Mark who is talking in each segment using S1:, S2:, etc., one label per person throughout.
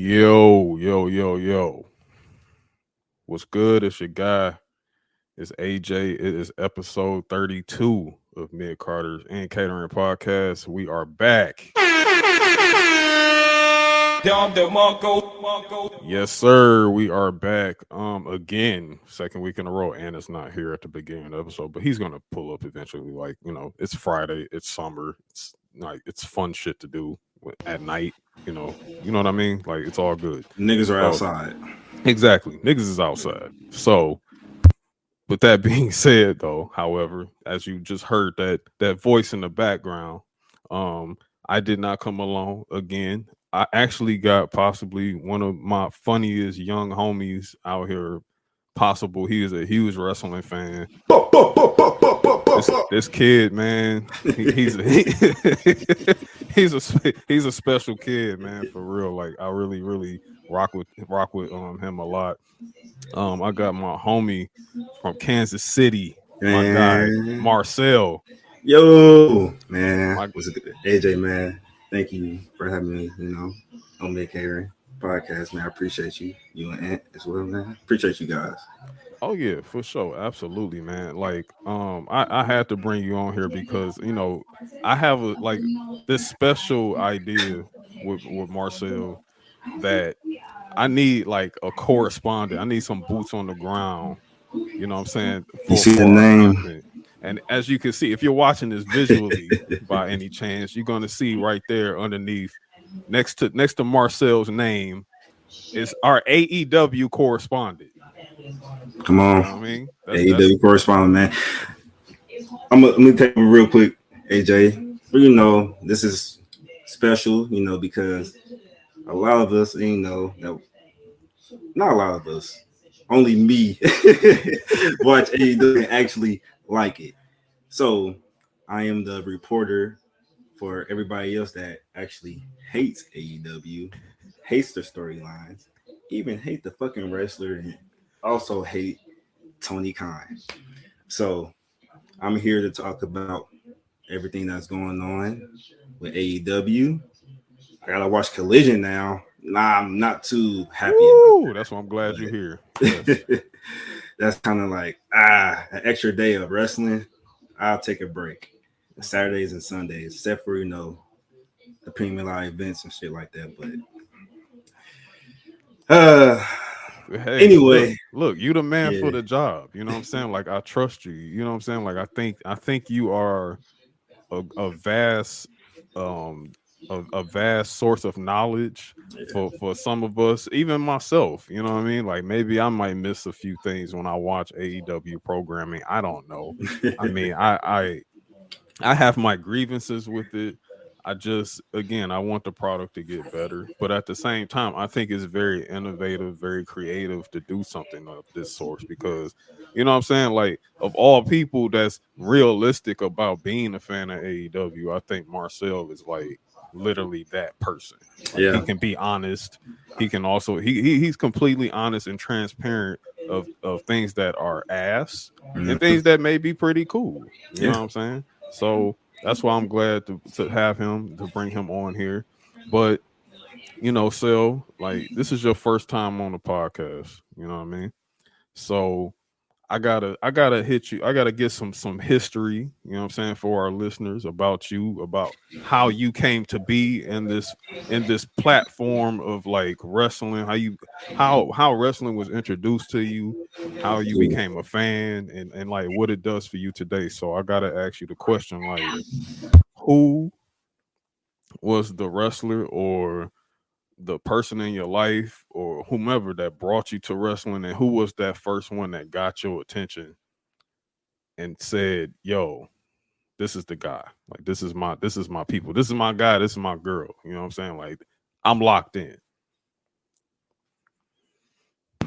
S1: Yo. What's good? It's your guy. It's AJ. It is episode 32 of Midcarders and Catering Podcast. We are back. Yes, sir. We are back. Again, second week in a row. And it's not here at the beginning of the episode, but he's gonna pull up eventually. Like, it's Friday, it's summer, it's fun shit to do at night. You know what I mean? Like, it's all good.
S2: Niggas are outside.
S1: Exactly. Niggas is outside. So, with that being said, though, however, as you just heard that voice in the background, I did not come along again. I actually got possibly one of my funniest young homies out here possible. He is a huge wrestling fan. This kid, man, he's a special kid, man, for real. Like, I really rock with him a lot. I got my homie from Kansas City, my guy Marcell.
S2: Yo, man, what's it, AJ, man? Thank you for having me. On the Catering Podcast, man. I appreciate you and Ant as well, man. Appreciate you guys.
S1: Oh yeah, for sure, absolutely, man. Like, I had to bring you on here because I have this special idea with Marcell that I need like a correspondent. I need some boots on the ground. You know what I'm saying?
S2: You see the name.
S1: And as you can see, if you're watching this visually by any chance, you're gonna see right there underneath, next to Marcell's name, is our AEW correspondent.
S2: Come on,
S1: you know what I mean?
S2: AEW correspondent, man. I'm gonna take it real quick, AJ. This is special, because a lot of us, not a lot of us, only me watch AEW and actually like it. So I am the reporter for everybody else that actually hates AEW, hates the storylines, even hate the fucking wrestler, and also hate Tony Khan. So I'm here to talk about everything that's going on with AEW. I gotta watch Collision now. Nah, I'm not too happy about that.
S1: That's why I'm glad you're here. Yes.
S2: That's kind of like an extra day of wrestling. I'll take a break. Saturdays and Sundays, except for the premium live events and shit like that. But
S1: hey,
S2: anyway,
S1: look, you the man for the job. You know what I'm saying? Like, I trust you. You know what I'm saying? Like, I think you are a vast a vast source of knowledge for some of us, even myself. You know what I mean? Like, maybe I might miss a few things when I watch AEW programming. I don't know. I mean, I have my grievances with it. I want the product to get better, but at the same time, I think it's very innovative, very creative to do something of this sort, because you know what I'm saying? Like, of all people that's realistic about being a fan of AEW, I think Marcell is like literally that person. Like, he can be honest. He can also he's completely honest and transparent of things that are ass and things that may be pretty cool. You know what I'm saying? So that's why I'm glad to have him, to bring him on here. But Cell, like, this is your first time on the podcast. You know what I mean? So I gotta hit you. I gotta get some history, you know what I'm saying, for our listeners, about you, about how you came to be in this platform of like wrestling, how wrestling was introduced to you, how you became a fan, and like what it does for you today. So I gotta ask you the question, like, who was the wrestler or the person in your life or whomever that brought you to wrestling, and who was that first one that got your attention and said, yo, this is the guy, like, this is my people, this is my guy, this is my girl, you know what I'm saying? Like, I'm locked in.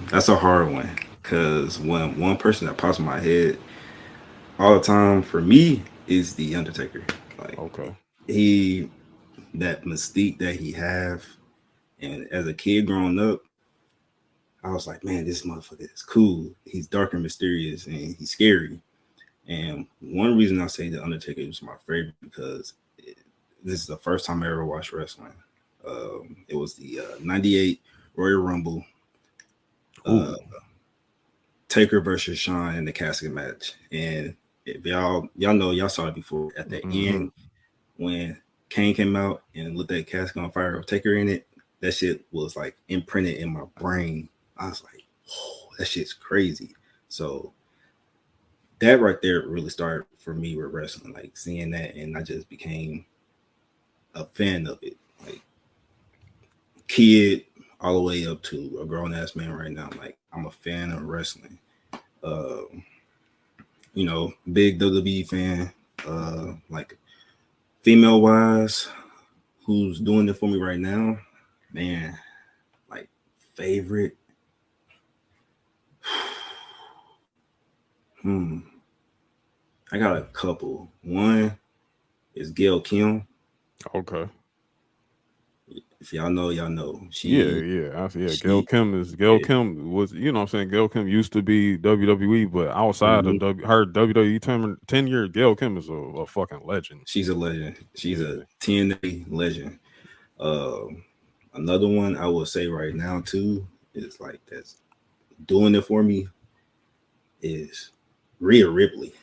S2: That's a hard one, because one person that pops in my head all the time for me is The Undertaker. Like,
S1: okay,
S2: that mystique that he have. And as a kid growing up, I was like, man, this motherfucker is cool. He's dark and mysterious, and he's scary. And one reason I say The Undertaker is my favorite, because this is the first time I ever watched wrestling. It was the 98 Royal Rumble. Taker versus Shawn in the casket match. And if y'all know, y'all saw it before. At the end, when Kane came out and lit that casket on fire with Taker in it, that shit was like imprinted in my brain. I was like, oh, that shit's crazy. So that right there really started for me with wrestling, like seeing that, and I just became a fan of it. Like kid all the way up to a grown ass man right now. Like I'm a fan of wrestling. You know, big WWE fan. Like female wise, who's doing it for me right now, man. Like favorite. I got a couple. One is Gail Kim.
S1: Okay.
S2: If y'all know, y'all know.
S1: Gail Kim was, you know what I'm saying? Gail Kim used to be WWE, but outside of her WWE tenure, Gail Kim is a fucking legend.
S2: She's a legend. She's a TNA legend. Another one I will say right now too is like that's doing it for me is Rhea Ripley.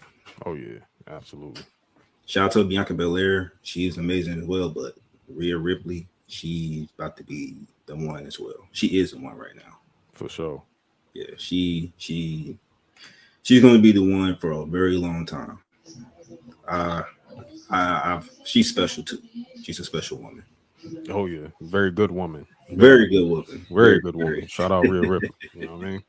S1: Oh yeah, absolutely.
S2: Shout out to Bianca Belair. She's amazing as well, but Rhea Ripley, she's about to be the one as well. She is the one right now.
S1: For sure.
S2: Yeah, she's going to be the one for a very long time. She's special too. She's a special woman.
S1: Oh yeah, very good woman.
S2: Very good woman.
S1: Very good woman. Shout out Rhea Ripley. You know what I mean?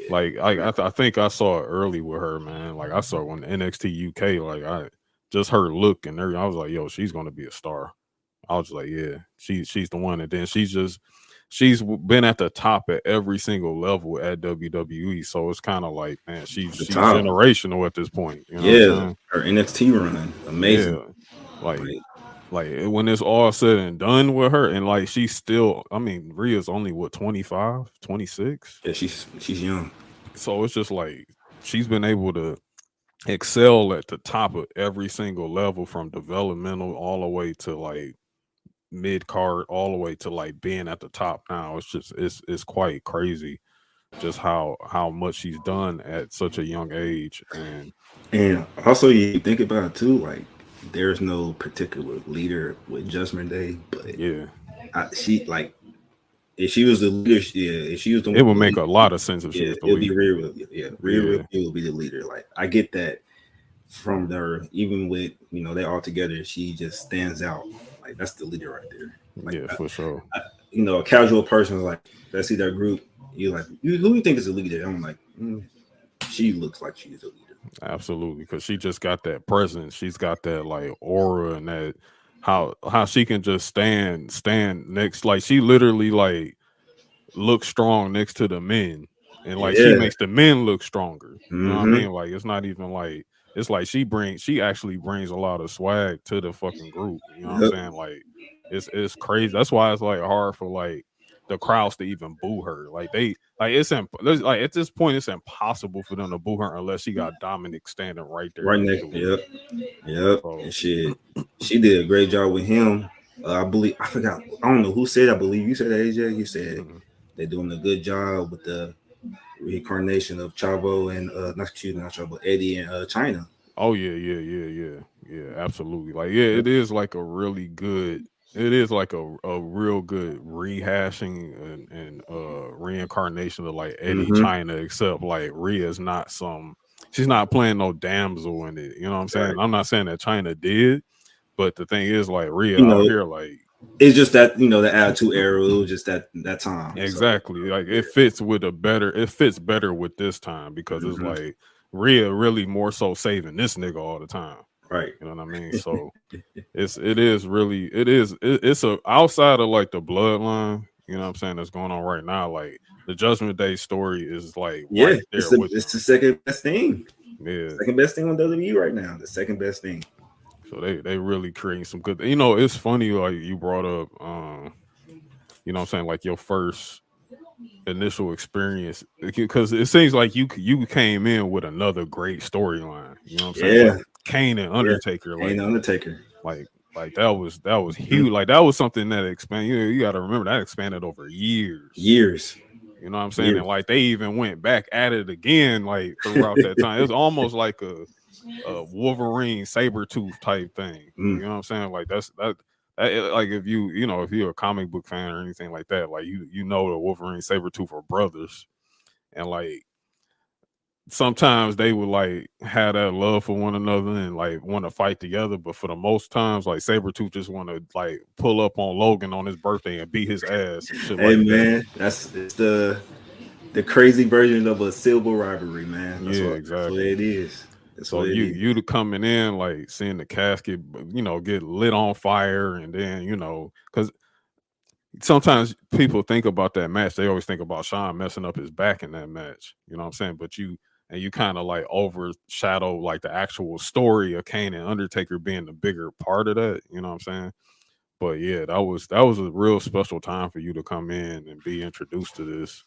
S1: Like I think I saw it early with her, man. Like I saw her on NXT UK. Like I just her look and everything. I was like, yo, she's gonna be a star. I was like, yeah, she's the one. And then she's been at the top at every single level at WWE. So it's kind of like, man, she's generational at this point. You know
S2: her NXT run, amazing.
S1: Yeah. Like when it's all said and done with her, and like she's still, I mean, Rhea's only what 25, 26.
S2: Yeah, she's young.
S1: So it's just like she's been able to excel at the top of every single level, from developmental all the way to like mid card, all the way to like being at the top now. It's just it's quite crazy just how much she's done at such a young age.
S2: And also you think about it too, like there's no particular leader with Judgment Day, but
S1: yeah,
S2: she like if she was the leader, if she was the one,
S1: it would make a lot of sense if she was the leader.
S2: Rhea Ripley will be the leader. Like I get that from her, even with they all together, she just stands out. Like that's the leader right there. Like,
S1: for sure.
S2: A casual person is like, let's see that group. You're like, who do you think is the leader? I'm like, she looks like she's a leader.
S1: Absolutely, because she just got that presence. She's got that like aura, and that how she can just stand next. Like she literally like looks strong next to the men, and like she makes the men look stronger. You know what I mean? Like it's not even like, it's like she actually brings a lot of swag to the fucking group. You know what I'm saying? Like it's crazy. That's why it's like hard for like the crowds to even boo her. Like it's like at this point it's impossible for them to boo her unless she got Dominic standing right there.
S2: Right next. Yep. So, and she did a great job with him. I believe I don't know who said. I believe you said AJ. You said they're doing a good job with the reincarnation of Chavo and not Chavo, Eddie and China.
S1: Oh yeah, absolutely. Like it is like a really good. It is like a real good rehashing and reincarnation of like Eddie China, except like Rhea's not she's not playing no damsel in it. You know what I'm saying? Right. I'm not saying that China did, but the thing is like Rhea out here, like
S2: it's just that the Attitude Era, it was just that time.
S1: Exactly. So, like it fits better with this time, because it's like Rhea really more so saving this nigga all the time.
S2: Right.
S1: You know what I mean? So it's a outside of like the bloodline, you know what I'm saying, that's going on right now. Like the Judgment Day story is like right there.
S2: It's the second best thing.
S1: Yeah.
S2: Second best thing on WWE right now. The second best thing.
S1: So they really creating some good. It's funny, like you brought up you know what I'm saying, like your first initial experience, because it seems like you came in with another great storyline. You know what I'm saying? Like Kane and Undertaker.
S2: Kane and Undertaker.
S1: Like Like that was huge. Like that was something that expanded. You got to remember that expanded over years. You know what I'm saying? And like they even went back at it again, like throughout that time. It was almost like a Wolverine Sabretooth type thing. You know what I'm saying? Like that like if you're a comic book fan or anything like that, like you know the Wolverine Sabretooth are brothers. And like sometimes they would like have that love for one another and like want to fight together, but for the most times, like Sabretooth just want to like pull up on Logan on his birthday and beat his ass and shit
S2: Hey
S1: like
S2: man, it's the crazy version of a civil rivalry, man.
S1: that. Yeah,
S2: That's what
S1: exactly.
S2: it is. That's
S1: So
S2: what it is.
S1: you to coming in like seeing the casket, get lit on fire, and then because sometimes people think about that match, they always think about Shawn messing up his back in that match. You know what I'm saying? But you kind of like overshadow like the actual story of Kane and Undertaker being the bigger part of that. You know what I'm saying? But yeah, that was a real special time for you to come in and be introduced to this.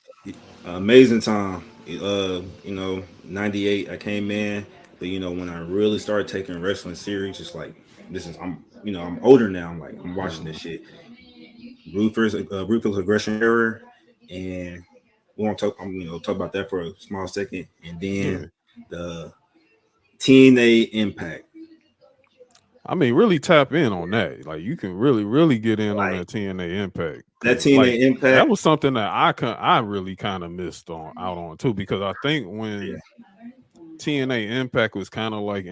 S2: Amazing time. 98 I came in, but when I really started taking wrestling serious, it's like I'm older now. I'm watching this shit. Ruthless Aggression Era, and we won't talk. Talk about that for a small second, and then the TNA Impact.
S1: I mean, really tap in on that. Like, you can really, really get in on
S2: Like,
S1: that TNA Impact.
S2: that
S1: Because,
S2: TNA
S1: like, that
S2: Impact.
S1: was something that I really kind of missed out on too. Because I think when TNA Impact was kind of like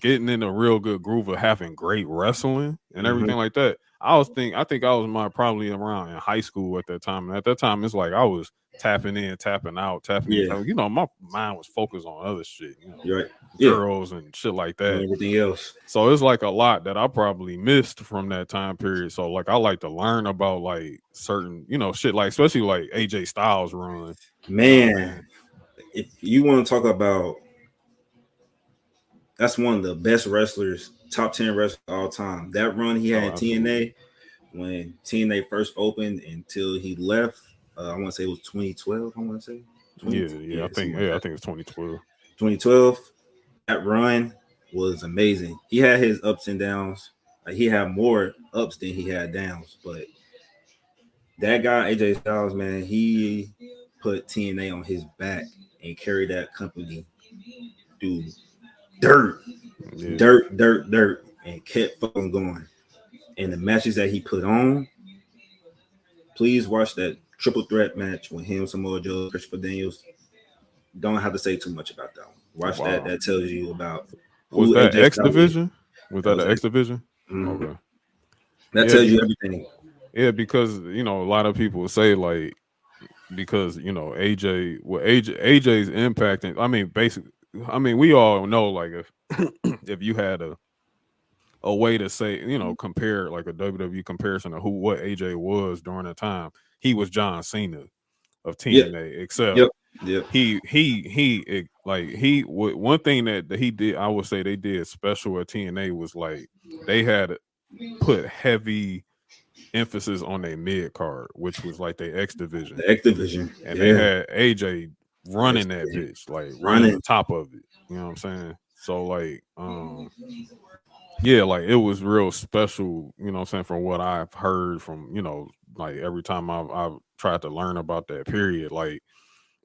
S1: getting in a real good groove of having great wrestling and everything like that. I think I was probably around in high school at that time. And at that time, it's like I was tapping in, tapping out, tapping in. My mind was focused on other shit.
S2: You're right.
S1: Girls and shit like that.
S2: Everything else.
S1: So it's like a lot that I probably missed from that time period. So like I like to learn about like certain, shit like especially like AJ Styles run.
S2: Man, if you want to talk about, that's one of the best wrestlers, top 10 wrestlers of all time. That run he had in TNA when TNA first opened until he left. I want to say it was 2012. I want to say.
S1: I think it's 2012.
S2: 2012. That run was amazing. He had his ups and downs. Like, he had more ups than he had downs. But that guy, AJ Styles, man, he put TNA on his back and carried that company through dirt, and kept fucking going. And the matches that he put on, please watch that triple threat match with him, Samoa Joe, Christopher Daniels. Don't have to say too much about that one. Watch that. That tells you about
S1: was that AJ X Division? Was that the X Division?
S2: Mm-hmm. Okay. That tells you everything.
S1: Yeah, because a lot of people say like because AJ's impact, and I mean basically, we all know like if you had a way to say compare like a WWE comparison of what AJ was during that time, he was John Cena of TNA, except one thing that he did, I would say they did special at TNA was like they had put heavy emphasis on their mid card, which was like their X Division.
S2: The X Division.
S1: And they had AJ running that bitch, like running the top of it. You know what I'm saying? So like like it was real special, you know what I'm saying, from what I've heard from, like every time I've tried to learn about that period, like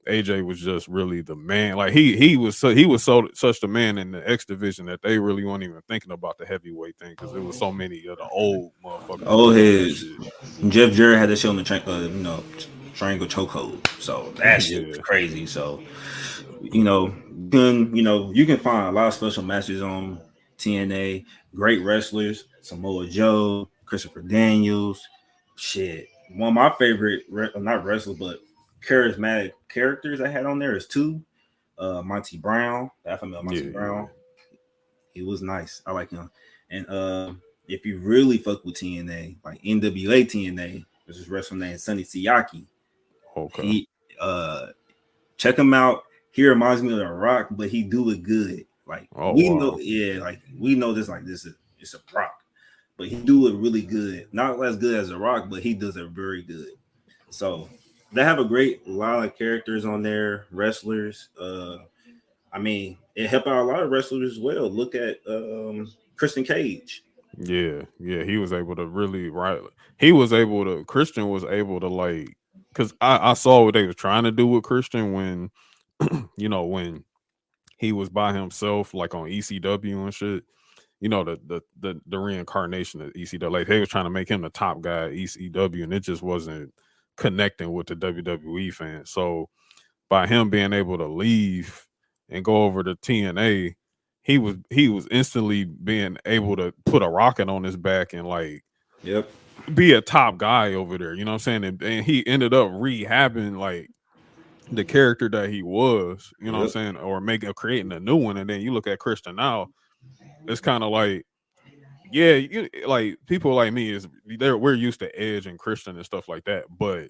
S1: AJ was just really the man. Like he was such the man in the X Division that they really weren't even thinking about the heavyweight thing because there was so many of the old motherfuckers.
S2: Old heads. Jeff Jarrett had that shit on the triangle chokehold. So that shit was crazy. So you can find a lot of special matches on TNA. Great wrestlers, Samoa Joe, Christopher Daniels. Shit, one of my favorite not wrestlers but charismatic characters I had on there is two. Monty Brown, FML Monty Brown. He was nice. I like him. And if you really fuck with TNA, like NWA TNA, there's this wrestler named Sonny Siaki.
S1: Okay.
S2: He check him out. He reminds me of The Rock, but he do it good. Like we know this like this is it's a prop. But he do it really good. Not as good as The Rock, but he does it very good. So they have a lot of characters on there, wrestlers. It helped out a lot of wrestlers as well. Look at Christian Cage.
S1: Yeah, yeah, he was able to really He was able to. Christian was able to like, because I saw what they was trying to do with Christian when, when he was by himself, like on ECW and shit. The reincarnation of ECW. Like they was trying to make him the top guy at ECW, and it just wasn't connecting with the WWE fans. So by him being able to leave and go over to TNA, he was instantly being able to put a rocket on his back and like
S2: Yep.
S1: be a top guy over there. You know what I'm saying? And he ended up rehabbing like the character that he was. You know what I'm
S2: Yep.
S1: saying? Or creating a new one. And then you look at Christian now, it's kind of like. Yeah, like people like me we're used to Edge and Christian and stuff like that, but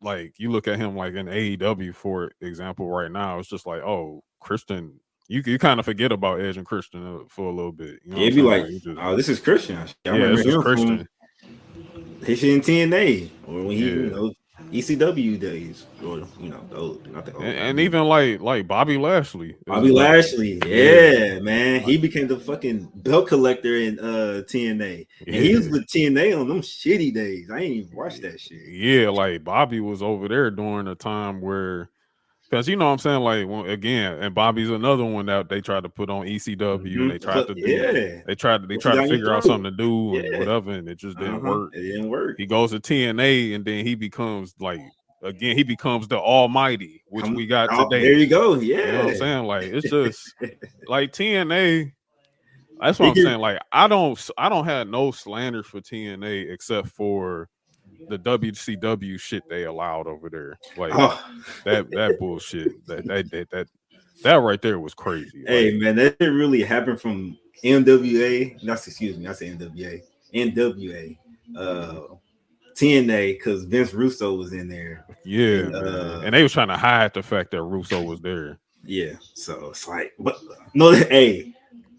S1: like you look at him like in AEW for example right now, it's just like, oh, Christian, you kind of forget about Edge and Christian for a little bit. You know what I'm
S2: It'd be
S1: saying?
S2: like,
S1: Like it just
S2: oh, this is Christian. I
S1: yeah,
S2: remember
S1: this is
S2: him
S1: Christian.
S2: from his shit in TNA or when he,
S1: Yeah.
S2: ECW days or those, not the old.
S1: And even like Bobby Lashley.
S2: Bobby
S1: Like,
S2: Lashley, yeah, man, he became the fucking belt collector in TNA, and he was with TNA on them shitty days. I ain't even watched that shit.
S1: Yeah, like Bobby was over there during a time where. Because you know what I'm saying, like again, and Bobby's another one that they tried to put on ECW, and they tried to do, they tried to figure out something to do and whatever, and it just didn't work.
S2: It didn't work.
S1: He goes to TNA, and then he becomes like again, he becomes the Almighty, which we got today.
S2: There you go. Yeah,
S1: you know what I'm saying. Like it's just like TNA. That's what I'm saying. Like I don't have no slanders for TNA except for the WCW shit they allowed over there, like that bullshit, that right there was crazy.
S2: Hey
S1: like,
S2: man, that didn't really happen from NWA. Excuse me, I say NWA, NWA, TNA, because Vince Russo was in there.
S1: Yeah, and they was trying to hide the fact that Russo was there.
S2: Yeah, so it's like, but no, hey,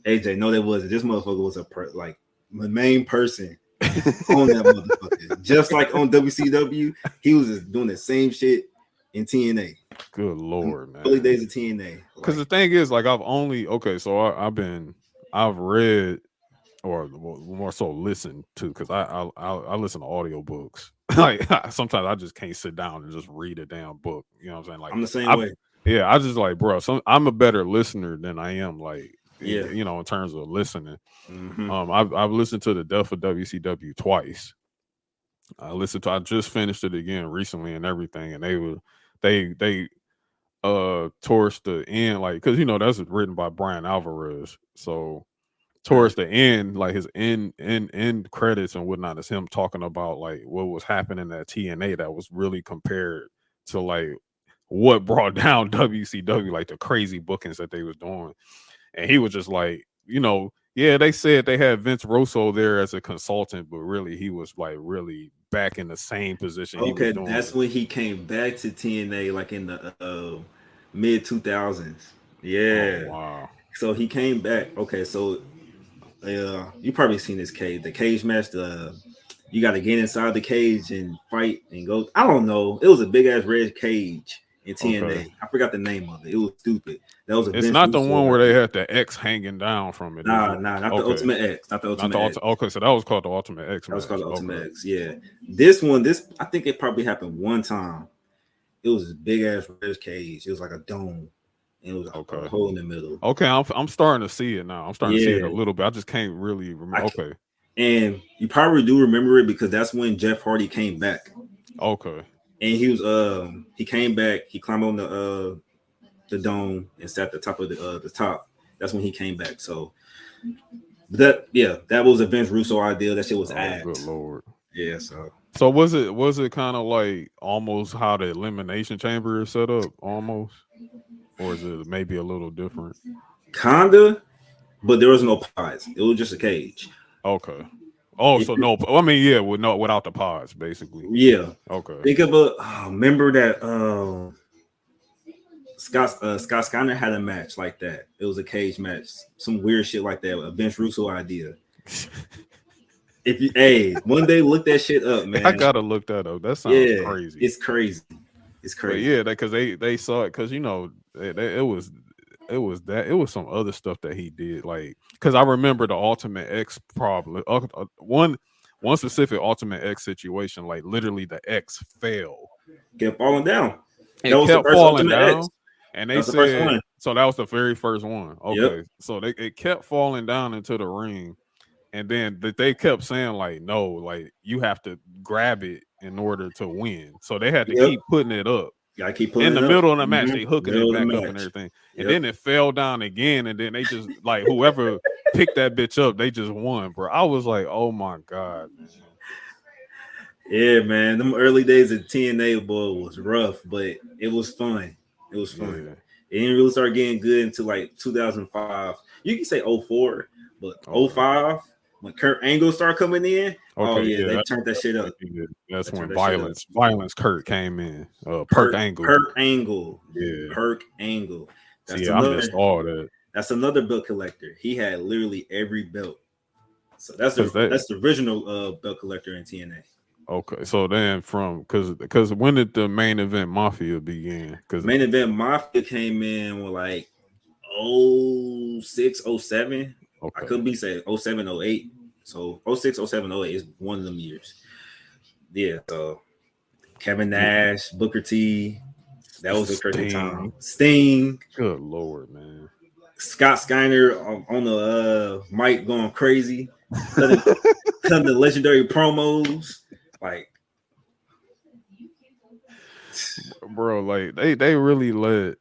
S2: AJ, no, that wasn't. This motherfucker was like the main person on that motherfucker. Just like on WCW, he was just doing the same shit in TNA.
S1: Good lord, man.
S2: Early days of TNA.
S1: Because the thing is, like, I've read or more so listened to, because I listen to audiobooks. Like sometimes I just can't sit down and just read a damn book. You know what I'm saying? Like
S2: I'm the same way.
S1: Yeah, I just like, bro. I'm a better listener than I am, like,
S2: yeah,
S1: in terms of listening.
S2: Mm-hmm.
S1: I've listened to the Death of WCW twice. I just finished it again recently and everything, and they towards the end, like, because that's written by Brian Alvarez, so towards the end, like his end credits and whatnot is him talking about like what was happening at TNA that was really compared to like what brought down WCW, like the crazy bookings that they was doing. And he was just like, yeah, they said they had Vince Russo there as a consultant, but really he was like really back in the same position.
S2: Okay, that's when he came back to TNA, like in the mid 2000s. Yeah.
S1: Oh, wow.
S2: So he came back. Okay, so you probably seen this the cage match. You got to get inside the cage and fight and go. I don't know. It was a big ass red cage in TNA. Okay. I forgot the name of it. It was stupid. That was
S1: It's not the one where they had the X hanging down from it.
S2: Nah, not the Ultimate X. Not the Ultimate X.
S1: Okay, so that was called the Ultimate X.
S2: That was called the Ultimate X. Yeah. This I think it probably happened one time. It was a big ass red cage. It was like a dome. And it was a hole in the middle.
S1: Okay, I'm starting to see it now. I'm starting to see it a little bit. I just can't really remember. Okay.
S2: And you probably do remember it because that's when Jeff Hardy came back.
S1: Okay.
S2: And he was he came back. He climbed on the dome and sat at the top of the top. That's when he came back. So that was a Vince Russo idea. That shit was ass.
S1: Good lord.
S2: Yeah.
S1: So was it kind of like almost how the Elimination Chamber is set up, almost, or is it maybe a little different?
S2: Kinda, but there was no pods. It was just a cage.
S1: Okay. Oh, so no. I mean, yeah, without the pods, basically.
S2: Yeah.
S1: Okay.
S2: Think of remember that Scott Steiner had a match like that. It was a cage match, some weird shit like that. A Vince Russo idea. If you one day look that shit up, man.
S1: I gotta look that up. That sounds crazy.
S2: It's crazy. It's crazy.
S1: But yeah, because they saw it because it was it was that. It was some other stuff that he did, like because I remember the Ultimate X problem. One specific Ultimate X situation, like literally the X fell.
S2: Kept falling down. That
S1: It
S2: was the
S1: kept
S2: first
S1: falling
S2: Ultimate X.
S1: down, and
S2: That
S1: they
S2: was the first
S1: said
S2: one.
S1: so. That was the very first one.
S2: Yep.
S1: Okay, so it kept falling down into the ring, and then they kept saying like, no, like you have to grab it in order to win. So they had to
S2: Yep.
S1: keep putting it up.
S2: Gotta keep
S1: In
S2: pulling
S1: the
S2: it up.
S1: middle of the match, they hooking it
S2: Middle of the
S1: back up and
S2: match.
S1: everything. And
S2: Yep.
S1: then it fell down again. And then they just like whoever picked that bitch up, they just won, bro. I was like, oh my God, man.
S2: Yeah, man. Them early days of TNA, boy, was rough, but it was fun. It was fun.
S1: Yeah.
S2: It didn't really start getting good until like 2005. You can say 04, but
S1: Okay.
S2: 05, when Kurt Angle started coming in, oh
S1: Okay,
S2: yeah, they turned that shit up.
S1: That's when violence Kurt came in. Perk
S2: Perk
S1: Angle.
S2: Yeah. Perk Angle.
S1: That's I missed all that.
S2: That's another belt collector. He had literally every belt. So that's the original belt collector in TNA.
S1: Okay, so then because when did the main event Mafia begin? Because
S2: main event Mafia came in with like 06, 07. Okay. I could be saying 07, 08. So 06, 07, 08 is one of them years. Yeah, so Kevin Nash, Booker T, that was a crazy time. Sting.
S1: Good Lord, man.
S2: Scott Steiner on the mic going crazy, cutting the legendary promos. Like,
S1: bro, like they really let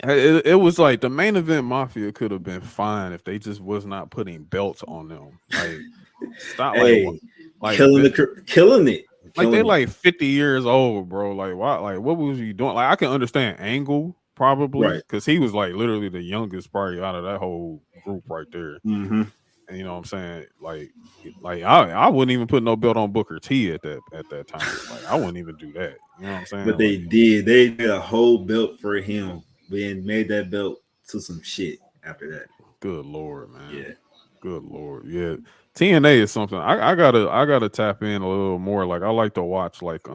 S1: it was like the main event Mafia could have been fine if they just was not putting belts on them. Like, stop,
S2: like killing it.
S1: Like they like 50 years old, bro. Like why? Like what was you doing? Like I can understand Angle probably because he was like literally the youngest probably out of that whole group right there.
S2: Mm-hmm.
S1: And you know what I'm saying? Like I wouldn't even put no belt on Booker T at that time. Like I wouldn't even do that. You know what I'm saying?
S2: But they did. They did a whole belt for him. Then made that belt to some shit after that.
S1: Good Lord, man.
S2: Yeah.
S1: Good Lord. Yeah. TNA is something I gotta tap in a little more. Like I like to watch like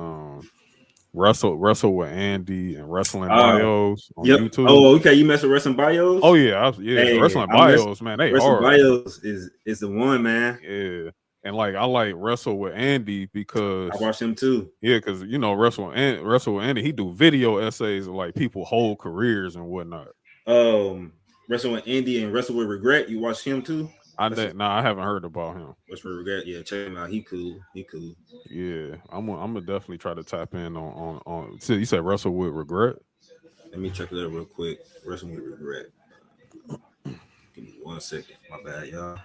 S1: wrestle with Andy and wrestling bios on YouTube.
S2: Oh, okay. You mess with wrestling bios?
S1: Oh yeah, wrestling bios, man. They
S2: wrestling
S1: hard.
S2: Bios is the one, man.
S1: Yeah, and like I like wrestle with Andy because
S2: I watch him too.
S1: Yeah, because you know wrestle with Andy, he do video essays of like people whole careers and whatnot.
S2: Wrestle with Andy and Wrestle with Regret. You watch him too?
S1: I haven't heard about him.
S2: Wrestle with Regret. Yeah, check him out. He cool.
S1: Yeah, I'm gonna definitely try to tap in on. So you said Wrestle with Regret?
S2: Let me check it out real quick. Wrestle with Regret. Give me 1 second. My bad, y'all.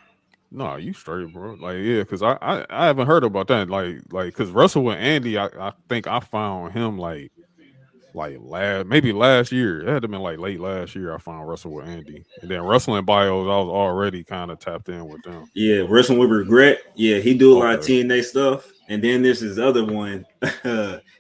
S1: No, you straight, bro. Like, yeah, because I haven't heard about that. Like, because Wrestle with Andy, I think I found him like last year. It had to been like late last year. I found Wrestle with Andy, and then Wrestling Bios, I was already kind of tapped in with them.
S2: Yeah, Wrestling with Regret. Yeah, he do a lot of TNA stuff, and then there's his other one.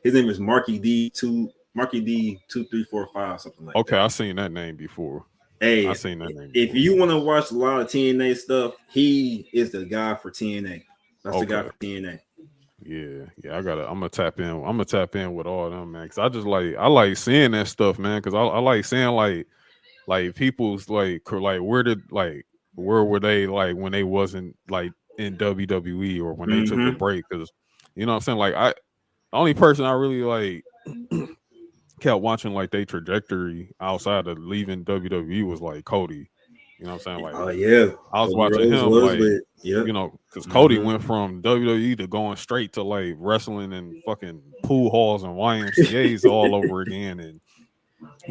S2: His name is Marky D 2345 something like that.
S1: Okay, I seen that name before.
S2: Hey,
S1: I seen that name.
S2: If you want to watch a lot of TNA stuff, he is the guy for TNA. That's the guy for TNA.
S1: Yeah, I'm gonna tap in. I'm gonna tap in with all of them, man. Because I like seeing that stuff, man. Because I like seeing like people's like where were they like when they wasn't like in WWE or when they took a break? Because you know what I'm saying. Like the only person I really like kept watching like their trajectory outside of leaving WWE was like Cody. You know what I'm saying? Like,
S2: oh yeah,
S1: I was watching him like, you know, because Cody went from WWE to going straight to like wrestling and fucking pool halls and YMCA's all over again, and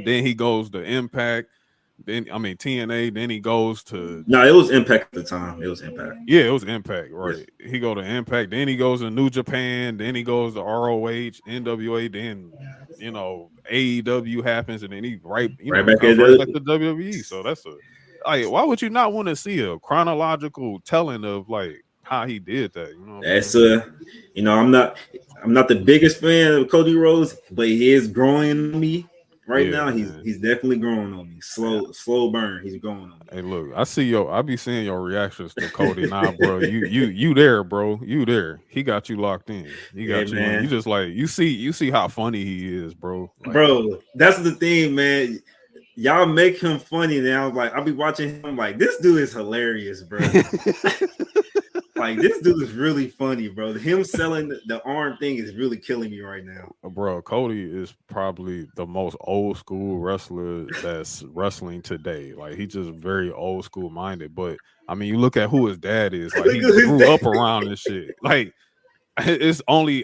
S1: then he goes to Impact. Then TNA. Then he goes to
S2: it was Impact at the time. It was Impact.
S1: Yeah, it was Impact, right? Yes. He go to Impact. Then he goes to New Japan. Then he goes to ROH, NWA. Then you know AEW happens, and then he right back at the WWE. So that's like, why would you not want to see a chronological telling of like how he did that? You know,
S2: that's I'm not the biggest fan of Cody Rhodes, but he is growing on me right now. He's definitely growing on me. Slow burn. He's growing on me.
S1: Hey, look, I be seeing your reactions to Cody now, bro. You there, bro? You there? He got you locked in. He got you. Man. You just like you see how funny he is, bro. Like,
S2: bro, that's the thing, man. y'all make him funny now. Like I'll be watching him, like this dude is hilarious, bro. Like this dude is really funny, bro. Him selling the arm thing is really killing me right now.
S1: Bro, Cody is probably the most old school wrestler that's wrestling today. Like he just very old school minded. But I mean, you look at who his dad is. Like
S2: Look
S1: he
S2: at his
S1: grew
S2: dad.
S1: up around this shit. Like it was only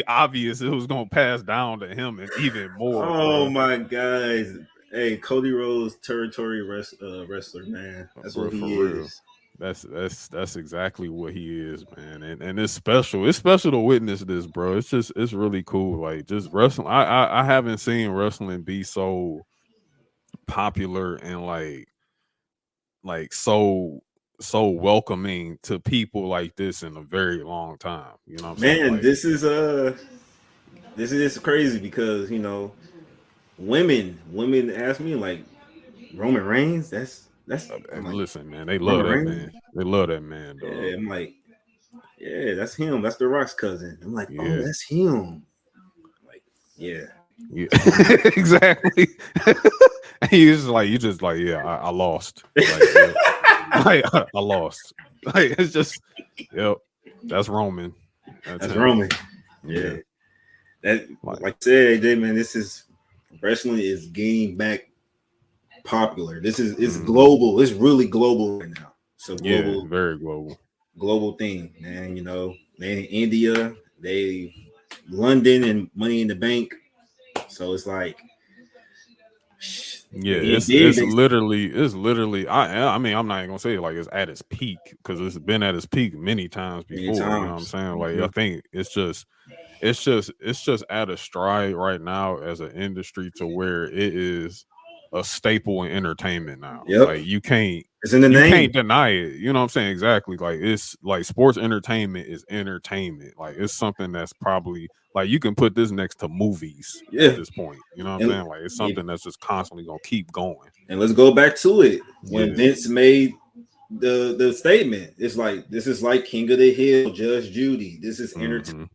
S1: obvious it was gonna pass down to him and even more.
S2: Oh
S1: Bro.
S2: my guys. Hey, Cody Rhodes, territory wrestler, man. That's
S1: Bro,
S2: what
S1: for
S2: he
S1: real.
S2: is.
S1: That's exactly what he is, man. And it's special. It's special to witness this, bro. It's really cool. Like just wrestling. I haven't seen wrestling be so popular and like so welcoming to people like this in a very long time. You know what I'm saying?
S2: Man,
S1: Like
S2: this is crazy because women ask me like Roman Reigns. That's I'm like
S1: listen, man, they love
S2: Roman
S1: that
S2: Reigns.
S1: man. They love that man, dog.
S2: Yeah, I'm like, yeah, that's him. That's The Rock's cousin. I'm like, oh,
S1: Yeah.
S2: that's him. Like, yeah.
S1: Yeah, exactly. You just like, yeah, I lost. Like, yeah. I lost. Like it's just, yep, that's Roman.
S2: That's
S1: him.
S2: Roman. Yeah. That like I said, AJ, man, this is wrestling is getting back popular. This is it's global. It's really global right now. So global,
S1: very global
S2: thing, man. They in India, they London and Money in the Bank. So it's like,
S1: yeah, it's literally. I mean, I'm not even gonna say it like it's at its peak because it's been at its peak many times before. You know what I'm saying? Like I think it's just at a stride right now as an industry to where it is a staple in entertainment now.
S2: Yep.
S1: Like you can't
S2: it's in the
S1: you
S2: name.
S1: Can't deny it. You know what I'm saying? Exactly. Like it's like sports entertainment is entertainment. Like it's something that's probably like you can put this next to movies at this point. You know what I'm saying? Like it's something that's just constantly gonna keep going.
S2: And let's go back to it. When Vince made the statement, it's like this is like King of the Hill, Judge Judy. This is entertainment.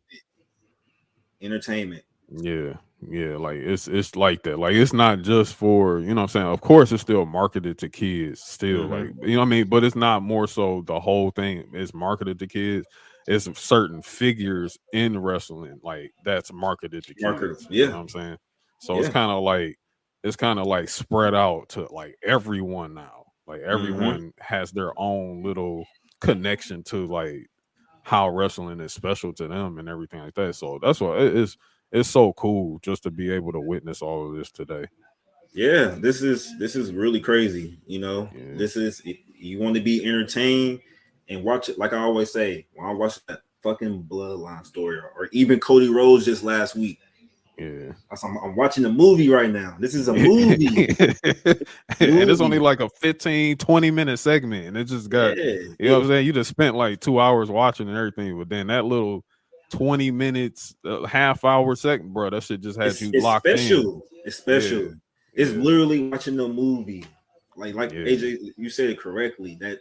S2: Entertainment.
S1: Yeah, like it's like that. Like it's not just for, you know what I'm saying? Of course it's still marketed to kids still, like, you know what I mean? But it's not more so the whole thing is marketed to kids. It's certain figures in wrestling like that's marketed to kids. You know what I'm saying? So it's kind of like spread out to like everyone now. Like everyone has their own little connection to like how wrestling is special to them and everything like that. So that's why it's so cool just to be able to witness all of this today.
S2: Yeah, this is really crazy. This is you want to be entertained and watch it. Like I always say, when I watch that fucking Bloodline story or even Cody Rhodes just last week.
S1: Yeah,
S2: I'm watching a movie right now. This is a movie.
S1: And it's only like a 15-20 minute segment, and it just got you know what I'm saying. You just spent like 2 hours watching and everything, but then that little 20 minutes, half hour segment, bro, that shit just had you locked in.
S2: It's special. It's literally watching a movie. Like AJ, you said it correctly that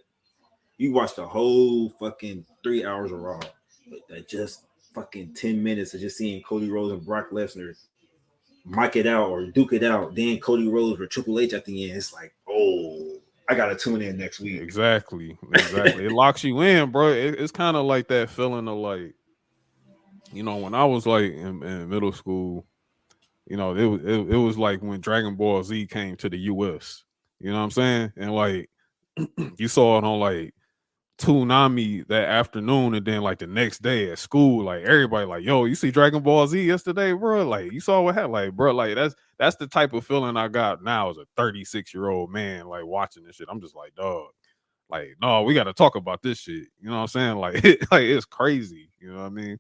S2: you watched the whole fucking 3 hours of Raw, but that just fucking 10 minutes of just seeing Cody Rhodes and Brock Lesnar mic it out or duke it out. Then Cody Rhodes or Triple H at the end. It's like, oh, I gotta tune in next week.
S1: Exactly. It locks you in, bro. It's kind of like that feeling of like, when I was like in middle school, it was like when Dragon Ball Z came to the US. You know what I'm saying? And like you saw it on like Toonami that afternoon, and then like the next day at school, like everybody like, yo, you see Dragon Ball Z yesterday, bro? Like you saw what happened, like, bro, like that's the type of feeling I got now as a 36-year-old man, like watching this shit. I'm just like, dog, like, no, we got to talk about this shit. You know what I'm saying? Like, like it's crazy. You know what I mean?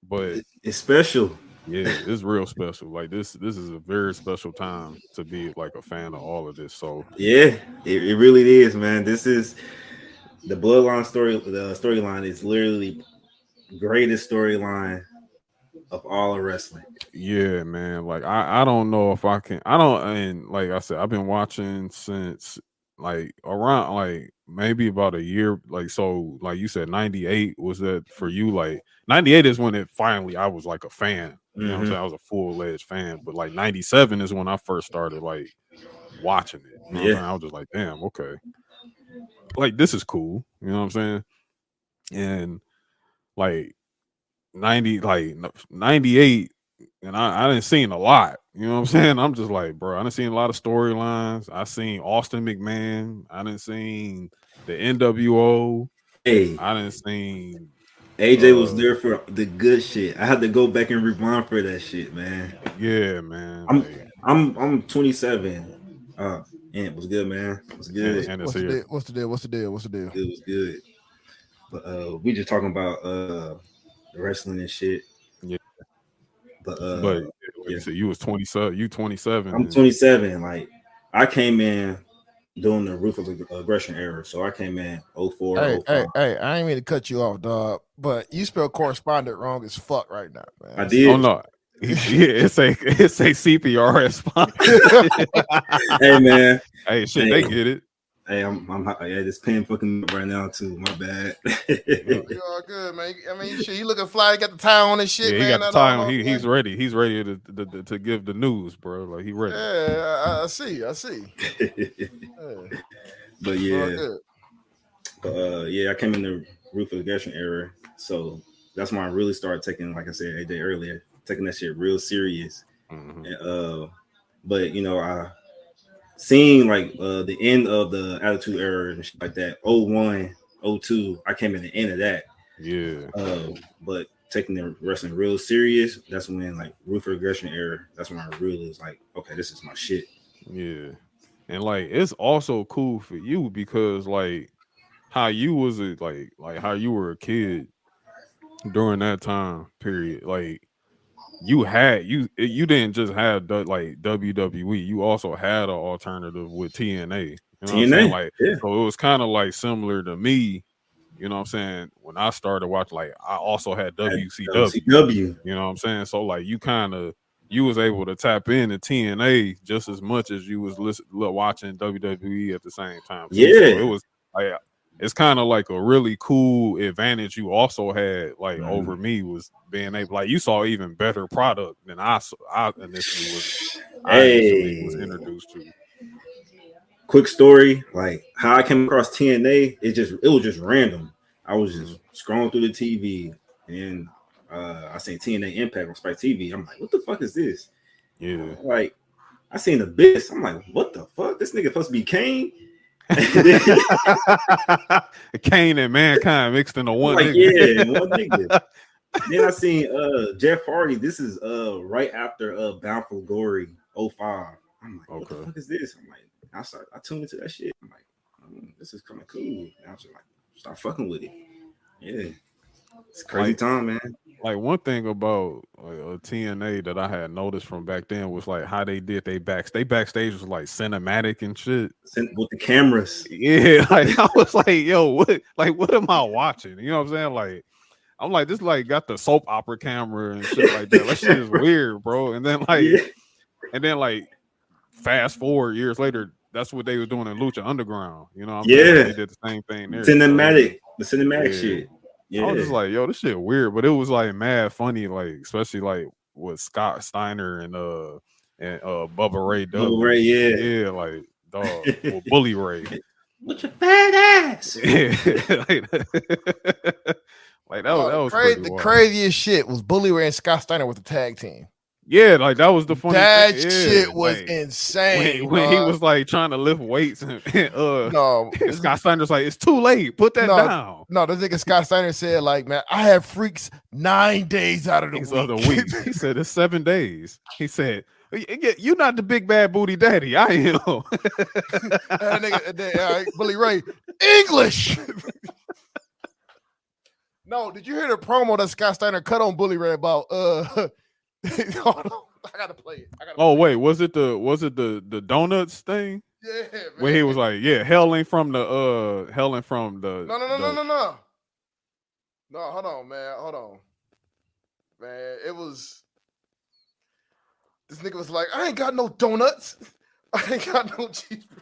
S1: But
S2: it's special.
S1: Yeah, it's real special. Like this is a very special time to be like a fan of all of this. So
S2: yeah, it really is, man. This is the Bloodline story. The storyline is literally greatest storyline of all of wrestling.
S1: Yeah, man. Like I don't know if I can. I don't. And like I said, I've been watching since like around like maybe about a year. Like you said, 98 was that for you? Like 98 is when it finally I was like a fan You know what I'm saying? I was a full-fledged fan, but like 97 is when I first started like watching it. You know what I'm saying? I was just like, damn, okay. Like this is cool. You know what I'm saying? And like 98, and I didn't seen a lot. You know what I'm saying? I'm just like, bro, I didn't seen a lot of storylines. I seen Austin McMahon. I didn't seen the NWO.
S2: Hey,
S1: I didn't seen
S2: AJ was there for the good shit. I had to go back and rewind for that shit, man.
S1: yeah, man.
S2: I'm 27. And it was good, man. It was good.
S1: And
S3: What's the deal?
S2: It was good. But we just talking about wrestling and shit.
S1: Yeah.
S2: But
S1: like you said, you was 27. You 27.
S2: I'm 27. Like I came in during the ruthless aggression era, so I came in 04.
S3: Hey,
S2: 05.
S3: I ain't mean to cut you off, dog, but you spell correspondent wrong as fuck right now, man.
S2: I did.
S1: Oh no. It's a CPR sponsor.
S2: Hey man.
S1: Hey, shit, they get it.
S2: Hey, I'm this pen fucking right now too. My bad.
S3: You all good, man. I mean, shit, he looking fly. He got the tie on and shit,
S1: yeah,
S3: man.
S1: He got the tie on. He's ready. He's ready to give the news, bro. Like he ready.
S3: Yeah, I see.
S2: But yeah, I came in the ruthless aggression era, so that's when I really started taking, like I said, AJ earlier, taking that shit real serious.
S1: Mm-hmm.
S2: And, but you know, I seen like the end of the Attitude Era and shit like that. 01, 02, I came in the end of that.
S1: Yeah.
S2: But taking the wrestling real serious, that's when like ruthless aggression era. That's when I really was like, okay, this is my shit.
S1: Yeah. And like it's also cool for you because like how you was like how you were a kid during that time period, like you didn't just have like WWE, you also had an alternative with TNA. You know what I'm saying? Like so it was kind of like similar to me. You know what I'm saying? When I started watching, like I also had WCW. You know what I'm saying? So like you was able to tap into TNA just as much as you was watching WWE at the same time. Too.
S2: Yeah.
S1: So it was like it's kind of like a really cool advantage you also had like over me was being able, like you saw even better product than I initially was introduced to.
S2: Quick story, like how I came across TNA, it was just random. I was just scrolling through the TV and I seen TNA Impact on Spike TV. I'm like, what the fuck is this?
S1: Yeah.
S2: Like I seen Abyss. I'm like, what the fuck? This nigga supposed to be Kane?
S1: Kane and Mankind mixed into one
S2: like,
S1: nigga.
S2: Yeah, one nigga. Then I seen Jeff Hardy. This is right after Bound for Glory 05. I'm like, what the fuck is this? I'm like, I tuned into that shit. I'm like, this is kind of cool. And I was just like, start fucking with it. Yeah. It's a crazy time, man.
S1: Like one thing about TNA that I had noticed from back then was like how they did they backstage was like cinematic and shit
S2: with the cameras.
S1: Yeah, like I was like, yo, what am I watching? You know what I'm saying? Like I'm like, this like got the soap opera camera and shit like that. That shit is weird, bro. And then like fast forward years later, that's what they were doing in Lucha Underground. You know what I'm saying? They did the same thing there.
S2: The cinematic shit. Yeah.
S1: I was just like, yo, this shit weird, but it was like mad funny, like especially like with Scott Steiner and Bubba Ray W.
S2: Bubba Ray,
S1: yeah, like dog, well, Bully Ray.
S2: With your fat ass.
S1: Yeah. Like that was
S3: the craziest shit was Bully Ray and Scott Steiner with the tag team.
S1: Yeah, like that was the funny
S3: thing.
S1: Yeah,
S3: shit was like, insane.
S1: When he was like trying to lift weights and Scott Steiner's like, it's too late. Put that down.
S3: No, the nigga Scott Steiner said, like, man, I have freaks 9 days out of the week.
S1: He said it's 7 days. He said, you're not the big bad booty daddy. I am.
S3: Bully Ray, English. No, did you hear the promo that Scott Steiner cut on Bully Ray about hold on, I gotta play it.
S1: Wait, was it the donuts thing?
S3: Yeah, man.
S1: Where he was like, yeah, hell ain't from the
S3: No. No, hold on, man. Man, it was this nigga was like, I ain't got no donuts. I ain't got no cheese.
S4: But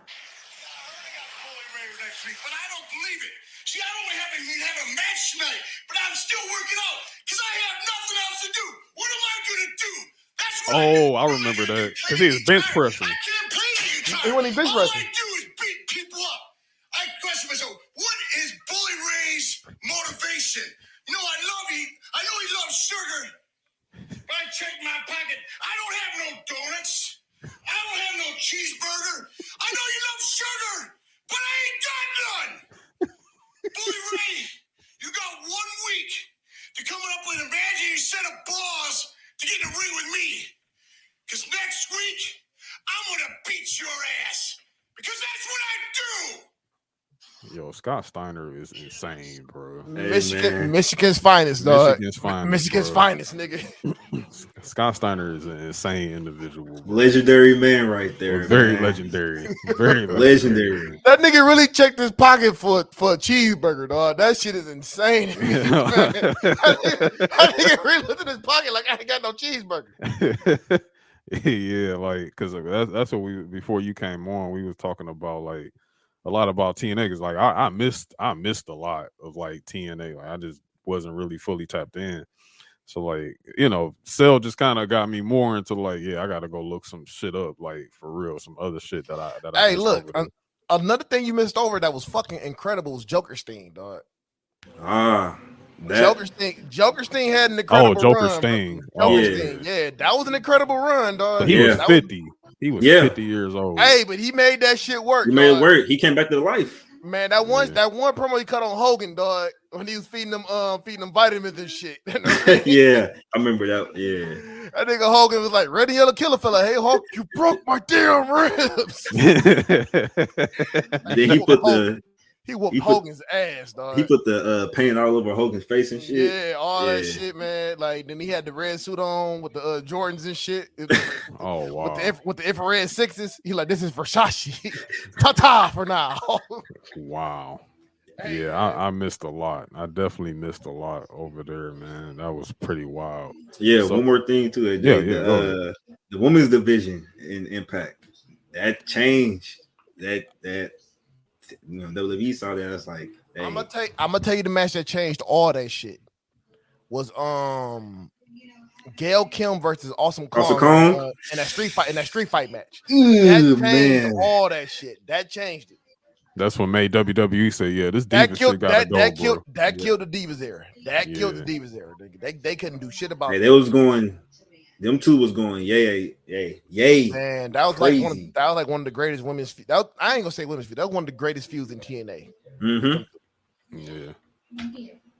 S4: I don't believe it. See, I don't have a match tonight, but I'm still working out because I have nothing nothing else to do. What am I gonna do? That's what
S1: I remember that because he was bench pressing.
S4: I can't play the guitar.
S3: He wasn't bench pressing.
S4: All I do is beat people up. I question myself, what is Bully Ray's motivation? You know, I know he loves sugar. But I check my pocket. I don't have no donuts. I don't have no cheeseburger. I know you love sugar, but I ain't got none. Bully Ray, you got 1 week to come up with an imaginary set of balls to get in the ring with me. Because next week, I'm going to beat your ass. Because that's what I do.
S1: Yo, Scott Steiner is insane, bro.
S3: Hey, Michigan's finest, dog. Michigan's finest, nigga.
S1: Scott Steiner is an insane individual, bro.
S2: Legendary man right there.
S1: Very legendary. Very
S2: legendary.
S3: That nigga really checked his pocket for a cheeseburger, dog. That shit is insane. That nigga really looked at his pocket like I ain't got no cheeseburger.
S1: Yeah, like because that's what we before you came on, we was talking about like a lot about TNA because like I missed a lot of like TNA. Like I just wasn't really fully tapped in. So like, you know, Cell just kind of got me more into like, yeah, I gotta go look some shit up, like for real, some other shit that I
S3: Hey, look, another thing you missed over that was fucking incredible was Jokerstein, dog. Jokerstein had an incredible run.
S1: Jokerstein.
S3: Yeah, that was an incredible run, dog.
S1: But he was 50. He was 50 years old.
S3: Hey, but he made that shit work.
S2: He made it work. He came back to life.
S3: Man, that one promo he cut on Hogan, dog, when he was feeding them vitamins and shit.
S2: Yeah, I remember that. Yeah,
S3: that nigga Hogan was like, "Ready, yellow killer fella. Hey, Hulk, you broke my damn ribs." He whooped Hogan's ass, dog.
S2: He put the paint all over Hogan's face and shit.
S3: Yeah, all that shit, man. Like then he had the red suit on with the Jordans and shit.
S1: Oh wow!
S3: With the infrared sixes, he like, this is Versace. Ta for now.
S1: Wow. Yeah, I missed a lot. I definitely missed a lot over there, man. That was pretty wild.
S2: Yeah, one more thing too. The women's division in Impact that changed. That you know, WWE saw that. It's like, hey.
S3: I'm gonna tell you the match that changed all that shit was Gail Kim versus Awesome Kong in that street fight match. That changed all that shit. That changed it.
S1: That's what made WWE say, yeah, this Divas shit gotta go,
S3: that killed the Divas era. That killed the Divas era. They couldn't do shit about it.
S2: They was going. Them two was going, yay.
S3: Man, that was crazy. like one of the greatest women's. I ain't gonna say women's feud. That was one of the greatest feuds in TNA.
S1: Mm-hmm.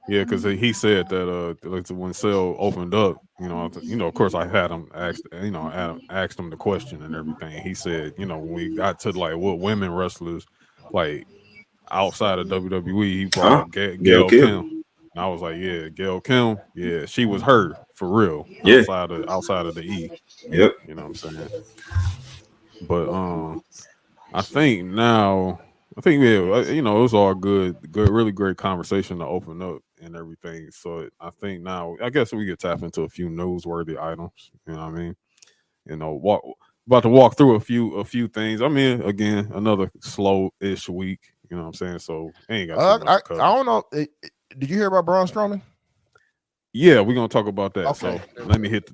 S1: Yeah, because he said that like when Cell opened up, you know, of course I had him asked him the question and everything. He said, you know, when we got to like what women wrestlers like outside of WWE, he brought Gail Kim. And I was like, yeah, Gail Kim, yeah, she was her for real.
S2: Yeah.
S1: Outside of the E.
S2: Yep.
S1: You know what I'm saying? But I think yeah, you know, it was all good, really great conversation to open up and everything. So I think now I guess we could tap into a few newsworthy items. You know what I mean? You know, about to walk through a few things. I mean, again, another slow-ish week. You know what I'm saying? So ain't got
S3: I don't know. Did you hear about Braun Strowman?
S1: Yeah, we're gonna talk about that.
S3: Okay.
S1: So let me hit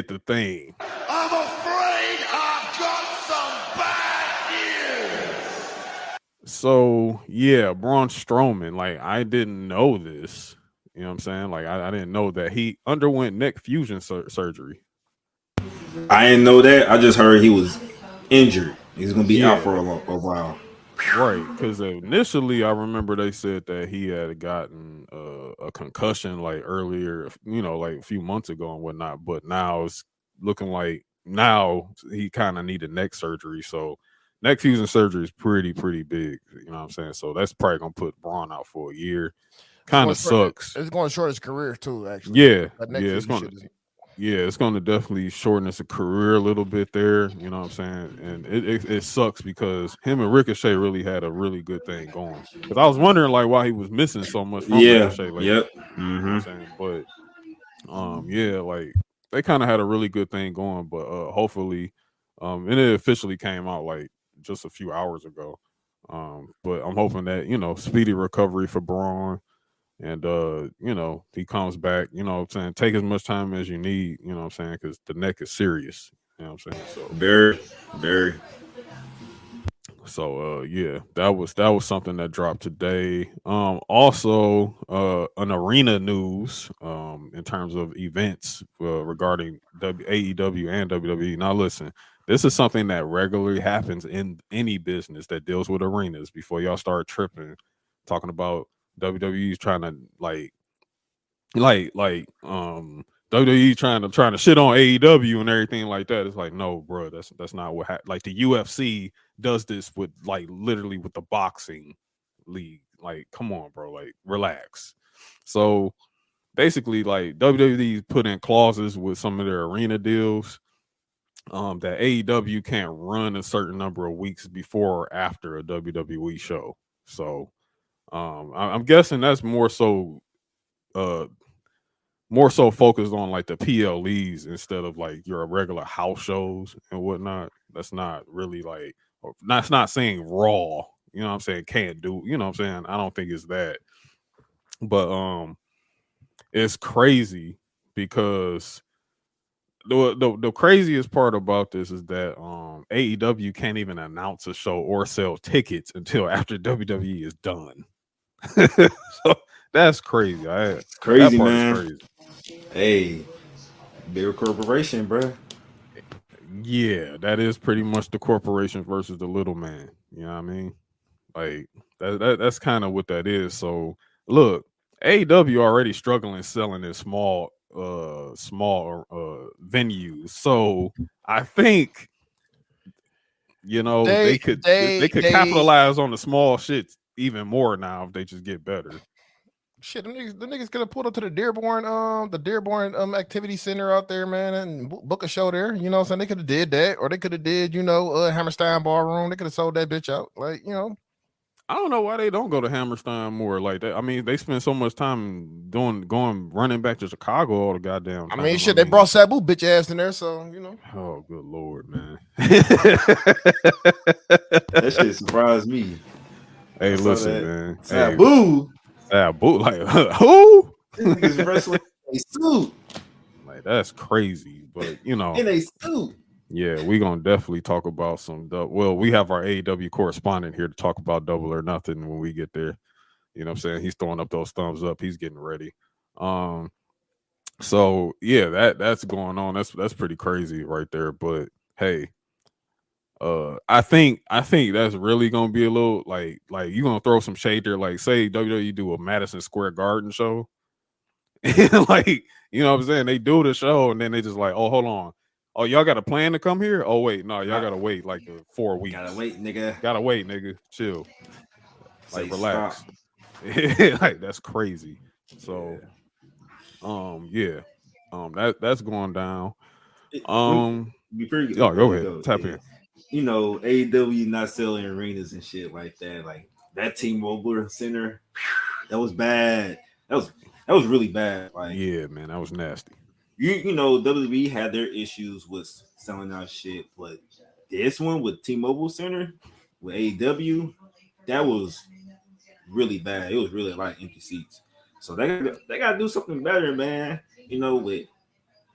S1: the thing.
S4: I'm afraid I've got some bad news.
S1: So yeah, Braun Strowman. Like I didn't know this. You know what I'm saying? Like I didn't know that he underwent neck fusion surgery.
S2: I didn't know that. I just heard he was injured. He's gonna be out for a while.
S1: Right, because initially I remember they said that he had gotten a concussion like earlier, you know, like a few months ago and whatnot. But now it's looking like he kind of needed neck surgery. So neck fusion surgery is pretty big. You know what I'm saying? So that's probably gonna put Braun out for a year. Kind of sucks.
S3: It's going to short his career too. Actually,
S1: it's going to definitely shorten his career a little bit there. You know what I'm saying? And it sucks because him and Ricochet really had a really good thing going. Because I was wondering like why he was missing so much from Ricochet. Like,
S2: yep.
S1: You know what I'm saying? But like they kind of had a really good thing going. But hopefully, and it officially came out like just a few hours ago. But I'm hoping that, you know, speedy recovery for Braun. And you know, he comes back, you know what I'm saying, take as much time as you need, you know what I'm saying, because the neck is serious. You know what I'm saying? So
S2: very.
S1: yeah, that was something that dropped today. Also an arena news in terms of events regarding AEW and WWE. Now listen, this is something that regularly happens in any business that deals with arenas. Before y'all start tripping, talking about WWE's trying to WWE trying to shit on AEW and everything like that. It's like, no, bro, that's not what like the UFC does this with like literally with the boxing league. Like, come on, bro, like relax. So basically, like WWE put in clauses with some of their arena deals that AEW can't run a certain number of weeks before or after a WWE show. So I'm guessing that's uh more so focused on like the PLEs instead of like your regular house shows and whatnot. That's not really like, that's not saying Raw, you know what I'm saying, can't do, you know what I'm saying. I don't think it's that, but it's crazy because the craziest part about this is that AEW can't even announce a show or sell tickets until after WWE is done. So that's crazy.
S2: It's
S1: That
S2: crazy,
S1: part
S2: man.
S1: is crazy.
S2: Hey, bigger corporation, bro.
S1: Yeah, that is pretty much the corporation versus the little man. You know what I mean? Like that's kind of what that is. So look, AEW already struggling selling in small venues. So I think, you know,
S3: They
S1: they could
S3: they
S1: capitalize on the small shit even more now if they just get better.
S3: shit. The niggas could have pulled up to the Dearborn activity center out there, man, and book a show there. You know what I'm saying? They could have did that, or they could have did, Hammerstein Ballroom. They could have sold that bitch out, like,
S1: I don't know why they don't go to Hammerstein more like that. I mean, they spend so much time running back to Chicago all the goddamn
S3: I
S1: time.
S3: mean, shit. They brought Sabu bitch ass in there, so
S1: Oh, good lord, man.
S2: That shit surprised me.
S1: Hey,
S2: I saw
S1: listen,
S2: that.
S1: man. Hey,
S2: Sabu.
S1: Sabu, like who?
S2: This nigga's wrestling in a suit.
S1: Like that's crazy, but you know,
S2: In a suit.
S1: yeah, we gonna definitely talk about well, we have our AEW correspondent here to talk about Double or Nothing when we get there. You know what I'm saying? He's throwing up those thumbs up. He's getting ready. So yeah, that's going on. That's pretty crazy right there. But hey, I think that's really gonna be a little like you gonna throw some shade there. Like say WWE do a Madison Square Garden show, and like you know what I'm saying, they do the show and then they just like, oh hold on, oh y'all got a plan to come here? Oh wait, no, y'all gotta wait like 4 weeks.
S2: Gotta wait, nigga.
S1: Gotta wait, nigga. Chill.
S2: Say
S1: Like relax.
S2: stop.
S1: Like that's crazy. So yeah. That's going down.
S2: Before you
S1: Go ahead. Tap in.
S2: You know, AEW not selling arenas and shit like that. Like that T-Mobile Center, that was bad. That was really bad. Like
S1: Yeah, man, that was nasty.
S2: you know, WWE had their issues with selling out shit, but this one with T-Mobile Center with AEW, that was really bad. It was really like empty seats. So they gotta do something better, man. You know, we're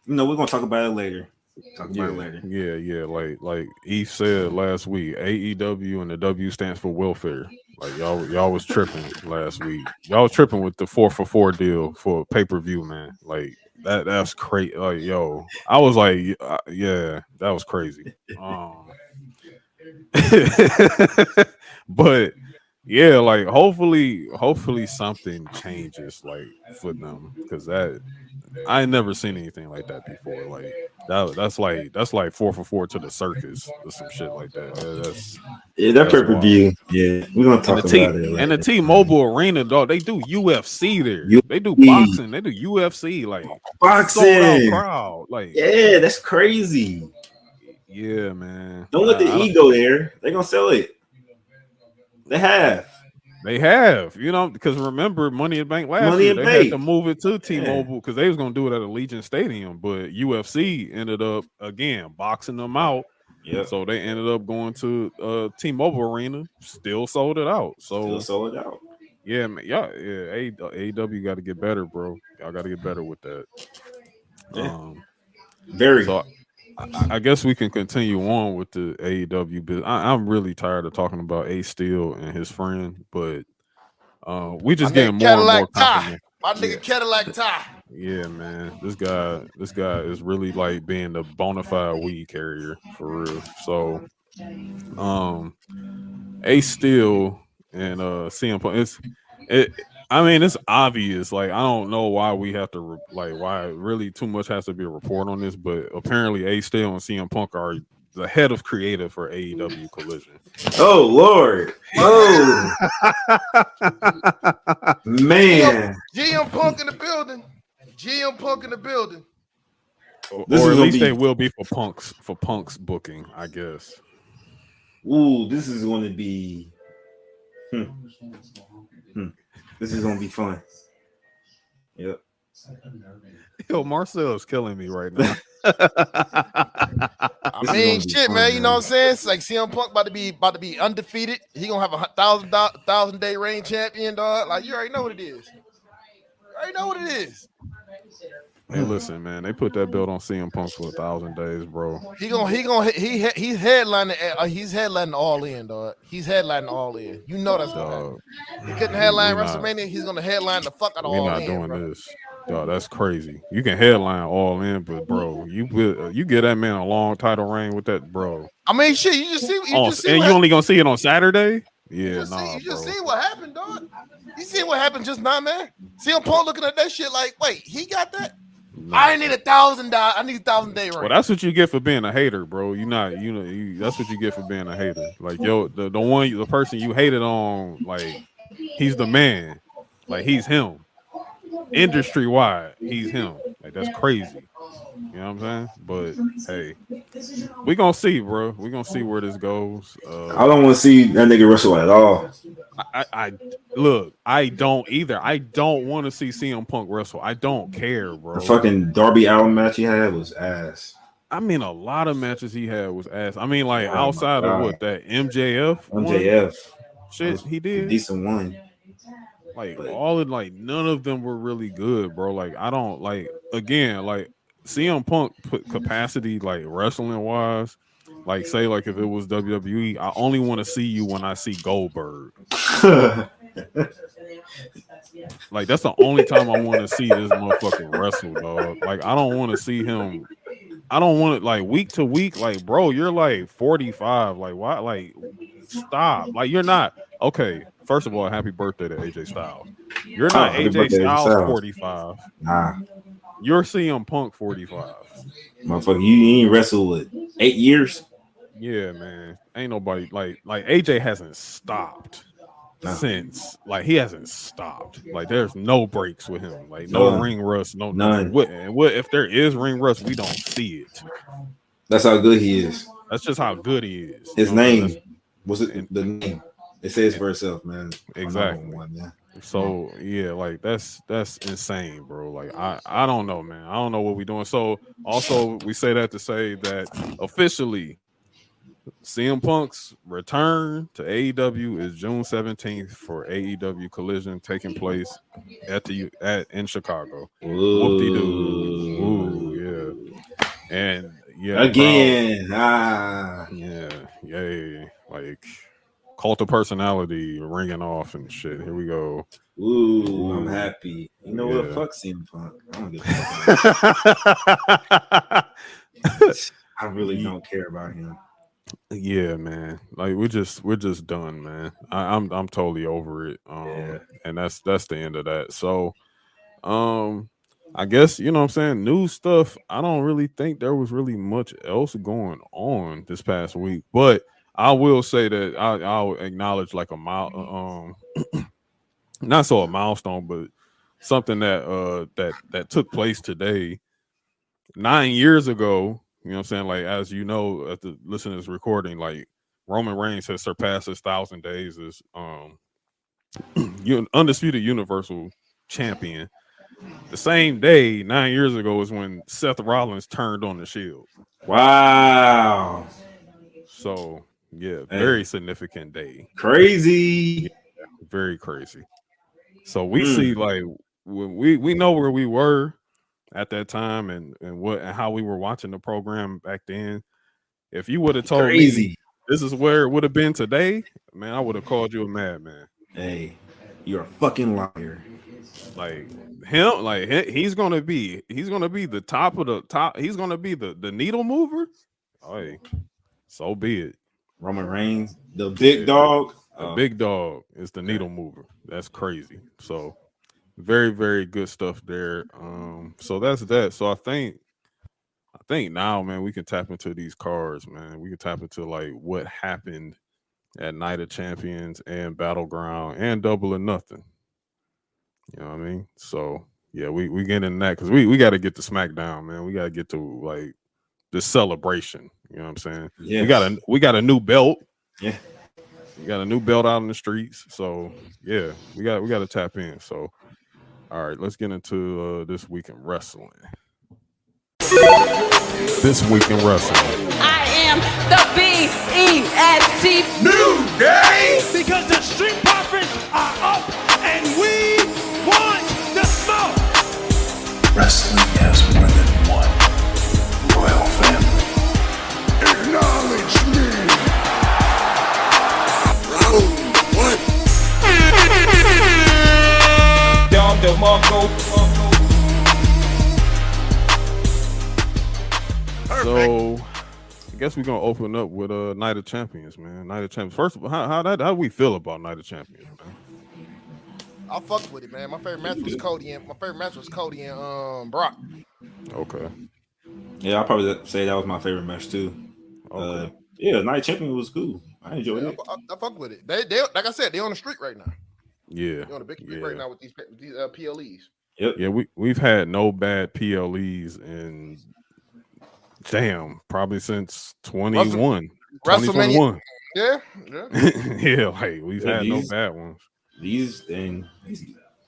S2: gonna talk about it later.
S1: Yeah. Like Eve said last week, AEW and the W stands for welfare. Like y'all was tripping last week. Y'all was tripping with the 4-for-4 deal for pay-per-view, man. Like that's crazy. Like yo, I was like, yeah, that was crazy. But yeah, like hopefully something changes like for them because that I ain't never seen anything like that before. Like that's like 4-for-4 to the circus or some shit like that. That's
S2: that pay-per-view. Yeah, we're gonna talk about it later.
S1: And the T-Mobile Arena, dog, they do UFC there. They do boxing. They do UFC. Like
S2: boxing.
S1: Sold out crowd. Like
S2: yeah, that's crazy.
S1: Yeah, man.
S2: Don't let the ego there. They're gonna sell it. They have, you know, because remember Money in Bank last year, they had to move it to T-Mobile because they was gonna do it at Allegiant Stadium, but UFC ended up again boxing them out. Yeah,
S1: so they ended up going to T-Mobile Arena, still sold it out. So
S2: still sold it out.
S1: Yeah, man. Yeah. AEW got to get better, bro. Y'all got to get better with that.
S2: Yeah. Very.
S1: So I guess we can continue on with the AEW business. I'm really tired of talking about Ace Steel and his friend, but we just getting more and more confident.
S3: My nigga Cadillac Ty.
S1: Yeah, man. This guy is really like being the bona fide weed carrier for real. So Ace Steel and CM Punk, I mean, it's obvious. Like, I don't know why we have to why really too much has to be a report on this, but apparently Ace Steel and CM Punk are the head of creative for AEW Collision.
S2: Oh Lord! Oh man!
S3: GM Punk in the building. GM Punk in the building.
S1: Or at least they will be for Punk's booking, I guess.
S2: Ooh, this is going to be. This is going to be fun. Yep.
S1: Yo, Marcell is killing me right now.
S3: I mean, shit, man. You know what I'm saying? It's like CM Punk about to be undefeated. He gonna have a 1,000-day reign champion, dog. Like, you already know what it is.
S1: Hey, listen, man. They put that belt on CM Punk for 1,000 days, bro.
S3: He's headlining. He's headlining all in, dog. He's headlining all in. You know that's gonna happen. He couldn't headline WrestleMania. He's gonna headline the fuck out of all in. We're not doing
S1: this. Dog, that's crazy. You can headline all in, but bro, you get that man a long title reign with that, bro.
S3: I mean, shit. You just see.
S1: And you only gonna see it on Saturday? Yeah,
S3: you just see what happened, dog. You see what happened just now, man. CM Punk looking at that shit like, wait, he got that? No. I need $1,000. I need 1,000-day reign.
S1: Well, that's what you get for being a hater, bro. That's what you get for being a hater. Like, yo, the person you hated on, like, he's the man. Like, he's him. Industry wide, he's him. Like, that's crazy. You know what I'm saying? But hey, we gonna see, bro. We gonna see where this goes.
S2: I don't want to see that nigga wrestle at all.
S1: I don't either. I don't want to see CM Punk wrestle. I don't care, bro.
S2: The fucking Darby Allin match he had was ass.
S1: I mean, a lot of matches he had was ass. I mean, like, outside of what, that MJF shit he did,
S2: decent one.
S1: Like, none of them were really good, bro. Like, I don't like, again, like, CM Punk put capacity, like, wrestling wise. Like, say, like, if it was WWE, I only want to see you when I see Goldberg. Like, that's the only time I want to see this motherfucking wrestle, dog. Like, I don't want to see him. I don't want it, like, week to week. Like, bro, you're like 45. Like, why? Like, stop. Like, you're not. Okay, first of all, happy birthday to AJ Styles. You're not AJ Styles 45.
S2: Nah.
S1: You're CM Punk 45.
S2: Motherfucker, you ain't wrestled with 8 years?
S1: Yeah, man. Ain't nobody like AJ hasn't stopped since. Like, he hasn't stopped. Like, there's no breaks with him. Like, no ring rust, no
S2: none.
S1: What if there is ring rust, we don't see it.
S2: That's how good he is.
S1: That's just how good he is.
S2: His name was it the name? It says for itself, man.
S1: Exactly. So yeah, like that's insane, bro. Like I don't know, man. I don't know what we're doing. So also we say that to say that officially CM Punk's return to AEW is June 17th for AEW Collision taking place in Chicago. Whoop-de-doo. Ooh, yeah. And yeah,
S2: again.
S1: Yay. Like, Cult of Personality ringing off and shit. Here we go.
S2: Ooh, I'm happy. You know what? Fuck CM Punk. I don't give a fuck. I really don't care about him.
S1: Yeah, man. Like, we're just done, man. I'm totally over it. And that's the end of that. So, I guess, you know what I'm saying, new stuff. I don't really think there was really much else going on this past week, but I will say that I'll acknowledge like a not so a milestone, but something that took place today. 9 years ago, you know what I'm saying? Like, as you know, at the listeners recording, like, Roman Reigns has surpassed his 1,000 days as undisputed Universal Champion. The same day, 9 years ago, is when Seth Rollins turned on the Shield.
S2: Wow.
S1: So, yeah, very significant day.
S2: Crazy.
S1: Yeah, very crazy. So we see like we know where we were at that time and how we were watching the program back then. If you would have told me this is where it would have been today, man, I would have called you a madman.
S2: Hey, you're a fucking liar.
S1: Like him, like he's gonna be the top of the top. He's gonna be the needle mover. Oh, hey, so be it.
S2: Roman Reigns, the big dog.
S1: The big dog is the needle mover. That's crazy. So very, very good stuff there. So that's that. So I think now, man, we can tap into these cards, man. We can tap into like what happened at Night of Champions and Battleground and Double or Nothing. You know what I mean? So yeah, we get in that because we got to get to Smackdown, man. We got to get to like the celebration. You know what I'm saying?
S2: Yes.
S1: We got a new belt.
S2: Yeah.
S1: We got a new belt out in the streets. So yeah, we got to tap in. So all right, let's get into this week in wrestling. This week in wrestling.
S5: I am the BEST
S4: New Day!
S6: Because the Street Profits are up and we want the smoke.
S7: Wrestling has more than one royal family.
S4: Acknowledge me! Round one.
S6: Dom DeMarco.
S1: So I guess we're gonna open up with Night of Champions, man. Night of Champions. First of all, how do we feel about Night of Champions, man?
S3: I fucked with it, man. My favorite match was Cody and Brock.
S1: Okay.
S2: Yeah, I'll probably say that was my favorite match too.
S1: Okay.
S2: Yeah, Night Champion was cool. I enjoyed it.
S3: I fucked with it. They like I said, they on the street right now.
S1: Yeah.
S3: They're on the big street right now with these PLEs.
S2: Yep.
S1: Yeah, we've had no bad PLEs in probably since 2021.
S3: WrestleMania. Yeah.
S1: Yeah, like we've had no bad ones.
S2: These been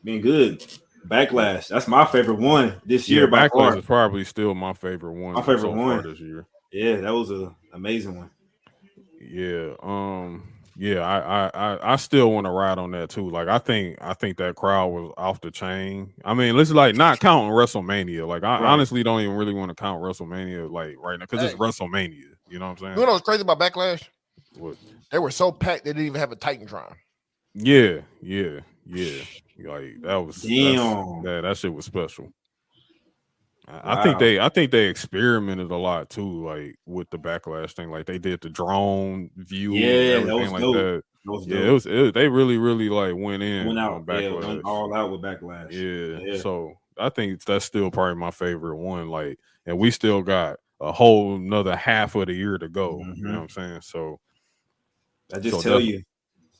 S2: good. Backlash. That's my favorite one this year. By
S1: Backlash
S2: far.
S1: is probably still my favorite one.
S2: My favorite
S1: so
S2: one
S1: far this year.
S2: Yeah, that was an amazing one.
S1: Yeah. I still want to ride on that too. Like I think that crowd was off the chain. I mean, let's like not counting WrestleMania. Like I honestly don't even really want to count WrestleMania like right now because it's WrestleMania. You know what I'm saying?
S3: You know what's crazy about Backlash?
S1: What?
S3: They were so packed they didn't even have a Titantron.
S1: Yeah. Like that was
S2: damn.
S1: That shit was special.
S2: Wow.
S1: I think they experimented a lot too, like with the Backlash thing. Like they did the drone view, and everything like that. It was they really like went
S2: out,
S1: Backlash.
S2: Went all out with Backlash.
S1: Yeah. So I think that's still probably my favorite one. Like, and we still got a whole nother half of the year to go.
S2: Mm-hmm.
S1: You know what I'm saying? So
S2: I just tell you.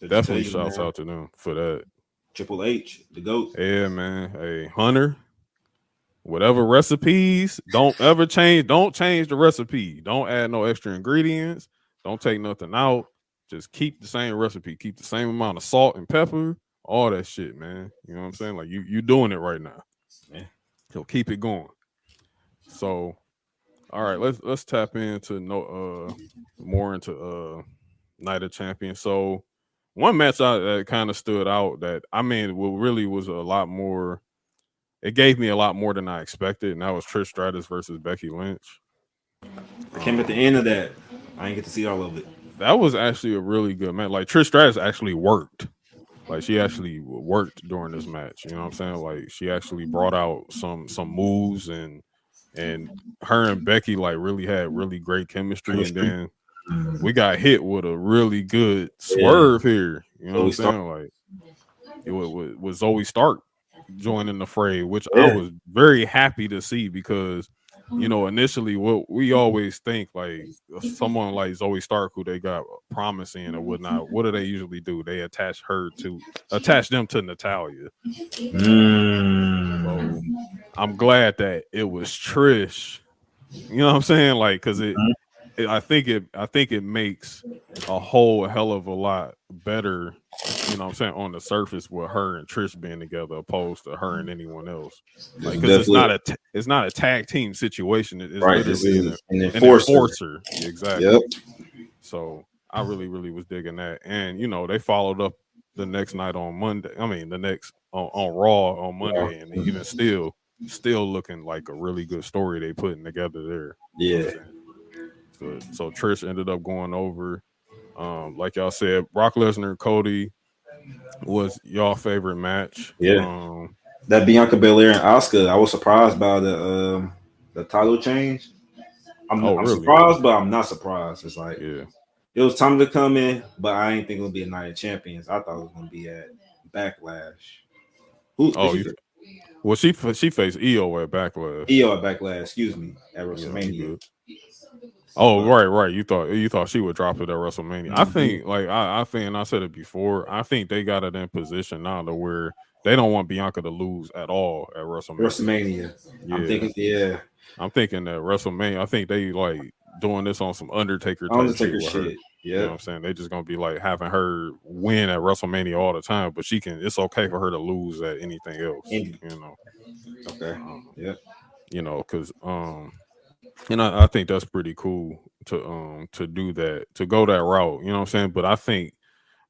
S1: Definitely shouts out to them for that.
S2: Triple H, the GOAT.
S1: Yeah, man. Hey, Hunter. Whatever recipes, don't ever change. Don't change the recipe. Don't add no extra ingredients. Don't take nothing out. Just keep the same recipe. Keep the same amount of salt and pepper. All that shit, man. You know what I'm saying? Like you doing it right now.
S2: Yeah.
S1: So keep it going. So, all right, let's tap into more into Night of Champions. So one match that kind of stood out that I mean, what really was a lot more. It gave me a lot more than I expected, and that was Trish Stratus versus Becky Lynch.
S2: I came at the end of that. I didn't get to see all of it.
S1: That was actually a really good match. Like Trish Stratus actually worked. Like she actually worked during this match. You know what I'm saying? Like she actually brought out some moves and her and Becky like really had really great chemistry. And then we got hit with a really good swerve here. You know what I'm saying? Like it was Zoe Stark joining the fray, which I was very happy to see because you know initially what we always think like someone like Zoe Stark who they got promising or whatnot, what do they usually do? They attach them to Natalya. So I'm glad that it was Trish. You know what I'm saying? Like because I think it makes a whole hell of a lot better, you know what I'm saying, on the surface with her and Trish being together opposed to her and anyone else. Like, because it's not a tag team situation. It's literally an enforcer. Exactly.
S2: Yep.
S1: So I really was digging that. And, you know, they followed up the next night on Monday. I mean, the next on Raw on Monday, and even still looking like a really good story they putting together there. You know what I'm saying? So Trish ended up going over. Like y'all said, Brock Lesnar and Cody was y'all favorite match.
S2: Yeah. That Bianca Belair and Asuka, I was surprised by the title change. I'm
S1: really?
S2: surprised, but I'm not surprised. It's like
S1: it
S2: was time to come in, but I ain't think it would be a Night of Champions. I thought it was gonna be at Backlash.
S1: She faced Io at Backlash.
S2: Io at Backlash, excuse me, at WrestleMania.
S1: Right. You thought she would drop it at WrestleMania. I think, I think, and I said it before. I think they got it in position now to where they don't want Bianca to lose at all at WrestleMania.
S2: Yeah.
S1: I'm thinking that WrestleMania. I think they like doing this on some Undertaker shit.
S2: Yeah.
S1: You know what I'm saying? They just gonna be like having her win at WrestleMania all the time, but it's okay for her to lose at anything else. You know.
S2: Okay.
S1: You know, because I think that's pretty cool to do that, to go that route. You know what I'm saying? But I think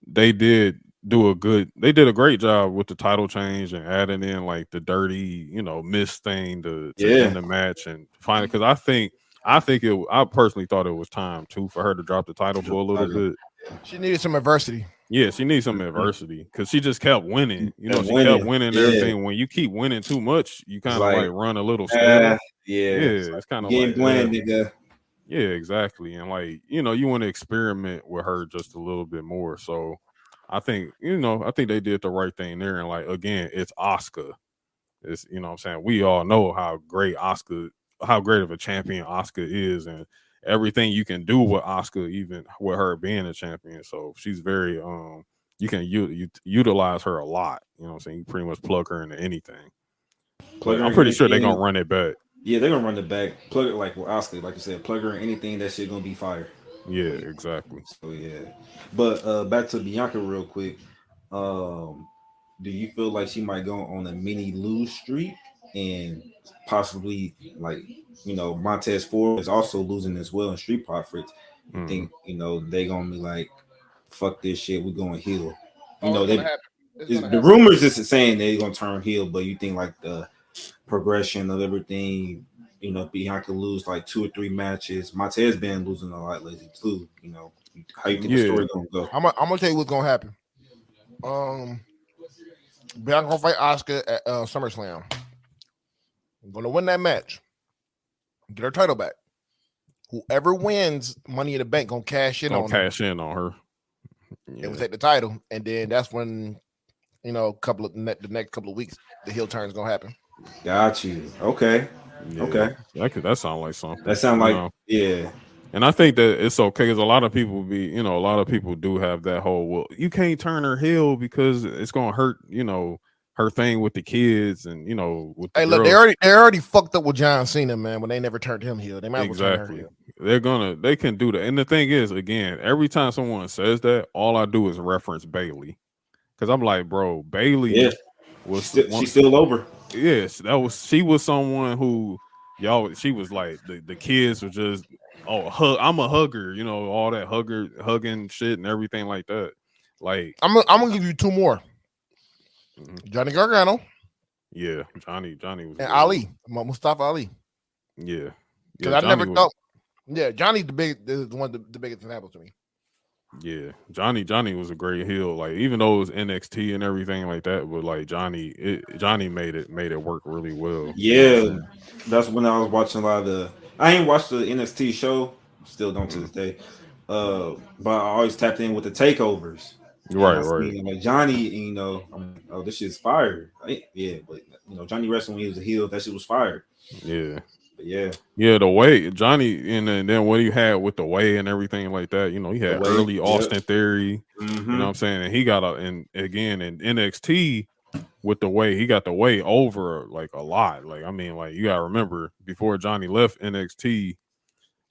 S1: they did a great job with the title change and adding in like the dirty, miss thing to end the match and finally, because I personally thought it was time too for her to drop the title for a little bit.
S3: She needed some adversity.
S1: Yeah, she needs some adversity because she just kept winning. She kept winning everything. When you keep winning too much, you kind of like run a little scared. It's kind of like
S2: bland, nigga.
S1: Yeah, exactly. And like, you want to experiment with her just a little bit more. So I think, they did the right thing there. And like, again, it's Asuka. It's, what I'm saying? We all know how great of a champion Asuka is, and everything you can do with Asuka, even with her being a champion. So she's very, you can utilize her a lot. You know what I'm saying? You pretty much plug her into anything. I'm pretty sure they're going to run it back.
S2: Yeah, they're going to run it back. Plug it like with Asuka, like you said, plug her in anything, that shit going to be fire.
S1: Yeah, exactly.
S2: So, yeah. But back to Bianca real quick. Do you feel like she might go on a mini lose streak and possibly, like, Montez Ford is also losing as well in Street Profits? I think, they going to be like, fuck this shit, we're going heel. The rumors is saying they're going to turn heel, but you think like the progression of everything, Bianca lose like 2 or 3 matches. Montez been losing a lot lately too. How you think the story gonna go?
S3: I'm gonna tell you what's gonna happen. Bianca gonna fight Asuka at SummerSlam. I'm gonna win that match. Get her title back. Whoever wins Money in the Bank gonna cash in on her.
S1: Yeah.
S3: And we'll take the title, and then that's when the next couple of weeks the heel turn is gonna happen.
S2: Got you. Okay.
S1: Yeah,
S2: okay.
S1: That sounds like something.
S2: That sounds like yeah.
S1: And I think that it's okay because a lot of people do have that whole, well, you can't turn her heel because it's gonna hurt, her thing with the kids and with the
S3: look, they already fucked up with John Cena, man, when they never turned him heel. They might
S1: exactly.
S3: Well turn her heel.
S1: They can do that. And the thing is, again, every time someone says that, all I do is reference Bayley. Because I'm like, bro, Bayley
S2: she's still over.
S1: Yes, she was someone who she was like the kids were just I'm a hugger, all that hugging shit and everything like that. Like
S3: I'm gonna give you 2 more. Johnny Gargano.
S1: Yeah, Johnny was
S3: and Ali, Mustafa Ali.
S1: Yeah.
S3: Because I never thought. Yeah, Johnny's the biggest example to me.
S1: Yeah, Johnny was a great heel. Like even though it was NXT and everything like that, but like Johnny made it work really well.
S2: Yeah, that's when I was watching a lot of the. I ain't watched the NXT show, still don't to this day. But I always tapped in with the takeovers.
S1: Right.
S2: Like Johnny, this shit's fire. Yeah, but Johnny wrestling when he was a heel, that shit was fire.
S1: Yeah.
S2: Yeah,
S1: the way Johnny and then what he had with the way and everything like that, he had early Austin Theory, you know what I'm saying, and he got in NXT with the way, he got the way over like a lot. Like I mean, like you gotta remember before Johnny left NXT,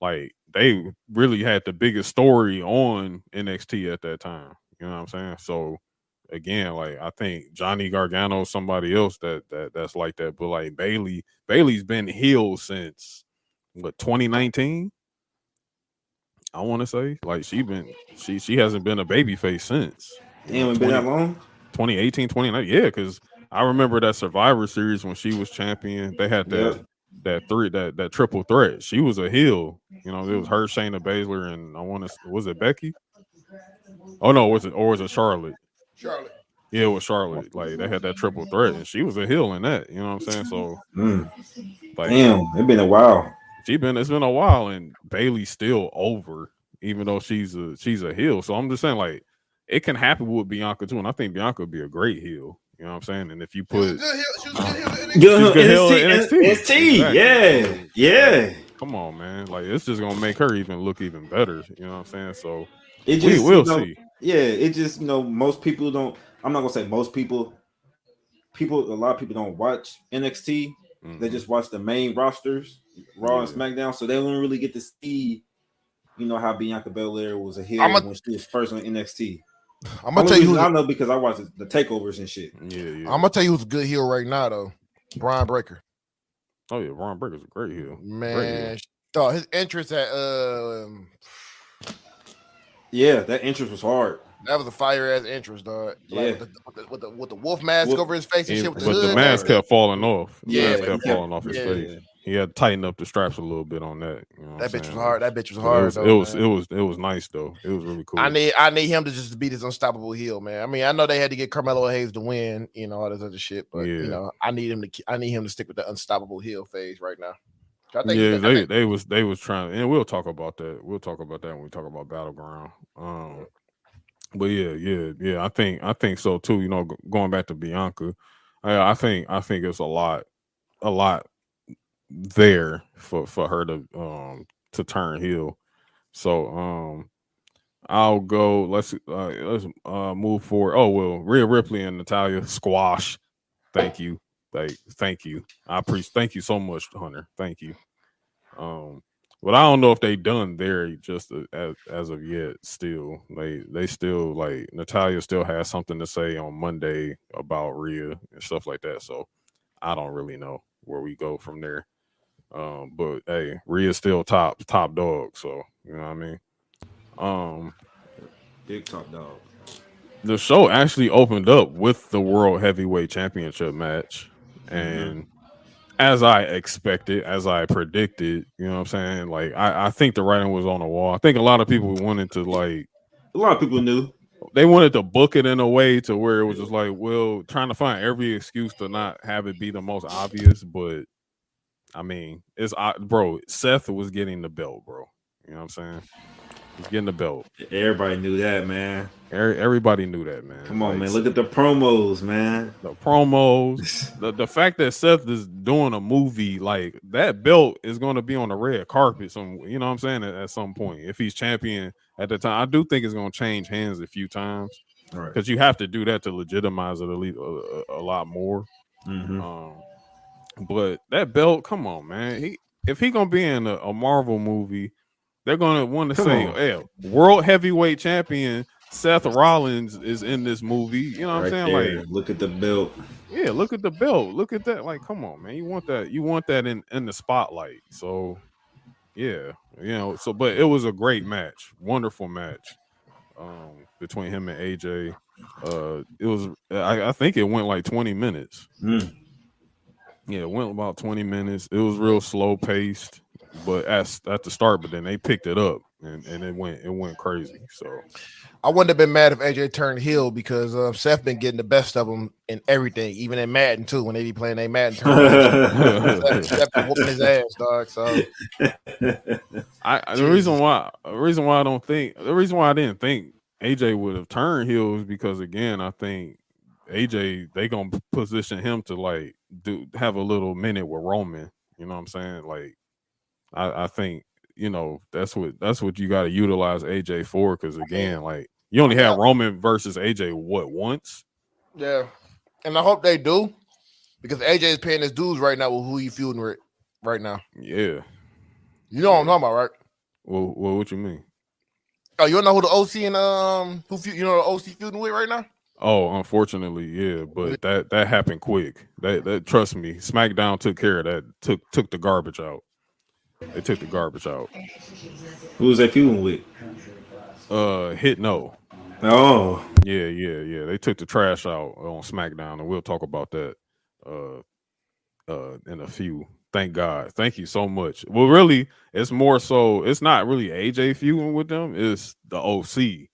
S1: like they really had the biggest story on NXT at that time. You know what I'm saying? So again, like I think Johnny Gargano is somebody else that's like that, but like Bayley's been heel since 2019. I want to say like she hasn't been a babyface since.
S2: Damn, it been that long?
S1: 2018, 2019. Yeah, because I remember that Survivor Series when she was champion. They had that triple threat. She was a heel. You know, it was her, Shayna Baszler, and was it Becky? Oh no, was it Charlotte?
S3: Charlotte.
S1: Yeah, it was Charlotte. Like they had that triple threat, and she was a heel in that. You know what I'm saying? So, like,
S2: damn, it's been a while.
S1: It's been a while, and Bailey's still over, even though she's a heel. So I'm just saying, like, it can happen with Bianca too, and I think Bianca would be a great heel. You know what I'm saying? And if you put
S2: NXT,
S1: exactly.
S2: yeah.
S1: Come on, man. Like, it's just gonna make her look even better. You know what I'm saying? So
S2: it just,
S1: we'll see.
S2: Yeah, it just, most people don't. I'm not gonna say most people. A lot of people don't watch NXT. Mm-hmm. They just watch the main rosters, Raw and SmackDown, so they don't really get to see, how Bianca Belair was a heel when she was first on NXT.
S3: I'm gonna tell you,
S2: I know because I watch the takeovers and shit.
S1: Yeah.
S3: I'm gonna tell you who's a good heel right now, though. Brian Breaker.
S1: Oh yeah, Brian Breaker's a great heel.
S3: Man, dog, his entrance at
S2: yeah, that entrance was hard.
S3: That was a fire ass entrance, dog.
S2: Yeah,
S3: like with the wolf mask over his face and shit. With
S1: the mask kept falling off.
S3: Yeah,
S1: kept falling off his face. Yeah. He had to tighten up the straps a little bit on that. You know
S3: that bitch was hard. That bitch was hard.
S1: It was nice though. It was really cool.
S3: I need him to just beat his unstoppable heel, man. I mean, I know they had to get Carmelo Hayes to win, all this other shit, but I need him to stick with the unstoppable heel phase right now.
S1: They was trying, and we'll talk about that. We'll talk about that when we talk about Battleground. But yeah. I think so too. Going back to Bianca, I think it's a lot there for her to turn heel. So I'll go. Let's move forward. Oh well, Rhea Ripley and Natalya squash. Thank you. Thank you. I appreciate. Thank you so much, Hunter. Thank you. But I don't know if they done there just as of yet. Still, they still Natalya still has something to say on Monday about Rhea and stuff like that. So I don't really know where we go from there. But hey, Rhea's still top dog. So you know what I mean.
S2: Big top dog. The
S1: show actually opened up with the World Heavyweight Championship match, and as I expected, as I predicted, you know what I'm saying? Like, I think the writing was on the wall. I think a lot of people wanted to a
S2: lot of people knew.
S1: They wanted to book it in a way to where it was just like, well, trying to find every excuse to not have it be the most obvious. But I mean, Seth was getting the belt, bro. You know what I'm saying? He's getting the belt.
S2: Everybody knew that, man.
S1: Everybody knew that, man.
S2: Come on, man. Look at the promos, man.
S1: The promos. the fact that Seth is doing a movie, like, that belt is going to be on the red carpet. You know what I'm saying? At some point, if he's champion at the time, I do think it's going to change hands a few times.
S2: Right.
S1: Because you have to do that to legitimize it a lot more.
S2: Mm-hmm.
S1: But that belt, come on, man. If he going to be in a Marvel movie, they're going to want to say, hey, World Heavyweight Champion Seth Rollins is in this movie. You know what I'm saying?
S2: There.
S1: Like,
S2: look at the belt.
S1: Yeah, look at the belt. Look at that. Like, come on, man. You want that in the spotlight. So, yeah. But it was a great match. Wonderful match between him and AJ. It was, I think it went like 20 minutes. Yeah, it went about 20 minutes. It was real slow paced. But at the start, but then they picked it up and it went crazy. So
S3: I wouldn't have been mad if AJ turned heel because Seth been getting the best of him in everything, even in Madden too. When they be playing they Madden tournament, Seth been whooping his ass, dog. So
S1: the reason why I didn't think AJ would have turned heel is because, again, I think AJ, they gonna position him to have a little minute with Roman. You know what I'm saying? Like, I think, that's what you got to utilize AJ for, because, again, like, you only have Roman versus AJ once.
S3: Yeah, and I hope they do, because AJ is paying his dues right now with who he feuding with right now.
S1: Yeah,
S3: you know what I'm talking about, right?
S1: Well, what you mean?
S3: Oh, you don't know who the OC and the OC feuding with right now?
S1: Oh, unfortunately, yeah, but that happened quick. That trust me, SmackDown took care of that. Took the garbage out. They took the garbage out.
S2: Who was they feuding with?
S1: Hit No.
S2: Oh,
S1: Yeah. They took the trash out on SmackDown, and we'll talk about that in a few. Thank God. Thank you so much. Well, really, it's more so. It's not really AJ feuding with them. It's the OC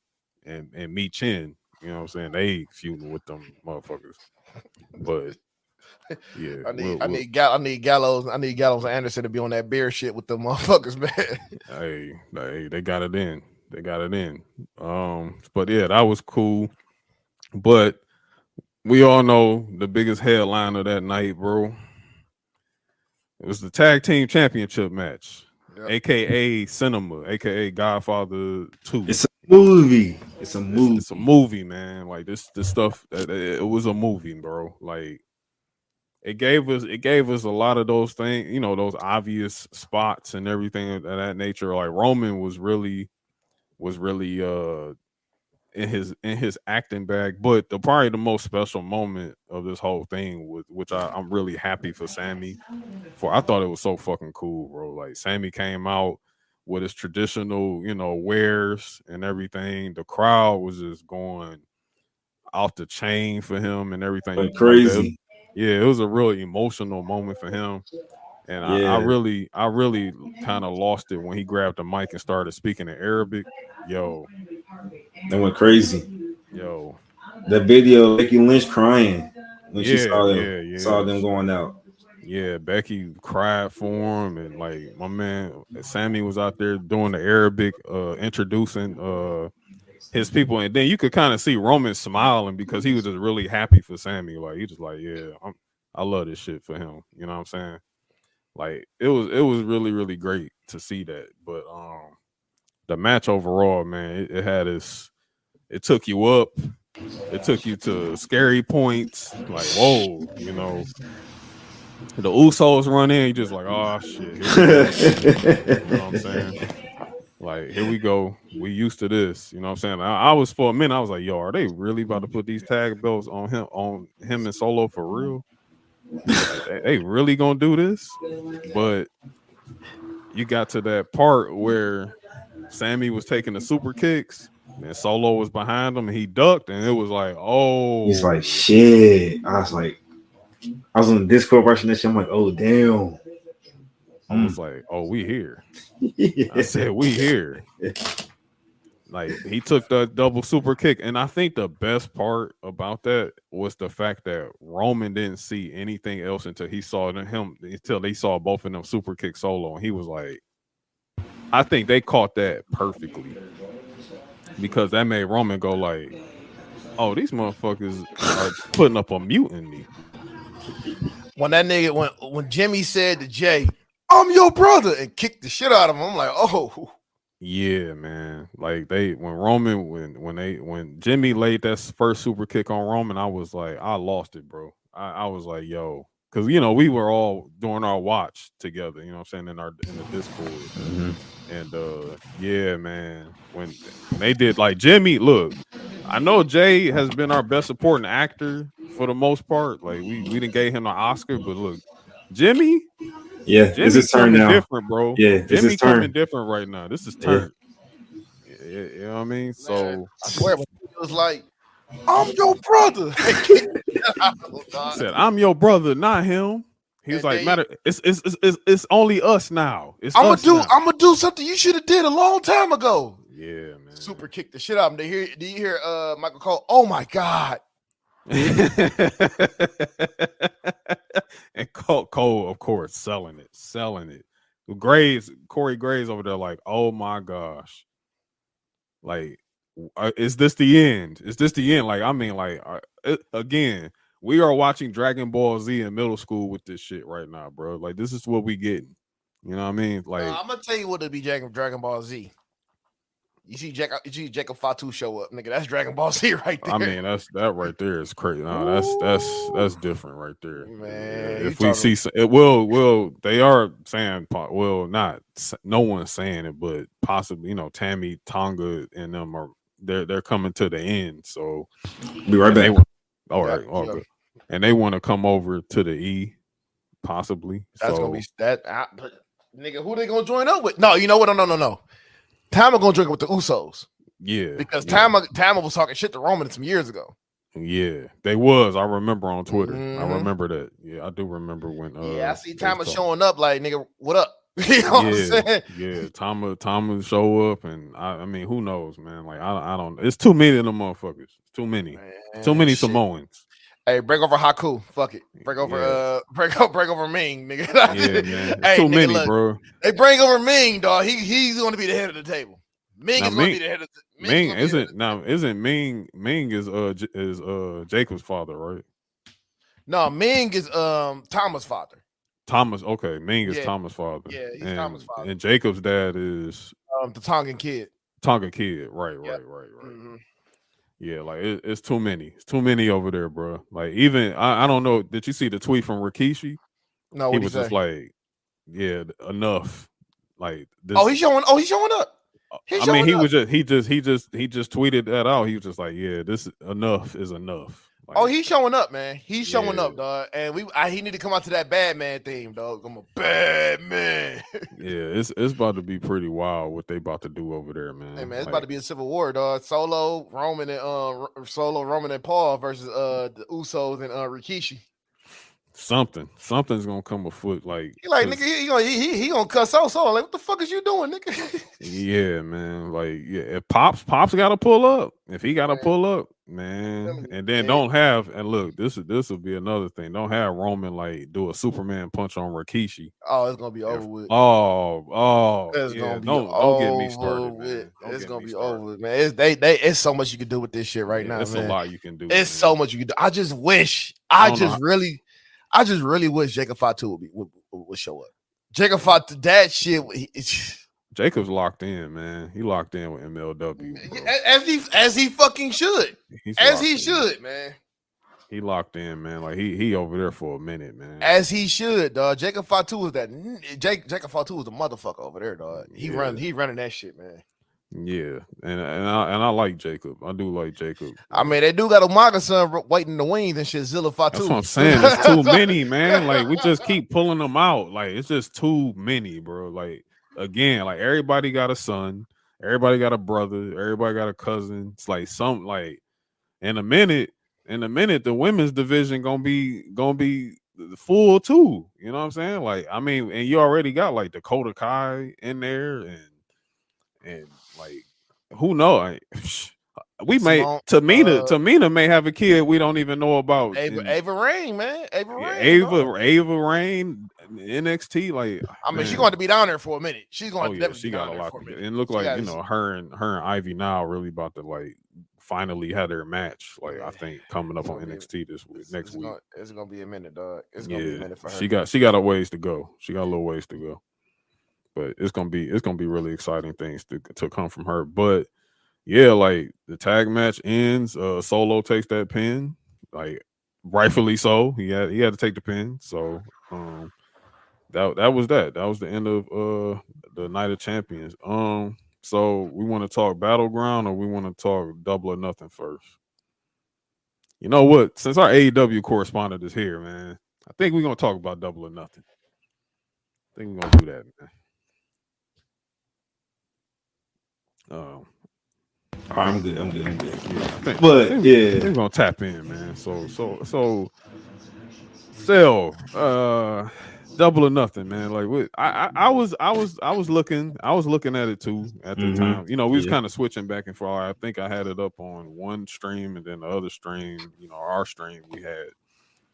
S1: and Me Chin. You know what I'm saying? They feuding with them motherfuckers. But yeah,
S3: I need Gallows and Anderson to be on that beer shit with them motherfuckers, man.
S1: Hey, they got it in. But yeah, that was cool. But we all know the biggest headline of that night, bro. It was the tag team championship match, aka Cinema, aka Godfather 2.
S2: it's a movie. It's a movie.
S1: It's a movie, man. Like this stuff. It was a movie, bro. Like it gave us a lot of those things, you know, those obvious spots and everything of that nature. Like Roman was really in his acting bag. But probably the most special moment of this whole thing was, which I'm really happy for Sammy for. I thought it was so fucking cool, bro. Like Sammy came out with his traditional, you know, wares and everything. The crowd was just going off the chain for him and everything.
S2: Like crazy.
S1: It was a really emotional moment for him. And I really kind of lost it when he grabbed the mic and started speaking in Arabic. Yo.
S2: That went crazy.
S1: Yo.
S2: The video, Becky Lynch crying when she saw them going out.
S1: Yeah, Becky cried for him, and like my man Sammy was out there doing the Arabic, introducing his people, and then you could kind of see Roman smiling because he was just really happy for Sammy. Like he just like, I love this shit for him. You know what I'm saying? Like it was really, really great to see that. But the match overall, man, it had this. It took you up. It took you to scary points. Like whoa, you know. The Usos run in, you just like, oh shit. You know what I'm saying? Like, here we go. We used to this. You know what I'm saying? I was for a minute, I was like, yo, are they really about to put these tag belts on him and Solo for real? Like, they really gonna do this? But you got to that part where Sammy was taking the super kicks and Solo was behind him and he ducked, and it was like, oh,
S2: he's like, shit. I was on the Discord watching that shit. I'm like, oh damn.
S1: I was like, oh, we here. I said, we here. Like he took the double super kick, and I think the best part about that was the fact that Roman didn't see anything else until they saw both of them super kick Solo, and he was like, I think they caught that perfectly because that made Roman go like, oh, these motherfuckers are putting up a mutiny.
S3: When that nigga when Jimmy said to Jay, I'm your brother, and kicked the shit out of him, I'm like, oh
S1: yeah, man. Like when Jimmy laid that first super kick on Roman, I was like, I lost it, bro. I was like, yo, because you know we were all doing our watch together, you know what I'm saying, in the Discord.
S2: Mm-hmm.
S1: And yeah, man, when they did like Jimmy, look, I know Jay has been our best supporting actor for the most part. Like we didn't gave him an Oscar, but look, Jimmy,
S2: it's his turn now.
S1: Different, bro.
S2: Yeah,
S1: Jimmy coming different right now. This is turn. Yeah. You know what I mean? So
S3: I swear, when it was like, I'm your brother.
S1: He said, I'm your brother, not him. He was like, matter. It's only us now. I'm
S3: gonna do something you should have did a long time ago.
S1: Yeah, man.
S2: super
S3: kicked the shit out of him. Do you hear Michael Cole? Oh my God.
S1: And Cole, of course, selling it. Corey Graves over there, like, oh my gosh, like, is this the end? Like, I mean, like, again, we are watching Dragon Ball Z in middle school with this shit right now, bro. Like, this is what we getting. You know what I mean? Like,
S3: I'm gonna tell you what it'd be, Dragon Ball Z. You see Jacob Fatu show up, nigga. That's Dragon Ball Z right there.
S1: I mean, that right there is crazy. No, that's different right there,
S3: man.
S1: If we see it, will they are saying, well, not no one's saying it, but possibly, you know, Tammy, Tonga, and them are they're coming to the end. So
S2: be right back.
S1: All right, good. And they want to come over to the E, possibly.
S3: That's gonna be that. Nigga, who they gonna join up with? No, you know what? No. Time gonna drink with the Usos.
S1: Yeah,
S3: because
S1: yeah.
S3: Tama was talking shit to Roman some years ago.
S1: Yeah, they was. I remember on Twitter.
S3: Mhm.
S1: I remember that. Yeah, I do remember when.
S3: I see
S1: they
S3: Tama
S1: was talking.
S3: showing up like, nigga, what up? You know what I'm saying?
S1: Yeah, Tama show up, and I mean, who knows, man? Like, I don't. It's too many of them motherfuckers. Too many.
S3: Man,
S1: Too many
S3: shit.
S1: Samoans.
S3: Hey, break over Haku. Fuck it. Break over break over Ming, nigga.
S1: Yeah, man. It's
S3: Hey,
S1: too
S3: nigga,
S1: many,
S3: look,
S1: bro.
S3: They bring over Ming, dog. He's going to be the head of the table. Ming
S1: Now,
S3: is going to be the head of the
S1: Ming isn't Ming is Jacob's father, right?
S3: No, Ming is Tama's father.
S1: Thomas, okay. Ming is
S3: Yeah.
S1: Thomas' father.
S3: Yeah, he's Tama's father.
S1: And Jacob's dad is
S3: The Tongan kid.
S1: Tonga kid. Right.
S3: Mm-hmm.
S1: Yeah, like it's too many. It's too many over there, bro. Like, even I don't know. Did you see the tweet from Rikishi?
S3: No,
S1: he was just like, yeah, enough. Like this.
S3: He's showing up.
S1: I mean, he just tweeted that out. He was just like, yeah, this enough is enough. Like,
S3: he's showing up, man. He's showing up, dog. And he need to come out to that bad man theme, dog. I'm a bad man.
S1: Yeah, it's about to be pretty wild what they about to do over there, man.
S3: Hey, man, it's about to be a civil war, dog. Solo, Roman, and Paul versus the Usos and Rikishi.
S1: Something's gonna come afoot. Like,
S3: He like, nigga, he gonna cuss so like, what the fuck is you doing, nigga?
S1: Yeah, man. Like, yeah, if Pops gotta pull up. If he gotta pull up, man. And then don't have, and look, this will be another thing. Don't have Roman like do a Superman punch on Rikishi.
S3: Oh, it's gonna be over with.
S1: It's
S3: gonna be
S1: don't get me started, man.
S3: It's gonna be over with, man. It's so much you can do with this shit right now.
S1: It's
S3: man.
S1: a lot you can do.
S3: It's so much you can do. I just really wish Jacob Fatu would show up. Jacob Fatu, that shit.
S1: Jacob's locked in, man. He locked in with MLW, bro.
S3: As he fucking should. Man.
S1: He locked in, man. Like he over there for a minute, man.
S3: As he should, dog. Jacob Fatu was Jacob Fatu was the motherfucker over there, dog. He running that shit, man.
S1: Yeah, and I like Jacob. I do like Jacob.
S3: I mean, they do got a Umaga son waiting in the wings and shit. Zilla Fatu.
S1: That's what I'm saying. It's too many, man. Like, we just keep pulling them out. Like, it's just too many, bro. Like, again, like, everybody got a son, everybody got a brother, everybody got a cousin. It's like in a minute, the women's division gonna be full too. You know what I'm saying? Like, I mean, and you already got like Dakota Kai in there, and like, who knows? We may Tamina may have a kid we don't even know about.
S3: Ava Rain, man.
S1: Ava Rain, NXT. Like,
S3: I mean, she's going to be down there for a minute. She's going to
S1: she got a lot to get. And look like, her and Ivy now really about to like finally have their match. Like, I think coming up on NXT next week.
S3: It's gonna be a minute, dog. It's gonna be a minute for her.
S1: She got a ways to go. She got a little ways to go. But it's gonna be really exciting things to come from her. But yeah, like, the tag match ends. Solo takes that pin, like, rightfully so. He had to take the pin. So that was that. That was the end of the Night of Champions. So we want to talk Battleground or we want to talk Double or Nothing first? You know what? Since our AEW correspondent is here, man, I think we're gonna talk about Double or Nothing. I think we're gonna do that, man.
S2: I'm good.
S1: Yeah,
S2: But
S1: we're gonna tap in, man. So Cell, Double or Nothing, man. Like, I was looking at it too at the time. You know, we was kind of switching back and forth. I think I had it up on one stream, and then the other stream, you know, our stream, we had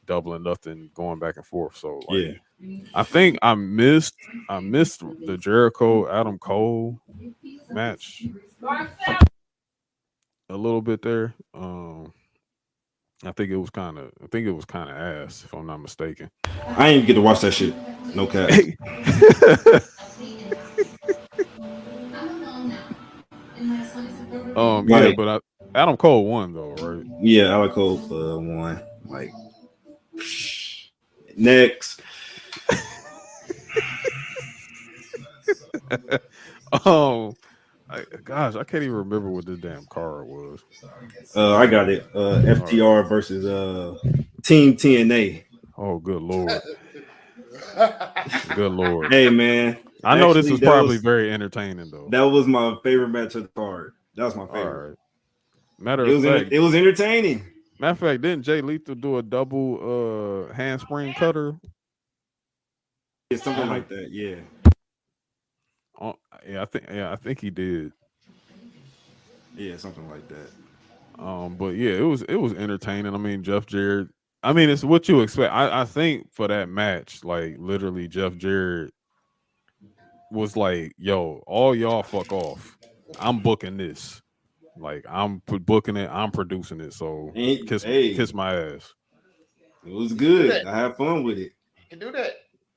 S1: Double or Nothing going back and forth. So like, I think I missed the Jericho Adam Cole match a little bit there. I think it was kind of ass, if I'm not mistaken.
S2: I ain't get to watch that shit. No cap.
S1: Yeah, but Adam Cole won though, right?
S2: Yeah, Adam Cole won. Like, next.
S1: Gosh, I can't even remember what this damn card was.
S2: I got it. FTR versus Team TNA.
S1: Oh, good lord. Good lord.
S2: Hey, man.
S1: I know this was probably very entertaining though.
S2: That was my favorite match of the card. That was my favorite.
S1: All right. Matter of fact,
S2: it was entertaining.
S1: Matter of fact, didn't Jay Lethal do a double handspring cutter?
S2: Yeah, something like that. Yeah.
S1: I think he did.
S2: Yeah, something like that.
S1: But yeah, it was entertaining. I mean, Jeff Jarrett. I mean, it's what you expect. I think for that match, like literally, Jeff Jarrett was like, "Yo, all y'all fuck off. I'm booking this. Like I'm booking it. I'm producing it. So kiss my ass."
S2: It was good. I had fun with it.
S3: He can do that.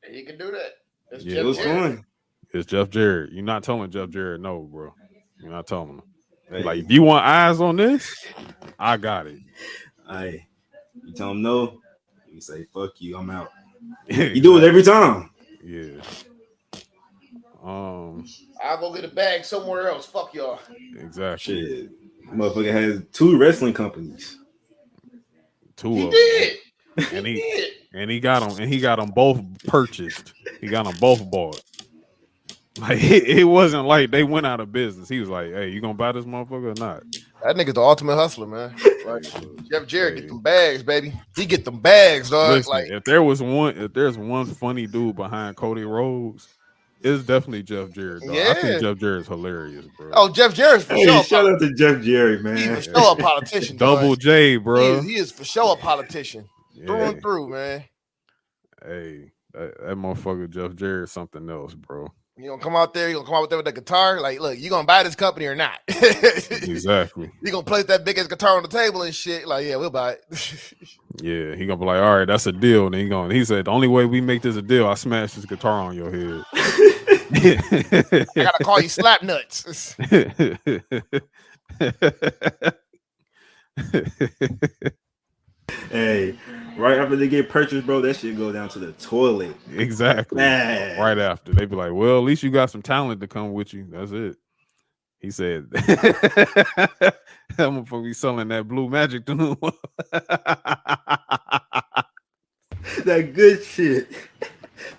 S3: He can do that.
S2: It was fun.
S1: It's Jeff Jarrett. You're not telling Jeff Jarrett no, bro. You're not telling him. Hey. Like, if you want eyes on this, I got it.
S2: Hey, you tell him no, you say fuck you, I'm out. You do it every time.
S1: Yeah.
S3: I'll go get a bag somewhere else. Fuck y'all.
S1: Exactly.
S2: Shit. Motherfucker has 2 wrestling companies.
S1: 2
S3: he
S1: of
S3: did.
S1: them.
S3: And
S1: he got them both purchased. He got them both bought. Like it wasn't like they went out of business. He was like, "Hey, you gonna buy this motherfucker or not?"
S3: That nigga's the ultimate hustler, man. Like Jeff Jarrett get them bags, baby. He get them bags, dog.
S1: Listen,
S3: like
S1: if there's one funny dude behind Cody Rhodes, it's definitely Jeff Jarrett. Dog.
S3: Yeah.
S1: I think Jeff Jarrett's hilarious, bro.
S3: Oh, Jeff Jarrett's for sure.
S2: Shout out to Jeff Jarrett, man.
S3: He's for sure a politician.
S1: Double J, bro.
S3: He is for sure a politician. Through and through, man.
S1: Hey, that motherfucker Jeff Jarrett something else, bro.
S3: You gonna come out there, you gonna come out there with the guitar, like, look, you gonna buy this company or not?
S1: Exactly.
S3: You gonna place that big ass guitar on the table and shit, like, yeah, we'll buy it.
S1: Yeah, he gonna be like, all right, that's a deal. And he said, the only way we make this a deal, I smash this guitar on your head.
S3: I gotta call you slap nuts.
S2: Hey, right after they get purchased, bro, that shit go down to the toilet.
S1: Exactly. Man. Right after. They be like, well, at least you got some talent to come with you. That's it. He said, I'm gonna be selling that blue magic to him.
S2: That good shit.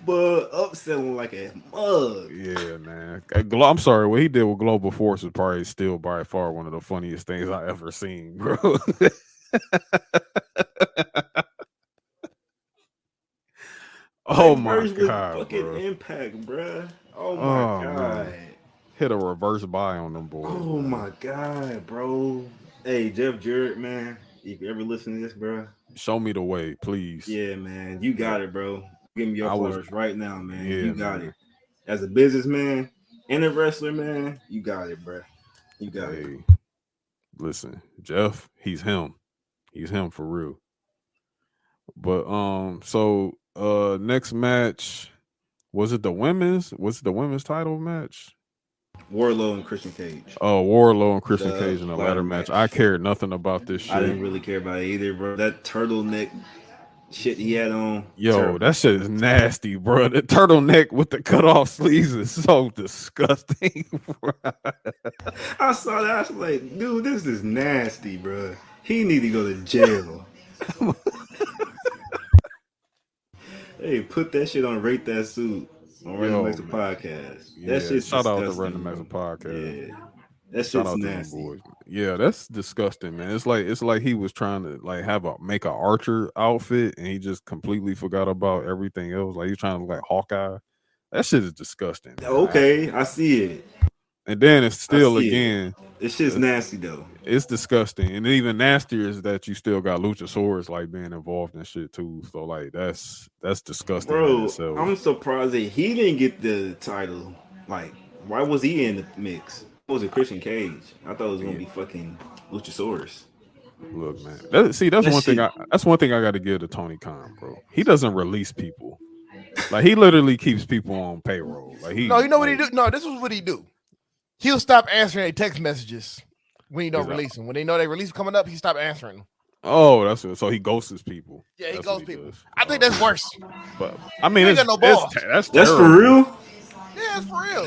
S2: But upselling like a mug.
S1: Yeah, man. I'm sorry. What he did with Global Force is probably still by far one of the funniest things I ever seen, bro. Oh my god,
S2: fucking
S1: bro.
S2: Impact, bro. Oh my god.
S1: Man. Hit a reverse buy on them boys.
S2: Oh my god, bro. Hey, Jeff Jarrett, man. If you ever listen to this, bro,
S1: show me the way, please.
S2: Yeah, man. You got it, bro. Give me your flowers right now, man. Yeah, you got it. As a businessman and a wrestler, man, you got it, bro. You got it.
S1: Listen, Jeff, he's him. He's him for real. But so next match, was it the women's title match?
S2: Wardlow and Christian Cage.
S1: Oh, Wardlow and Christian Cage in a ladder match. I cared nothing about this shit.
S2: I didn't really care about it either, bro. That turtleneck shit he had on.
S1: Yo,
S2: terrible.
S1: That shit is nasty, bro. The turtleneck with the cut off sleeves is so disgusting.
S2: I saw that. I was like, dude, this is nasty, bro. He need to go to jail. Hey, put that shit on Rate That Suit on Random Acts Podcast.
S1: Yeah,
S2: that shit's
S1: shout out to
S2: disgusting,
S1: Random Acts Podcast.
S2: Yeah, that shit's nasty.
S1: Yeah, that's disgusting, man. It's like he was trying to like make an Archer outfit, and he just completely forgot about everything else. Like he's trying to look like Hawkeye. That shit is disgusting. Man.
S2: Okay, I see it.
S1: And then it's still again.
S2: This shit's nasty though.
S1: It's disgusting, and even nastier is that you still got Luchasaurus like being involved in shit too. So like that's disgusting.
S2: Bro, I'm surprised that he didn't get the title. Like, why was he in the mix? It was a Christian Cage. I thought it was gonna be fucking Luchasaurus.
S1: Look, man. That's one thing. That's one thing I got to give to Tony Khan, bro. He doesn't release people. Like he literally keeps people on payroll. Like
S3: you know what he do? No, this is what he do. He'll stop answering their text messages when you don't release them. When they know they release coming up, he stop answering them.
S1: Oh, that's it. So he ghosts people.
S3: Yeah, he ghosts people. I think that's worse.
S1: But I mean,
S3: got no balls.
S1: That's
S2: for real.
S3: Yeah, it's for real.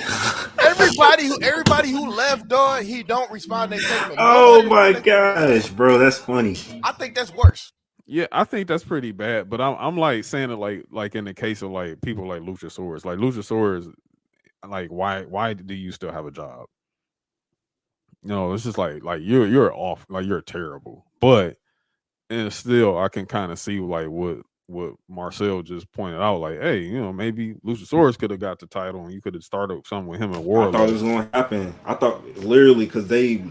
S3: Everybody who left, dog, he don't respond to their text messages.
S2: Oh my gosh, bro, that's funny.
S3: I think that's worse.
S1: Yeah, I think that's pretty bad. But I'm like saying it like in the case of like people like Luchasaurus, like why do you still have a job? No, it's just like you're off, like you're terrible. But and still, I can kind of see like what Marcell just pointed out. Like, hey, you know, maybe Luchasaurus could have got the title, and you could have started something with him and
S2: I thought it was
S1: Warlow.
S2: going to happen. I thought literally because they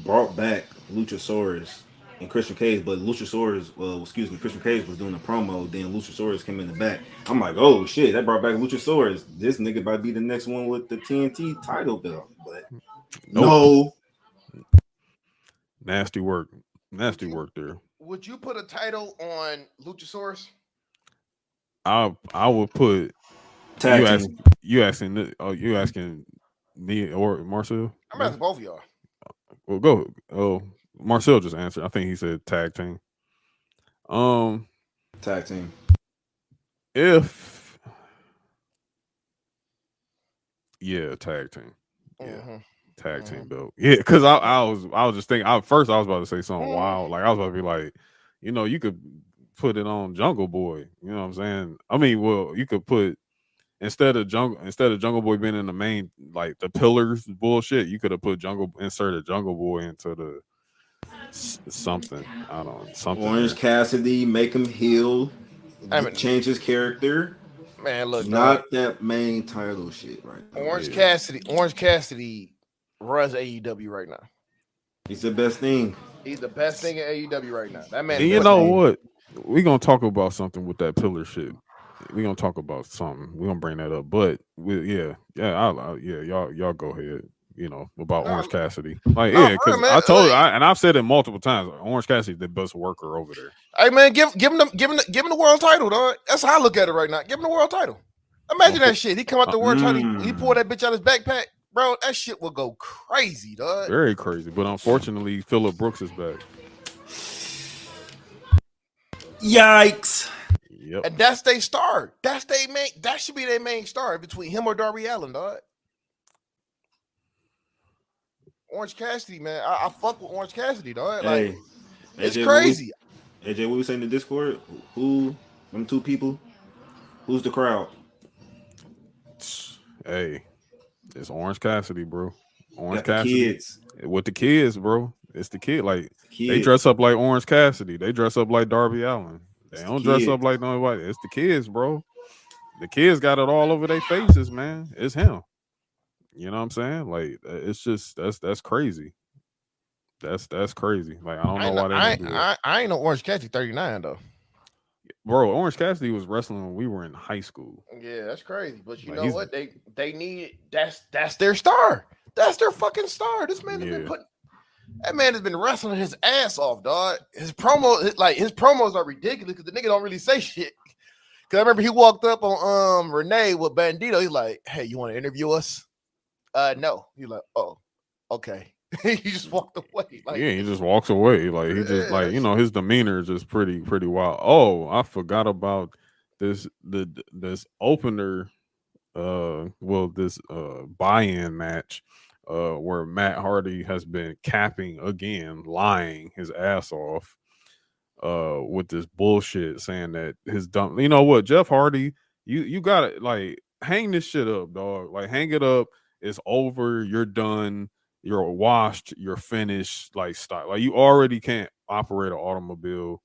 S2: brought back Luchasaurus and Christian Cage, but Luchasaurus, Christian Cage was doing a promo. Then Luchasaurus came in the back. I'm like, oh shit, that brought back Luchasaurus. This nigga might be the next one with the TNT title belt. But
S1: Nope. No, nasty work there.
S3: Would you put a title on Luchasaurus?
S1: I would put
S2: tag team.
S1: you asking me or Marcell?
S3: I'm asking both of y'all.
S1: Well, go. Oh, Marcell just answered. I think he said tag team.
S2: Tag team.
S1: Tag team. Yeah.
S3: Mm-hmm.
S1: Tag team belt. Yeah, because I was just thinking first I was about to say something wild. Like I was about to be like, you know, you could put it on Jungle Boy. You know what I'm saying? I mean, well, you could put instead of Jungle Boy being in the main, like the pillars bullshit, you could have inserted Jungle Boy into the something. I don't know. Something.
S2: Orange Cassidy, make him heal, change his character.
S3: Man, look,
S2: not that main title shit right now.
S3: Orange Cassidy runs AEW right now.
S2: He's the best thing.
S3: He's the best thing in AEW right now. That man.
S1: And you know what? We're gonna talk about something with that pillar shit. We're gonna talk about something. We're gonna bring that up. But y'all go ahead. You know, about Orange Cassidy. Like, because I told you, and I've said it multiple times, Orange Cassidy's the best worker over there.
S3: Hey man, give him the world title, dog. That's how I look at it right now. Give him the world title. Imagine that shit. He come out the world title, he pulled that bitch out his backpack. Bro, that shit will go crazy, dog.
S1: Very crazy. But unfortunately, Phillip Brooks is back.
S2: Yikes.
S1: Yep.
S3: And that's their star. That's their main. That should be their main star between him or Darby Allin, dog. Orange Cassidy, man. I fuck with Orange Cassidy, dog. Like, it's
S2: AJ,
S3: crazy.
S2: AJ, what we saying in the Discord? Who? Them two people? Who's the crowd?
S1: Hey, it's Orange Cassidy, bro. Orange
S2: Cassidy.
S1: Kids. With the kids, bro. It's the kid. Like, they dress up like Orange Cassidy. They dress up like Darby Allin. They don't dress up like nobody. It's the kids, bro. The kids got it all over their faces, man. It's him. You know what I'm saying? Like, it's just that's crazy. That's crazy. Like, I don't know why they don't do it.
S3: I ain't no Orange Cassidy 39 though.
S1: Bro, Orange Cassidy was wrestling when we were in high school.
S3: Yeah, that's crazy. But you
S1: like,
S3: know what? They need that's their star. That's their fucking star. This man has been putting. That man has been wrestling his ass off, dog. His promos are ridiculous because the nigga don't really say shit. Because I remember he walked up on Renee with Bandito. He's like, "Hey, you want to interview us?" No. He's like, "Oh, okay." He just walked away. Like,
S1: he just walks away. Like, he just like, you know, his demeanor is just pretty wild. Oh, I forgot about this opener. This buy-in match. Where Matt Hardy has been capping again, lying his ass off with this bullshit, saying that his dumb. You know what, Jeff Hardy, you gotta like hang this shit up, dog. Like, hang it up. It's over. You're done. You're washed. You're finished. Like, stop. Like, you already can't operate an automobile.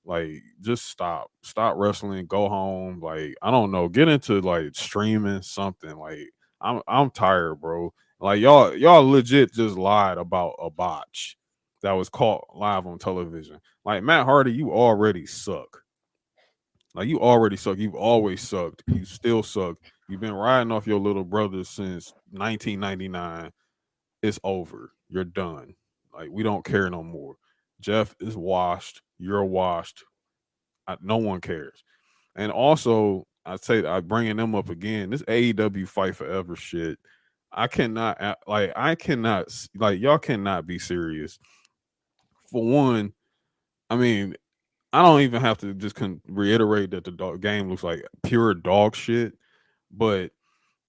S1: Like, just stop wrestling. Go home. Like, I don't know. Get into like streaming something. Like, I'm tired, bro. Like, y'all legit just lied about a botch that was caught live on television. Like, Matt Hardy, you already suck. Like, you already suck. You've always sucked. You still suck. You've been riding off your little brother since 1999. It's over. You're done. Like, we don't care no more. Jeff is washed. You're washed. No one cares. And also, I bringing them up again. This AEW Fight Forever shit. y'all cannot be serious. For one, I mean, I don't even have to just reiterate that the game looks like pure dog shit, but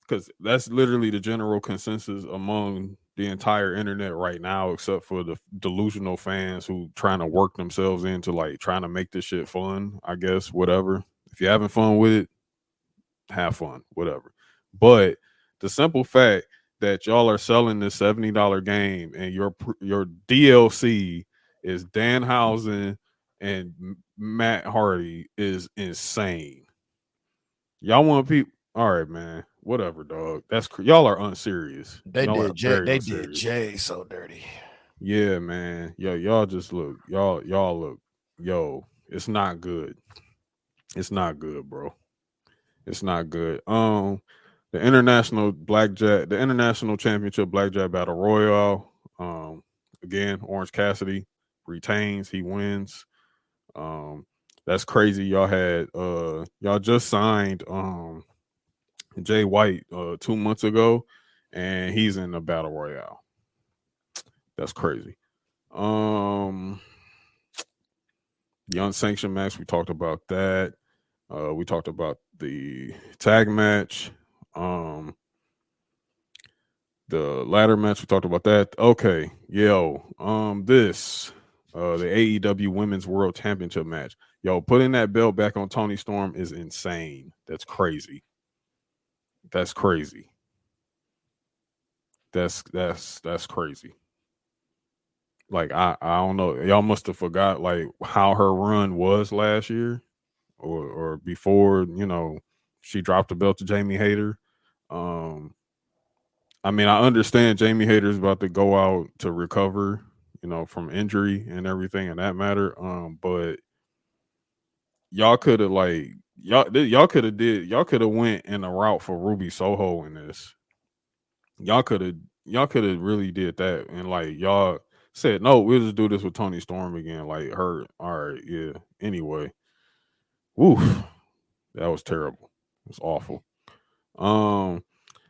S1: because that's literally the general consensus among the entire internet right now, except for the delusional fans who trying to work themselves into like trying to make this shit fun, I guess, whatever. If you're having fun with it, have fun, whatever. But the simple fact that y'all are selling this $70 game and your DLC is Danhausen and Matt Hardy is insane. Y'all want people? All right, man. Whatever, dog. Y'all are unserious. Y'all are very unserious.
S3: Jay so dirty.
S1: Yeah, man. Y'all just look. Y'all look. Yo, it's not good. It's not good, bro. It's not good. The international championship blackjack battle royale. Again, Orange Cassidy retains. He wins. That's crazy. Y'all just signed Jay White 2 months ago, and he's in the battle royale. That's crazy. The unsanctioned match, we talked about that. We talked about the tag match. The ladder match, we talked about that. Okay, the AEW Women's World Championship match. Yo, putting that belt back on Toni Storm is insane. That's crazy. That's crazy. That's crazy. Like I don't know. Y'all must have forgot like how her run was last year, or before she dropped the belt to Jamie Hayter. I mean, I understand Jamie Hayter's about to go out to recover, from injury and everything in that matter. But y'all could have y'all could have went in a route for Ruby Soho in this. Y'all could have really did that, and like y'all said, no, we'll just do this with Toni Storm again. Like her, all right, yeah. Anyway, woof, that was terrible. It was awful.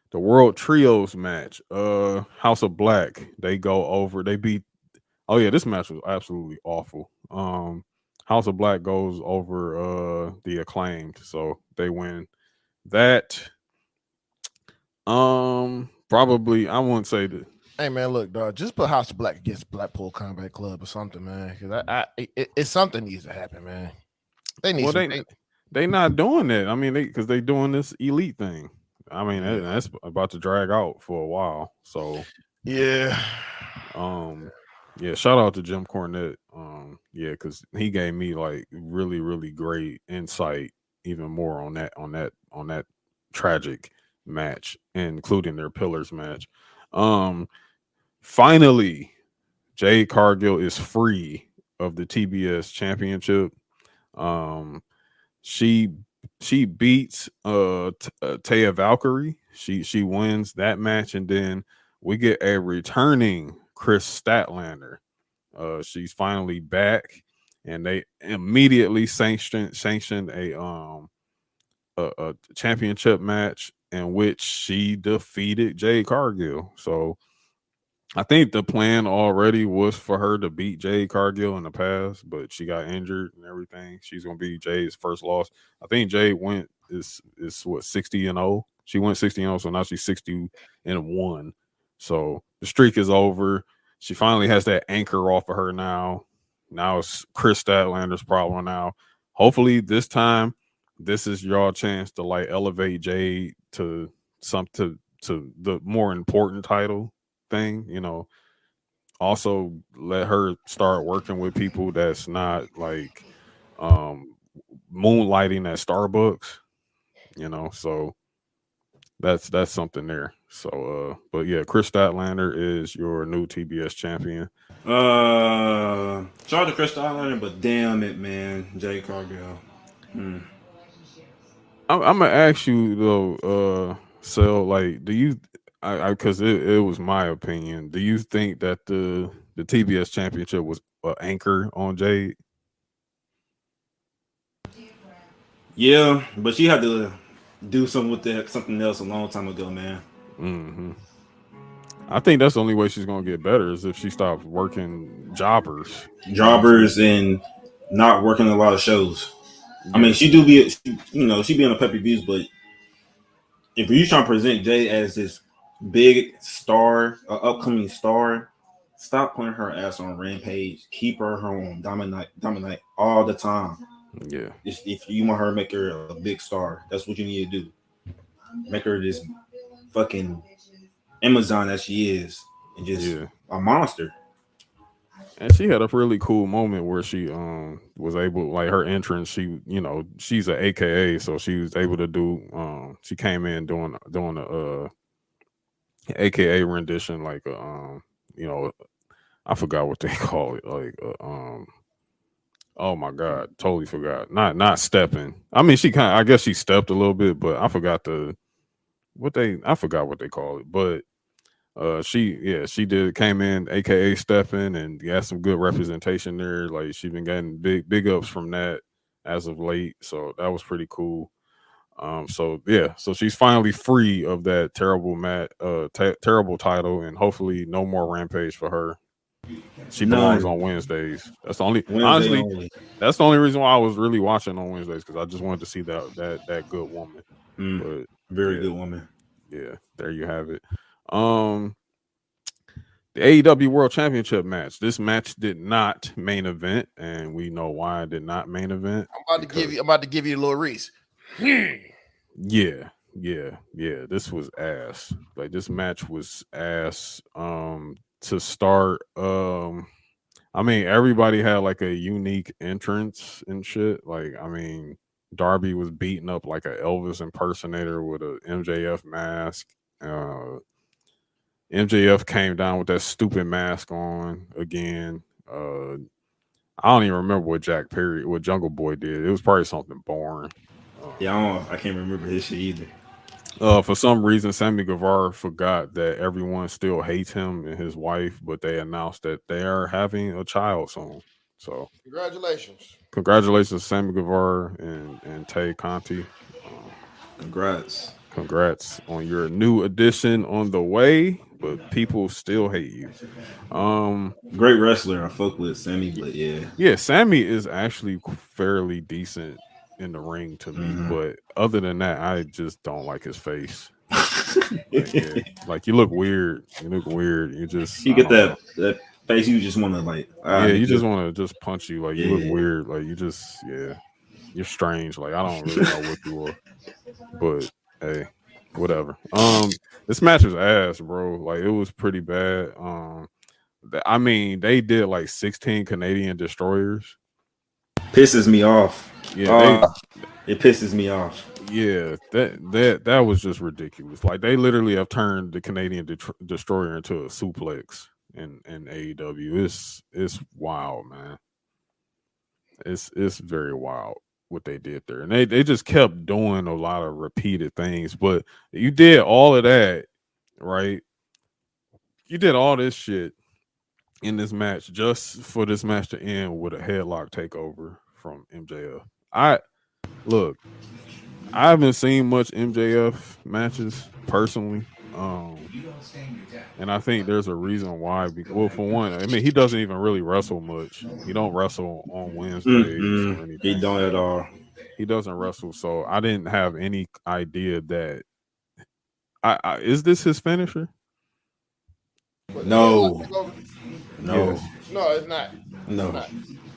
S1: The World Trios match, House of Black, they beat. Oh yeah, this match was absolutely awful. House of Black goes over the Acclaimed, so they win that. Probably I wouldn't say that.
S3: Hey man, look, dog, just put House of Black against Blackpool Combat Club or something, man. Because it's something needs to happen, man.
S1: They not doing that. I mean, because they doing this elite thing. I mean, that's about to drag out for a while. So
S3: yeah.
S1: Shout out to Jim Cornette. Because he gave me like really, really great insight, even more on that tragic match, including their pillars match. Finally, Jade Cargill is free of the TBS championship. She beats Taya Valkyrie. She wins that match, and then we get a returning Chris Statlander. She's finally back, and they immediately sanctioned a championship match in which she defeated Jade Cargill. So I think the plan already was for her to beat Jade Cargill in the past, but she got injured and everything. She's gonna be Jade's first loss. I think Jade is 60-0. She went 60-0, so now she's 60-1. So the streak is over. She finally has that anchor off of her now. Now it's Chris Statlander's problem now. Hopefully this time, this is your chance to like elevate Jade to the more important title thing, also let her start working with people that's not like moonlighting at Starbucks, so that's something there. So but yeah, Chris Statlander is your new TBS champion.
S2: Shout out to Chris Statlander, but damn it, man, Jade Cargill. I'm
S1: gonna ask you though, Cell, like, do you because it was my opinion. Do you think that the TBS championship was an anchor on Jade?
S2: Yeah, but she had to do something with something else a long time ago, man.
S1: Mm-hmm. I think that's the only way she's gonna get better is if she stops working jobbers
S2: and not working a lot of shows. Yeah. I mean, she be on the pay-per-views, but if you're trying to present Jade as this big star, upcoming star, stop putting her ass on Rampage. Keep her on Dominate all the time.
S1: Yeah.
S2: If you want her to make her a big star, that's what you need to do. Make her this fucking Amazon that she is, and just a monster.
S1: And she had a really cool moment where she was able, like her entrance, she, you know, she's a AKA, so she was able to do she came in doing a AKA rendition, like you know, I forgot what they call it, like oh my god, totally forgot. Not stepping. I mean, I guess she stepped a little bit, but I forgot what they call it. But she came in AKA stepping and got some good representation there. Like she been getting big ups from that as of late. So that was pretty cool. So she's finally free of that terrible title, and hopefully no more Rampage for her. She belongs on Wednesdays. That's the only that's the only reason why I was really watching on Wednesdays, because I just wanted to see that good woman. But
S2: very good woman.
S1: Yeah, there you have it. The AEW World Championship match. This match did not main event, and we know why it did not main event.
S3: I'm about to give you a little Reese.
S1: Yeah. This was ass. Like this match was ass. To start, I mean, everybody had like a unique entrance and shit. Like, I mean, Darby was beating up like an Elvis impersonator with a MJF mask. MJF came down with that stupid mask on again. I don't even remember what Jungle Boy did. It was probably something boring.
S2: I can't remember his shit either.
S1: For some reason, Sammy Guevara forgot that everyone still hates him and his wife, but they announced that they are having a child soon. So congratulations, Sammy Guevara and Tay Conti. Congrats on your new addition on the way, but people still hate you.
S2: Great wrestler. I fuck with Sammy, but
S1: yeah, Sammy is actually fairly decent in the ring to me, but other than that, I just don't like his face. Like you look weird. You just
S2: get that face. You just want to like.
S1: You just want to just punch you. Like you look weird. Like you just you're strange. Like I don't really know what you are, but hey, whatever. This match was ass, bro. Like it was pretty bad. I mean, they did like 16 Canadian destroyers.
S2: Pisses me off.
S1: Yeah,
S2: it pisses me off.
S1: Yeah, that was just ridiculous. Like they literally have turned the Canadian destroyer into a suplex in AEW. It's wild, man. It's very wild what they did there, and they just kept doing a lot of repeated things. But you did all of that, right? You did all this shit in this match just for this match to end with a headlock takeover from MJF. I haven't seen much MJF matches personally, and I think there's a reason why. Well, for one, I mean, he doesn't even really wrestle much. He don't wrestle on Wednesdays or anything.
S2: He don't at all.
S1: He doesn't wrestle, so I didn't have any idea that. Is this his finisher?
S2: No,
S3: it's not.
S2: No.
S3: It's not.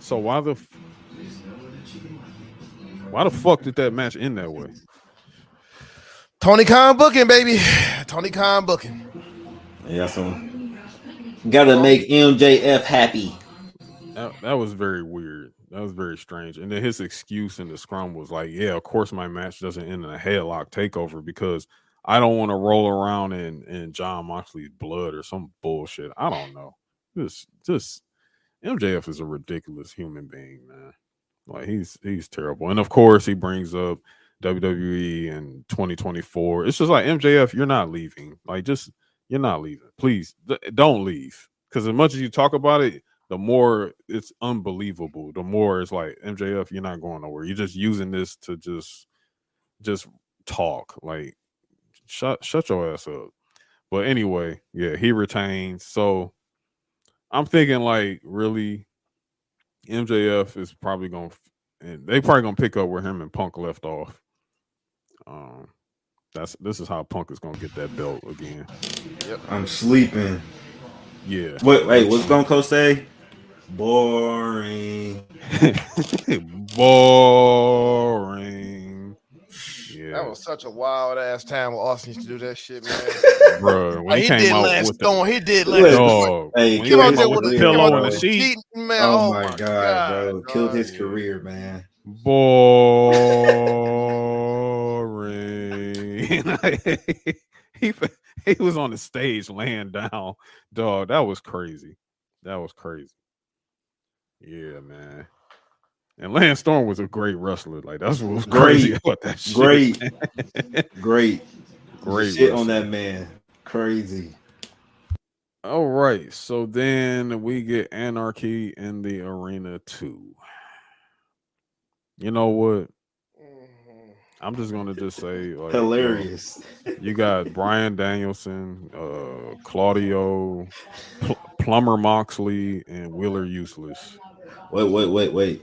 S1: So why the fuck did that match end that way?
S3: Tony Khan booking, baby. Tony Khan booking.
S2: Yeah, gotta make MJF happy.
S1: That was very weird. That was very strange. And then his excuse in the scrum was like, yeah, of course my match doesn't end in a headlock takeover because I don't want to roll around in John Moxley's blood or some bullshit. I don't know. Just MJF is a ridiculous human being, man. Like he's terrible. And of course he brings up WWE in 2024. It's just like MJF, you're not leaving. Like you're not leaving. Please don't leave. Because as much as you talk about it, the more it's unbelievable. The more it's like MJF, you're not going nowhere. You're just using this to just talk. Like shut your ass up. But anyway, yeah, he retains. So I'm thinking like really MJF is probably they probably gonna pick up where him and Punk left off. This is how Punk is gonna get that belt again.
S2: Yep. I'm sleeping.
S1: Yeah.
S2: Wait, what's Stone Cold say? Boring.
S1: Boring. Yeah.
S3: That was such a wild ass time when Austin used to do that shit, man.
S1: Bro, when
S3: he
S1: came
S3: did
S1: out
S3: Lance
S1: with
S3: Storm. He did
S2: Look,
S3: Lance
S1: dog,
S2: Hey,
S1: when he
S2: killed
S1: came
S2: his
S1: out with the
S2: career,
S1: pillow
S2: bro.
S1: and the sheet,
S3: cheating, man.
S2: Oh my god, bro. Killed his
S3: dog.
S2: career, man.
S1: boring. he he was on the stage laying down, dog. That was crazy. That was crazy. Yeah, man. And Lance Storm was a great wrestler. Like that's what was crazy about that shit.
S2: Great.
S1: Great
S2: shit
S1: wrestler.
S2: on that man. Crazy.
S1: All right, so then we get Anarchy in the Arena 2. You know what? I'm just gonna just say like,
S2: hilarious.
S1: You got Bryan Danielson, Claudio, Plumber Moxley, and Wheeler Useless.
S2: Wait.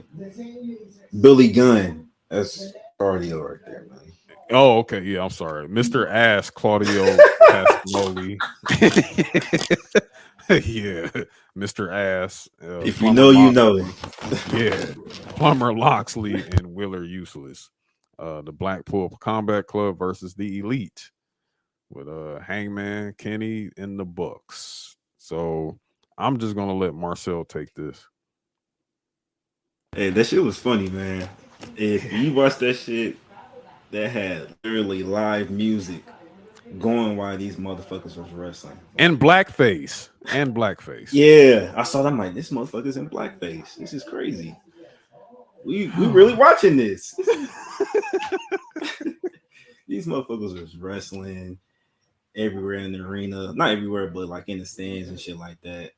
S2: Billy Gunn. That's cardio right there, man.
S1: Oh, okay. Yeah, I'm sorry. Mr. Ass Claudio Castagnoli. Yeah, Mr. Ass.
S2: If you know, you know.
S1: Yeah, Plumber Loxley and Wheeler Useless. The Blackpool Combat Club versus the Elite with Hangman Kenny in the books. So I'm just gonna let Marcell take this.
S2: Hey, that shit was funny, man. If you watch that shit, that had literally live music going while these motherfuckers was wrestling.
S1: And blackface.
S2: Yeah, I saw that. I'm like, this motherfucker's in blackface. This is crazy. We really watching this. These motherfuckers was wrestling everywhere in the arena. Not everywhere, but like in the stands and shit like that.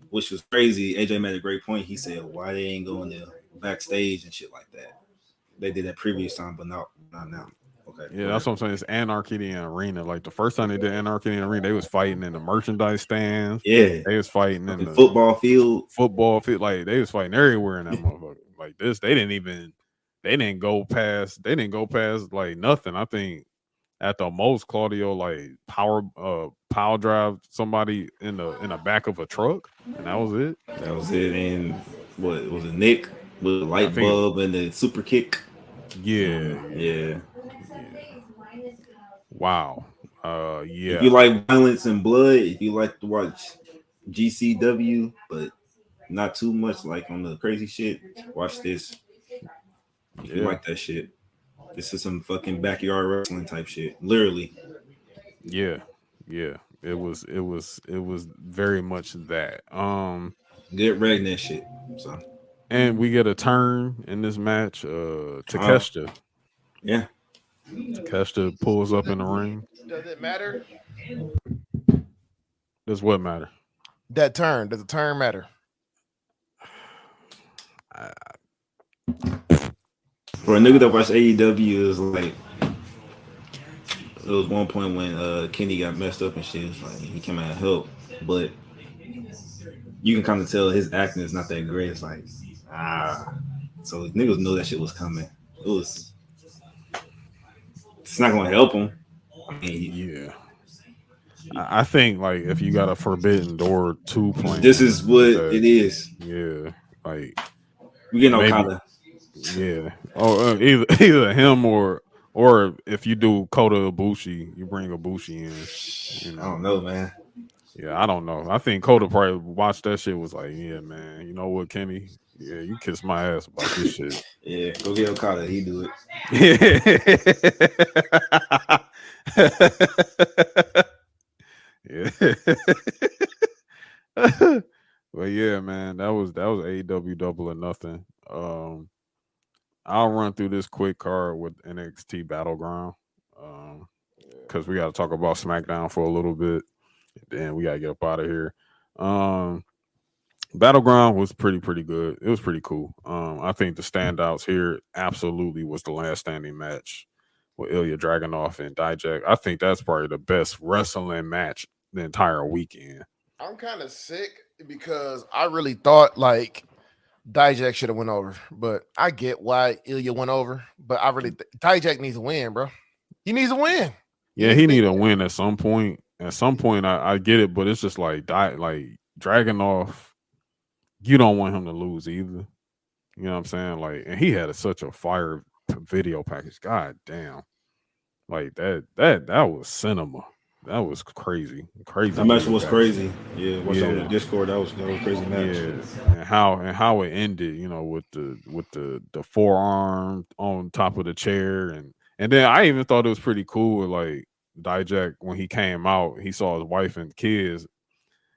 S2: Which was crazy. AJ made a great point. He said, why they ain't going to backstage and shit like that. They did that previous time, but not now. Okay.
S1: Yeah, that's what I'm saying. It's Anarchy in the Arena. Like the first time they did Anarchy in the Arena, they was fighting in the merchandise stands.
S2: Yeah.
S1: They was fighting in the
S2: football field.
S1: Like they was fighting everywhere in that motherfucker. Like this, they didn't go past like nothing. I think at the most Claudio like power drive somebody in the back of a truck, and that was it.
S2: And what was it, Nick with the light bulb and the super kick?
S1: Yeah. Wow. Yeah.
S2: If you like violence and blood, if you like to watch GCW, but not too much like on the crazy shit, watch this. If you like that shit, this is some fucking backyard wrestling type shit. Literally.
S1: Yeah. It was very much that.
S2: Good redneck shit. So.
S1: And we get a turn in this match. Takeshita.
S2: Yeah.
S1: Takeshita pulls up in the ring.
S3: Does it matter?
S1: Does what matter?
S3: That turn. Does the turn matter?
S2: For a nigga that watched AEW, is like it was one point when Kenny got messed up and shit. It's like he came out of help, but you can kind of tell his acting is not that great. It's like so niggas know that shit was coming. It's not gonna help him.
S1: Yeah. I think like if you got a Forbidden Door 2 plan,
S2: this is what it is.
S1: Yeah, like
S2: we getting Okada.
S1: Yeah. Oh, either him or if you do Kota Ibushi, you bring Ibushi in. You know?
S2: I don't know, man.
S1: Yeah, I don't know. I think Kota probably watched that shit. Was like, yeah, man. You know what, Kenny? Yeah, you kiss my ass about this shit.
S2: Yeah, go get Okada. He do it.
S1: Yeah. But yeah, man, that was AEW Double or Nothing. I'll run through this quick card with NXT Battleground because we got to talk about SmackDown for a little bit. Then we got to get up out of here. Battleground was pretty good. It was pretty cool. I think the standouts here absolutely was the last standing match with Ilya Dragunov and Dijak. I think that's probably the best wrestling match the entire weekend.
S3: I'm kind of sick because I really thought like Dijak should have went over, but I get why Ilya went over. But I really Dijak needs a win, bro. He needs a win.
S1: Yeah, he need a win at some point. At some point, I get it, but it's just like Dragunov. You don't want him to lose either. You know what I'm saying? Like, and he had such a fire video package. God damn. Like that was cinema. That was crazy.
S2: That match was crazy. Yeah, what's on the Discord? That was a crazy match.
S1: Yeah, and how it ended, you know, with the forearm on top of the chair, and then I even thought it was pretty cool. Like Dijak, when he came out, he saw his wife and kids,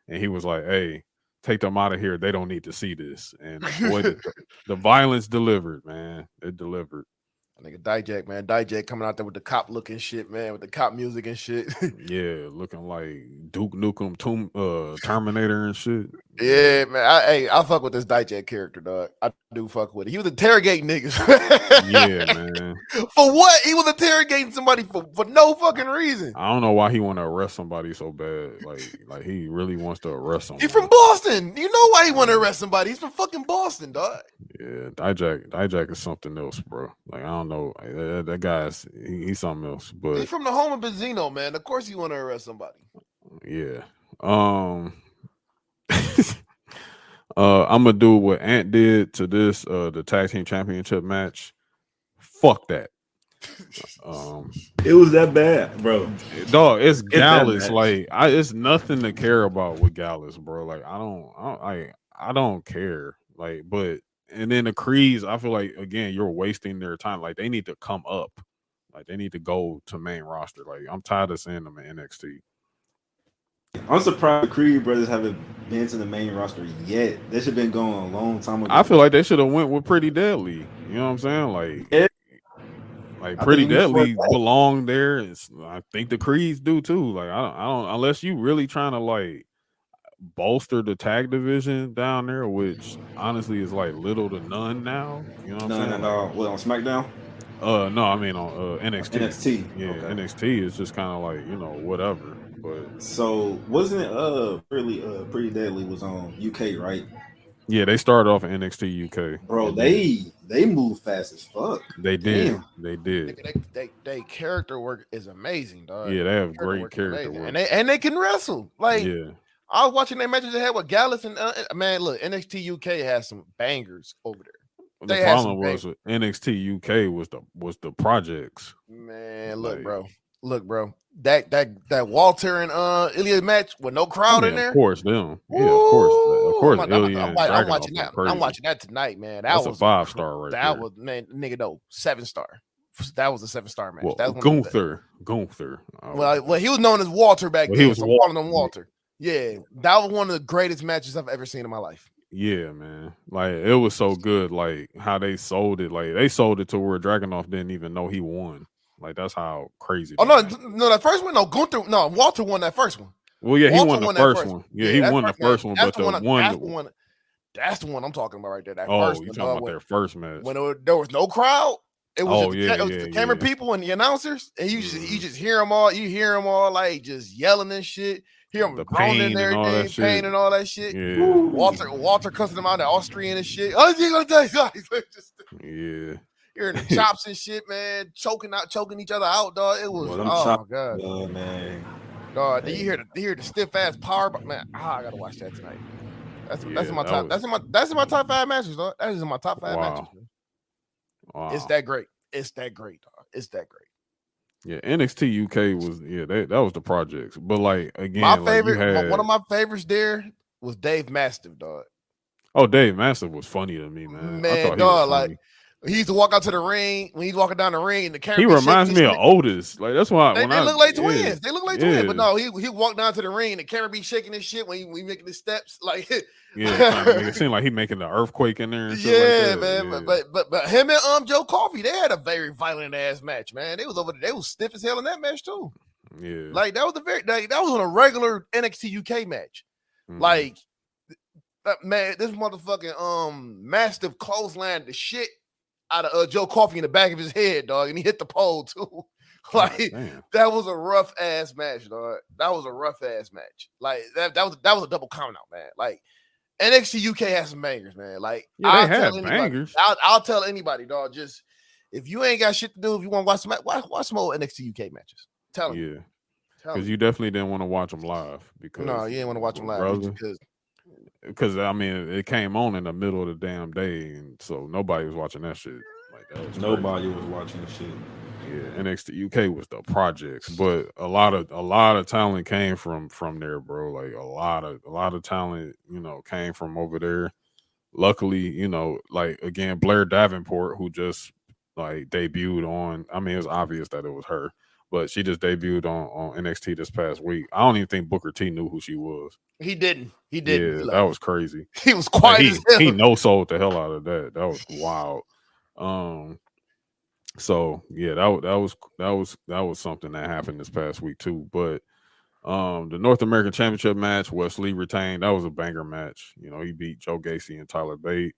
S1: and he was like, "Hey, take them out of here. They don't need to see this." And boy, the violence delivered, man. It delivered.
S3: Nigga Dijak, man. Dijak coming out there with the cop looking shit, man, with the cop music and shit.
S1: Yeah, looking like Duke Nukem Terminator and shit.
S3: Yeah, man. I fuck with this Dijak character, dog. I do fuck with it. He was interrogating niggas.
S1: Yeah, man.
S3: For what? He was interrogating somebody for no fucking reason.
S1: I don't know why he want to arrest somebody so bad. Like he really wants to arrest somebody.
S3: He's from Boston. You know why he want to arrest somebody? He's from fucking Boston, dog.
S1: Yeah, Dijak is something else, bro. Like I don't know, that guy's he's something else. But
S3: he's from the home of Benzino, man. Of course, you want to arrest somebody.
S1: Yeah. I'm gonna do what Ant did to this the tag team championship match. Fuck that.
S2: It was that bad, bro.
S1: Dog, it's Gallus. Like it's nothing to care about with Gallus, bro. Like I don't care. Like, but and then the Creeds, I feel like again you're wasting their time. Like they need to come up. Like they need to go to main roster. Like I'm tired of seeing them in NXT.
S2: I'm surprised the Creed brothers haven't been to the main roster yet. They should have been going a long time ago.
S1: I feel like they should have went with Pretty Deadly. You know what I'm saying? Like Pretty Deadly belong there. I think the Creeds do too. Like I don't unless you really trying to like bolster the tag division down there, which honestly is like little to none now. You know what I'm saying?
S2: What, on SmackDown?
S1: No, I mean on NXT.
S2: NXT.
S1: Yeah,
S2: okay.
S1: NXT is just kind of like, you know, whatever. But
S2: so wasn't it Pretty Deadly was on UK, right?
S1: Yeah, they started off in NXT UK.
S2: Bro, they move fast as fuck.
S1: They did. Damn. They did.
S3: They character work is amazing, dog.
S1: Yeah, they have great character work.
S3: And they can wrestle. Like
S1: yeah.
S3: I was watching their matches they had with Gallus and man, look, NXT UK has some bangers over there.
S1: The problem was with NXT UK was the projects.
S3: Man, look, bro. That Walter and Ilya match with no crowd in there.
S1: Of course, them. Yeah, of course.
S3: I'm watching that. I'm watching that tonight, man.
S1: That's a 5-star right there.
S3: That was, man, nigga, no 7-star. That was a 7-star match.
S1: Well,
S3: that was
S1: Gunther.
S3: Well, he was known as Walter back then.
S1: He was
S3: calling him Walter. Yeah, that was one of the greatest matches I've ever seen in my life.
S1: Yeah, man. Like it was so good. Like how they sold it. Like they sold it to where Dragunov didn't even know he won. Like that's how crazy.
S3: Oh no, that first one. No, Walter won that first one.
S1: Well, yeah, he won the first one. Yeah, he won the first one. But
S3: that's the one I'm talking about right there. That
S1: first you talking about their first match
S3: when there was no crowd. It was the camera people and the announcers, and you just hear them all. You hear them all like just yelling and shit. Hear them groaning and everything, pain and all that shit.
S1: Yeah.
S3: Walter cussing them out, the Austrian and shit. Oh, you gonna die?
S1: Yeah.
S3: Hearing the chops and shit, man, choking each other out, dog. It was my god,
S2: man.
S3: Dog, you hear the stiff ass power, but man, I gotta watch that tonight. That's in my top. That's in my top 5 matches, dog. That is in my top 5 matches. Man.
S1: Wow.
S3: It's that great. It's that great, dog. It's that great.
S1: Yeah, NXT UK was that was the projects, but like again,
S3: my favorite, one of my favorites there was Dave Mastiff, dog.
S1: Oh, Dave Mastiff was funny to me, man.
S3: Man, dog, like he used to walk out to the ring when he's walking down the ring. And the camera.
S1: He reminds me of Otis. Like that's why
S3: they look like twins. Yeah, they look like twins, but no, he walked down to the ring and the camera be shaking his shit when he making the steps, like
S1: yeah, it seemed like he making the earthquake in there. And shit like that.
S3: Man. Yeah. But him and Joe Coffey, they had a very violent ass match, man. They was over there. They was stiff as hell in that match too.
S1: Yeah,
S3: like that was on a regular NXT UK match. Like, man, this motherfucking Mastiff clothesline the shit out of Joe Coffey in the back of his head, dog, and he hit the pole too. Like that was a rough ass match, dog. That was a rough ass match. Like that was a double count out, man. Like NXT UK has some bangers, man. Like
S1: I'll
S3: tell anybody, dog. Just if you ain't got shit to do, if you want to watch some old NXT UK matches, tell them.
S1: Yeah, because you definitely didn't want to watch them live. Because
S3: no, you didn't want to watch them live
S1: because I mean it came on in the middle of the damn day, and so nobody was watching that shit. Like that was
S2: nobody was watching the shit.
S1: Yeah, NXT UK was the projects, but a lot of talent came from there, bro. Like a lot of talent, came from over there. Luckily, like again, Blair Davenport, who just like debuted on. I mean, it was obvious that it was her, but she just debuted on NXT this past week. I don't even think Booker T knew who she was.
S3: He didn't.
S1: Yeah, that was crazy.
S3: He was
S1: Like,
S3: quiet as hell.
S1: he no sold the hell out of that. That was wild. So yeah, that was something that happened this past week too. But the North American Championship match, Wesley retained. That was a banger match. He beat Joe Gacy and Tyler Bate.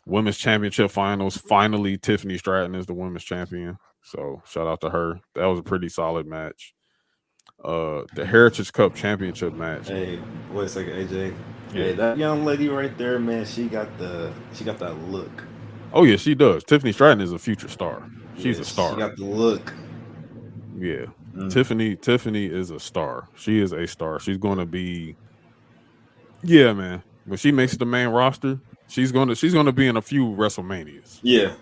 S1: Women's Championship finals. Finally, Tiffany Stratton is the women's champion. So shout out to her. That was a pretty solid match. The Heritage Cup Championship match.
S2: Hey, wait a second, AJ.
S1: Yeah.
S2: Hey, that young lady right there, man, she got that look.
S1: Oh yeah, she does. Tiffany Stratton is a future star. She's a star.
S2: She got the look.
S1: Yeah. Tiffany is a star. She is a star. She's going to be. Yeah, man. When she makes the main roster, she's going to be in a few WrestleManias.
S2: Yeah,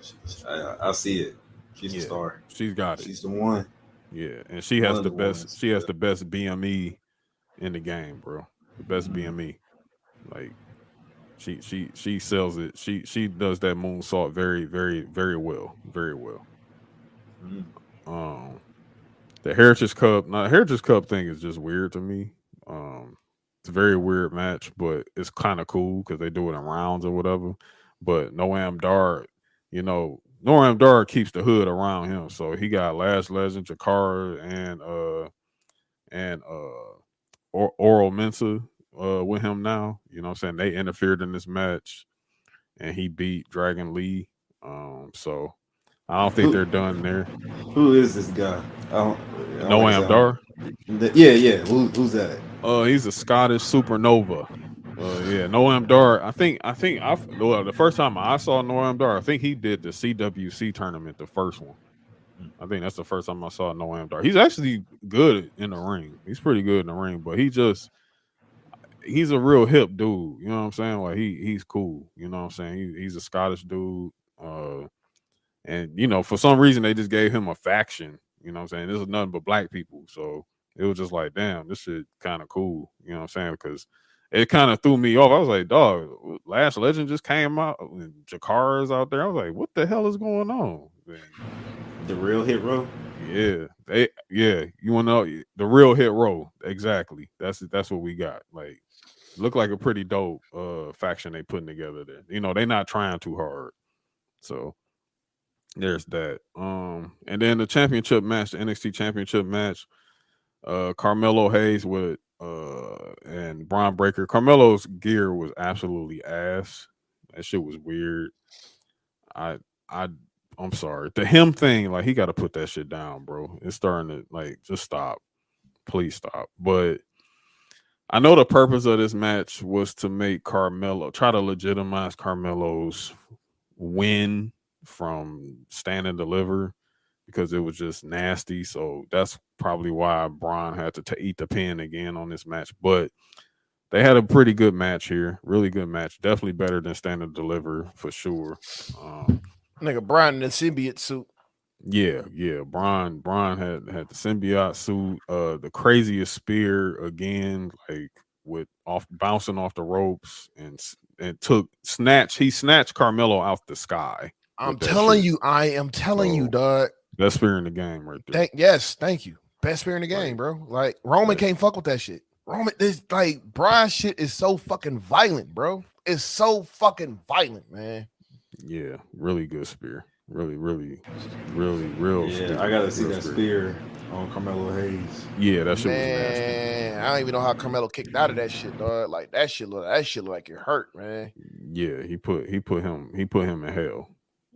S2: I see it. She's a star.
S1: She's got it.
S2: She's the one.
S1: Yeah, and she has the best. She has the best BME in the game, bro. The best BME. Like she sells it. She does that moonsault very, very, very well. Very well. The Heritage Cup. Now, the Heritage Cup thing is just weird to me. It's a very weird match, but it's kind of cool because they do it in rounds or whatever. But Noam Dar, Noam Dar keeps the hood around him, so he got Lash Legend, Jakara, and Oral Mensa with him now. You know what I'm saying? They interfered in this match, and he beat Dragon Lee. So I don't think they're done there.
S2: Who is this guy?
S1: Noam Dar.
S2: Yeah. Who's that?
S1: He's a Scottish supernova. Yeah, Noam Dar. I think the first time I saw Noam Dar, I think he did the CWC tournament, the first one. I think that's the first time I saw Noam Dar. He's actually good in the ring. He's pretty good in the ring, but he's a real hip dude. You know what I'm saying? Like he's cool. You know what I'm saying? He's a Scottish dude. And for some reason they just gave him a faction. You know what I'm saying? This is nothing but black people. So it was just like, damn, this shit kind of cool. You know what I'm saying? Because it kind of threw me off. I was like, dog, Lash Legend just came out and Jakara's out there. I was like, what the hell is going on? And
S2: the real hit row?
S1: Yeah. You want to know the real hit row. Exactly. That's what we got. Like, look like a pretty dope faction they putting together there. They're not trying too hard. So there's that. And then the championship match, the NXT championship match, Carmelo Hayes with and Braun Breaker. Carmelo's gear was absolutely ass. That shit was weird. I'm sorry. The him thing, like he got to put that shit down, bro. It's starting to like just stop. Please stop. But I know the purpose of this match was to make Carmelo try to legitimize Carmelo's win from Stand and Deliver because it was just nasty. So that's probably why Braun had to eat the pin again on this match. But they had a pretty good match here. Really good match. Definitely better than Stand and Deliver for sure.
S3: Nigga, Braun in the symbiote suit.
S1: Yeah. Braun had the symbiote suit, the craziest spear again, like bouncing off the ropes and he snatched Carmelo out the sky.
S3: I'm telling you, dog.
S1: Best spear in the game right there.
S3: Thank you. Best spear in the game, bro. Like Roman can't fuck with that shit. Roman, this like Brian shit is so fucking violent, bro. It's so fucking violent, man.
S1: Yeah, really good spear. Really real.
S2: Yeah,
S1: spear.
S2: I gotta see that spear on Carmelo Hayes.
S1: Yeah, that shit was
S3: nasty. I don't even know how Carmelo kicked out of that shit, dog. Like that shit look like it hurt, man.
S1: Yeah, he put him in hell.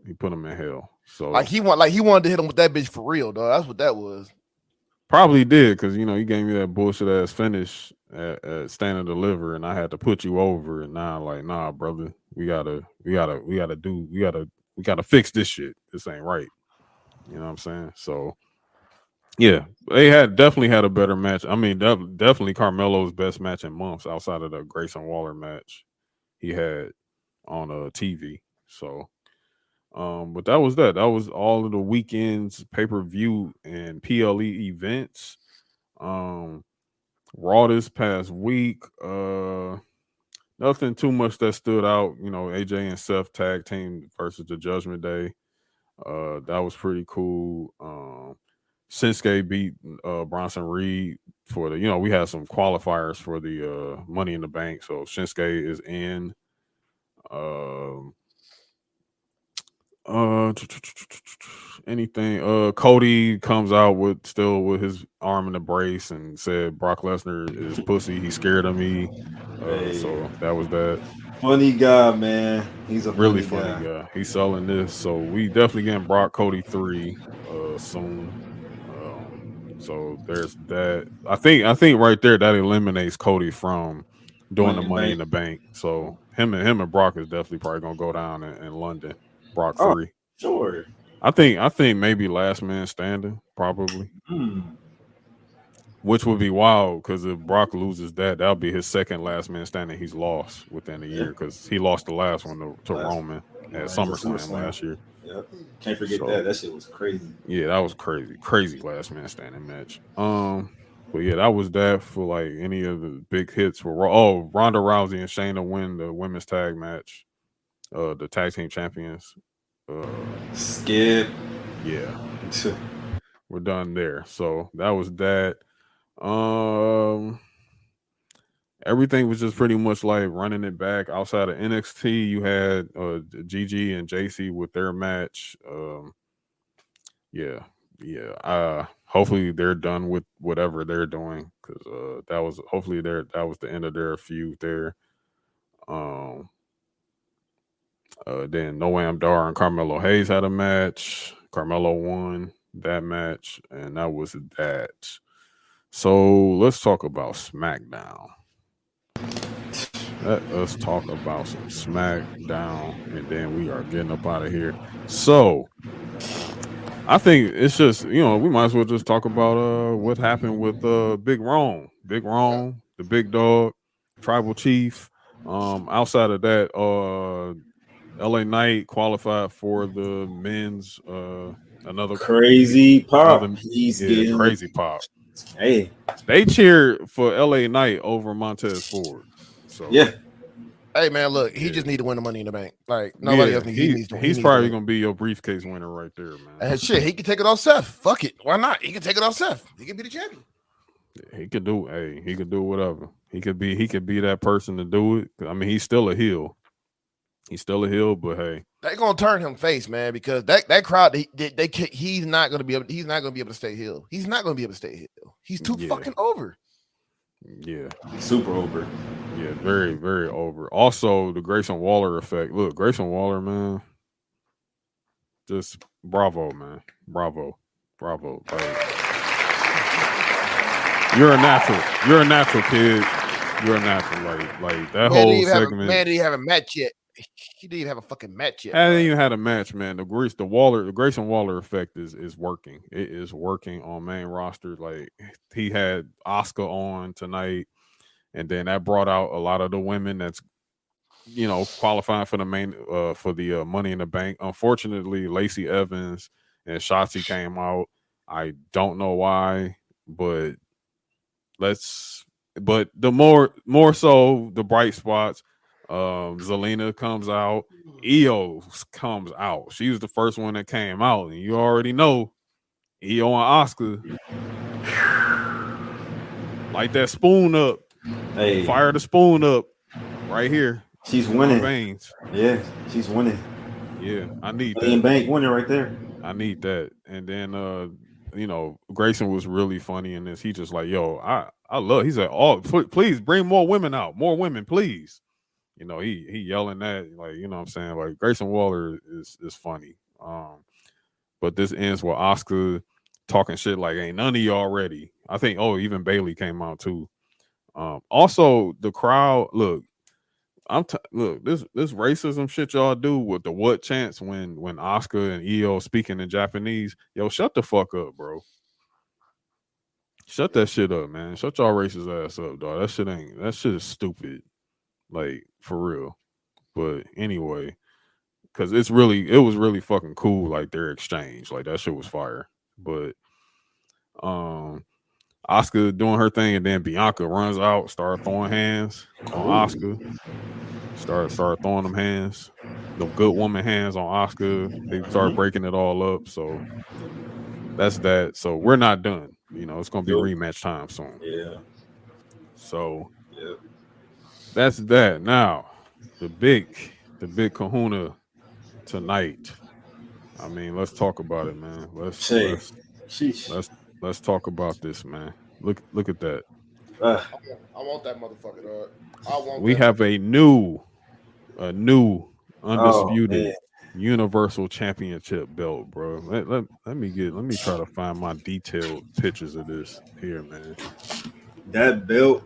S1: He put him in hell. So
S3: he wanted to hit him with that bitch for real, dog. That's what that was.
S1: Probably did because he gave me that bullshit ass finish at Stand and Deliver, and I had to put you over. And now, like, nah, brother, we gotta fix this shit. This ain't right. You know what I'm saying? So, yeah, they definitely had a better match. I mean, definitely Carmelo's best match in months outside of the Grayson Waller match he had on TV. So, But that was that. That was all of the weekend's pay-per-view and PLE events. Raw this past week. Nothing too much that stood out. You know, AJ and Seth tag team versus the Judgment Day. That was pretty cool. Shinsuke beat Bronson Reed for the, you know, we had some qualifiers for the Money in the Bank. So Shinsuke is in. Anything. Cody comes out with his arm in a brace and said Brock Lesnar is pussy. He's scared of me. So that was that.
S2: Funny guy, man. He's a
S1: really funny guy. He's selling this, so we definitely getting Brock Cody 3 soon. So there's that. I think right there that eliminates Cody from doing the Money in the Bank. So him and Brock is definitely probably gonna go down in London. Brock 3.
S2: Sure.
S1: I think maybe last man standing, probably. Which would be wild because if Brock loses that'll be his second last man standing he's lost within a year because he lost the last one to Roman at SummerSlam last year.
S2: Yep. Can't forget that. That shit was crazy.
S1: Yeah, that was crazy. Crazy last man standing match. But yeah, that was that for like any of the big hits for Raw. Oh, Ronda Rousey and Shayna win the women's tag match. The tag team champions.
S2: Skip.
S1: Yeah. We're done there. So that was that. Everything was just pretty much like running it back. Outside of NXT, you had Gigi and JC with their match. Hopefully they're done with whatever they're doing because that was the end of their feud there. Then Noam Dar and Carmelo Hayes had a match. Carmelo won that match, and that was that. So let's talk about SmackDown. Let us talk about some SmackDown, and then we are getting up out of here. So I think it's just, we might as well just talk about what happened with Big Ron, the big dog, tribal chief. Outside of that, LA Knight qualified for the men's another
S2: crazy pop.
S1: Crazy pop.
S2: Hey,
S1: they cheered for LA Knight over Montez Ford. So
S2: yeah.
S3: Hey man, look, he just need to win the Money in the Bank. Like nobody else needs to.
S1: He's probably gonna be your briefcase winner right there, man.
S3: And shit, he can take it off Seth. Fuck it, why not? He can take it off Seth. He can be the champion.
S1: He could do. He could do whatever. He could be that person to do it. I mean, he's still a heel. But hey,
S3: they're gonna turn him face, man, because that crowd, he's not gonna be able to stay heel. He's not gonna be able to stay heel. He's too fucking over.
S1: Yeah,
S2: super over.
S1: Yeah, very, very over. Also, the Grayson Waller effect. Look, Grayson Waller, man, just bravo, man, bravo. Like, you're a natural kid. You're a natural. Like that whole segment.
S3: Man, did he have a match yet? He didn't even have a fucking match yet.
S1: Hasn't even had a match, man. The Grayson Waller effect is working. It is working on main roster. Like he had Asuka on tonight, and then that brought out a lot of the women that's qualifying for the main for the Money in the Bank. Unfortunately, Lacey Evans and Shotzi came out. I don't know why, but the more so the bright spots. Zelina comes out, Io comes out. She was the first one that came out, and you already know Io and Asuka light that spoon up.
S2: Hey,
S1: fire the spoon up right here.
S2: She's winning.
S1: Veins.
S2: Yeah, she's winning.
S1: Yeah, I need
S2: Money in Bank winning right there.
S1: I need that. And then Grayson was really funny in this. He just like, yo, I love. He said, oh, please bring more women out, more women, please. He yelling that, like, you know what I'm saying? Like, Grayson Waller is funny. But this ends with Asuka talking shit like, ain't none of y'all ready. I think, even Bailey came out too. Also, the crowd, look, this racism shit y'all do with the what chants when Asuka and Io speaking in Japanese. Yo, shut the fuck up, bro. Shut that shit up, man. Shut y'all racist ass up, dog. That shit is stupid. Like, for real. But anyway, because it was really fucking cool. Like their exchange, like that shit was fire. But Asuka doing her thing, and then Bianca runs out, start throwing hands on Asuka. Start throwing them hands, the good woman hands on Asuka. They start breaking it all up. So that's that. So we're not done. You know, it's gonna be rematch time soon.
S2: Yeah.
S1: So that's that. Now the big kahuna tonight. I mean, let's talk about it, man. Let's talk about this, man. Look at that.
S3: I want that motherfucker, dog.
S1: We have a new undisputed Universal Championship belt, bro. Let me try to find my detailed pictures of this here, man.
S2: That belt.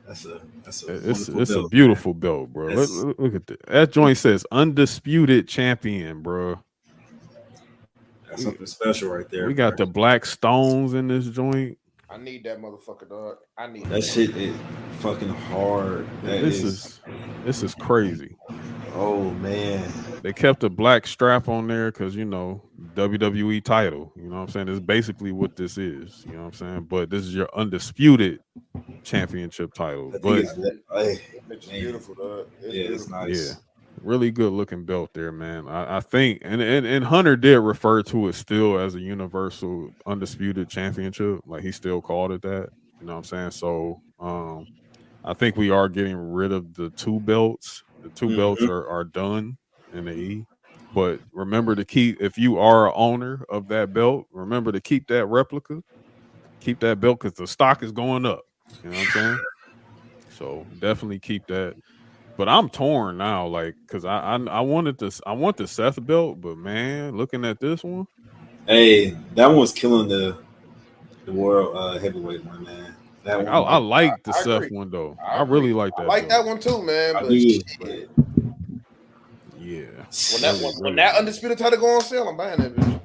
S1: It's a beautiful belt, bro. Look at that. That joint says undisputed champion, bro.
S2: That's something special right there.
S1: We got the black stones in this joint.
S3: I need that motherfucker, dog. I need
S2: that shit is fucking hard.
S1: This is crazy.
S2: Oh man.
S1: They kept a black strap on there because WWE title. You know what I'm saying? It's basically what this is. You know what I'm saying? But this is your undisputed championship title. But
S3: it's beautiful, dog.
S2: It's nice.
S1: Yeah. Really good looking belt there, man. I think and Hunter did refer to it still as a universal undisputed championship. Like he still called it that. You know what I'm saying? So I think we are getting rid of the two belts. The two belts are done in the E. But remember to keep, if you are an owner of that belt, remember to keep that replica. Keep that belt because the stock is going up. You know what I'm saying? So definitely keep that. But I'm torn now, like, because I want the Seth belt, but man, looking at this one,
S2: hey, that one's killing the world heavyweight one, man. That one,
S1: I like the Seth one though. I really like that.
S3: I like that one too, man. But
S1: yeah,
S3: when that undisputed title go on sale, I'm buying that bitch.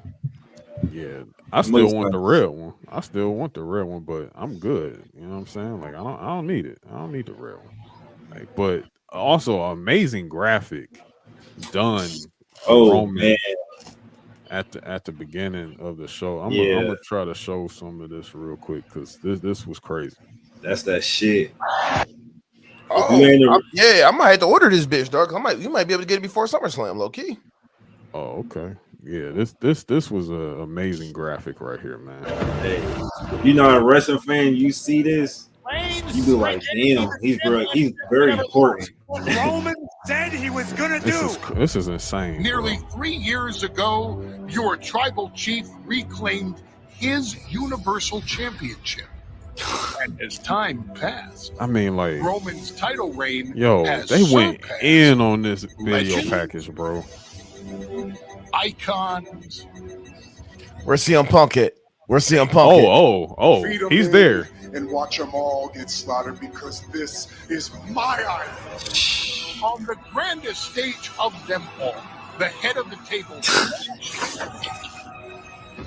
S1: Yeah, I still want the red one. I still want the red one, but I'm good. You know what I'm saying? Like I don't need it. I don't need the red one. Like, but also amazing graphic done. Roman
S2: man.
S1: At the beginning of the show. I'm gonna try to show some of this real quick because this was crazy.
S2: That's that shit.
S3: I might have to order this bitch, dog. You might be able to get it before SummerSlam, low key.
S1: Oh, okay. Yeah, this was an amazing graphic right here, man.
S2: Hey, a wrestling fan, you see this, you be like, damn, he's very important.
S6: What Roman said he was gonna do.
S1: This is insane.
S4: Nearly 3 years ago, your tribal chief reclaimed his Universal Championship. And as time passed,
S1: I mean, like
S4: Roman's title reign.
S1: They went in on this video package, bro.
S4: Icons.
S3: Where's CM Punk at? Where's CM Punk?
S1: Oh, he's there.
S8: And watch them all get slaughtered because this is my island.
S4: On the grandest stage of them all, the head of the table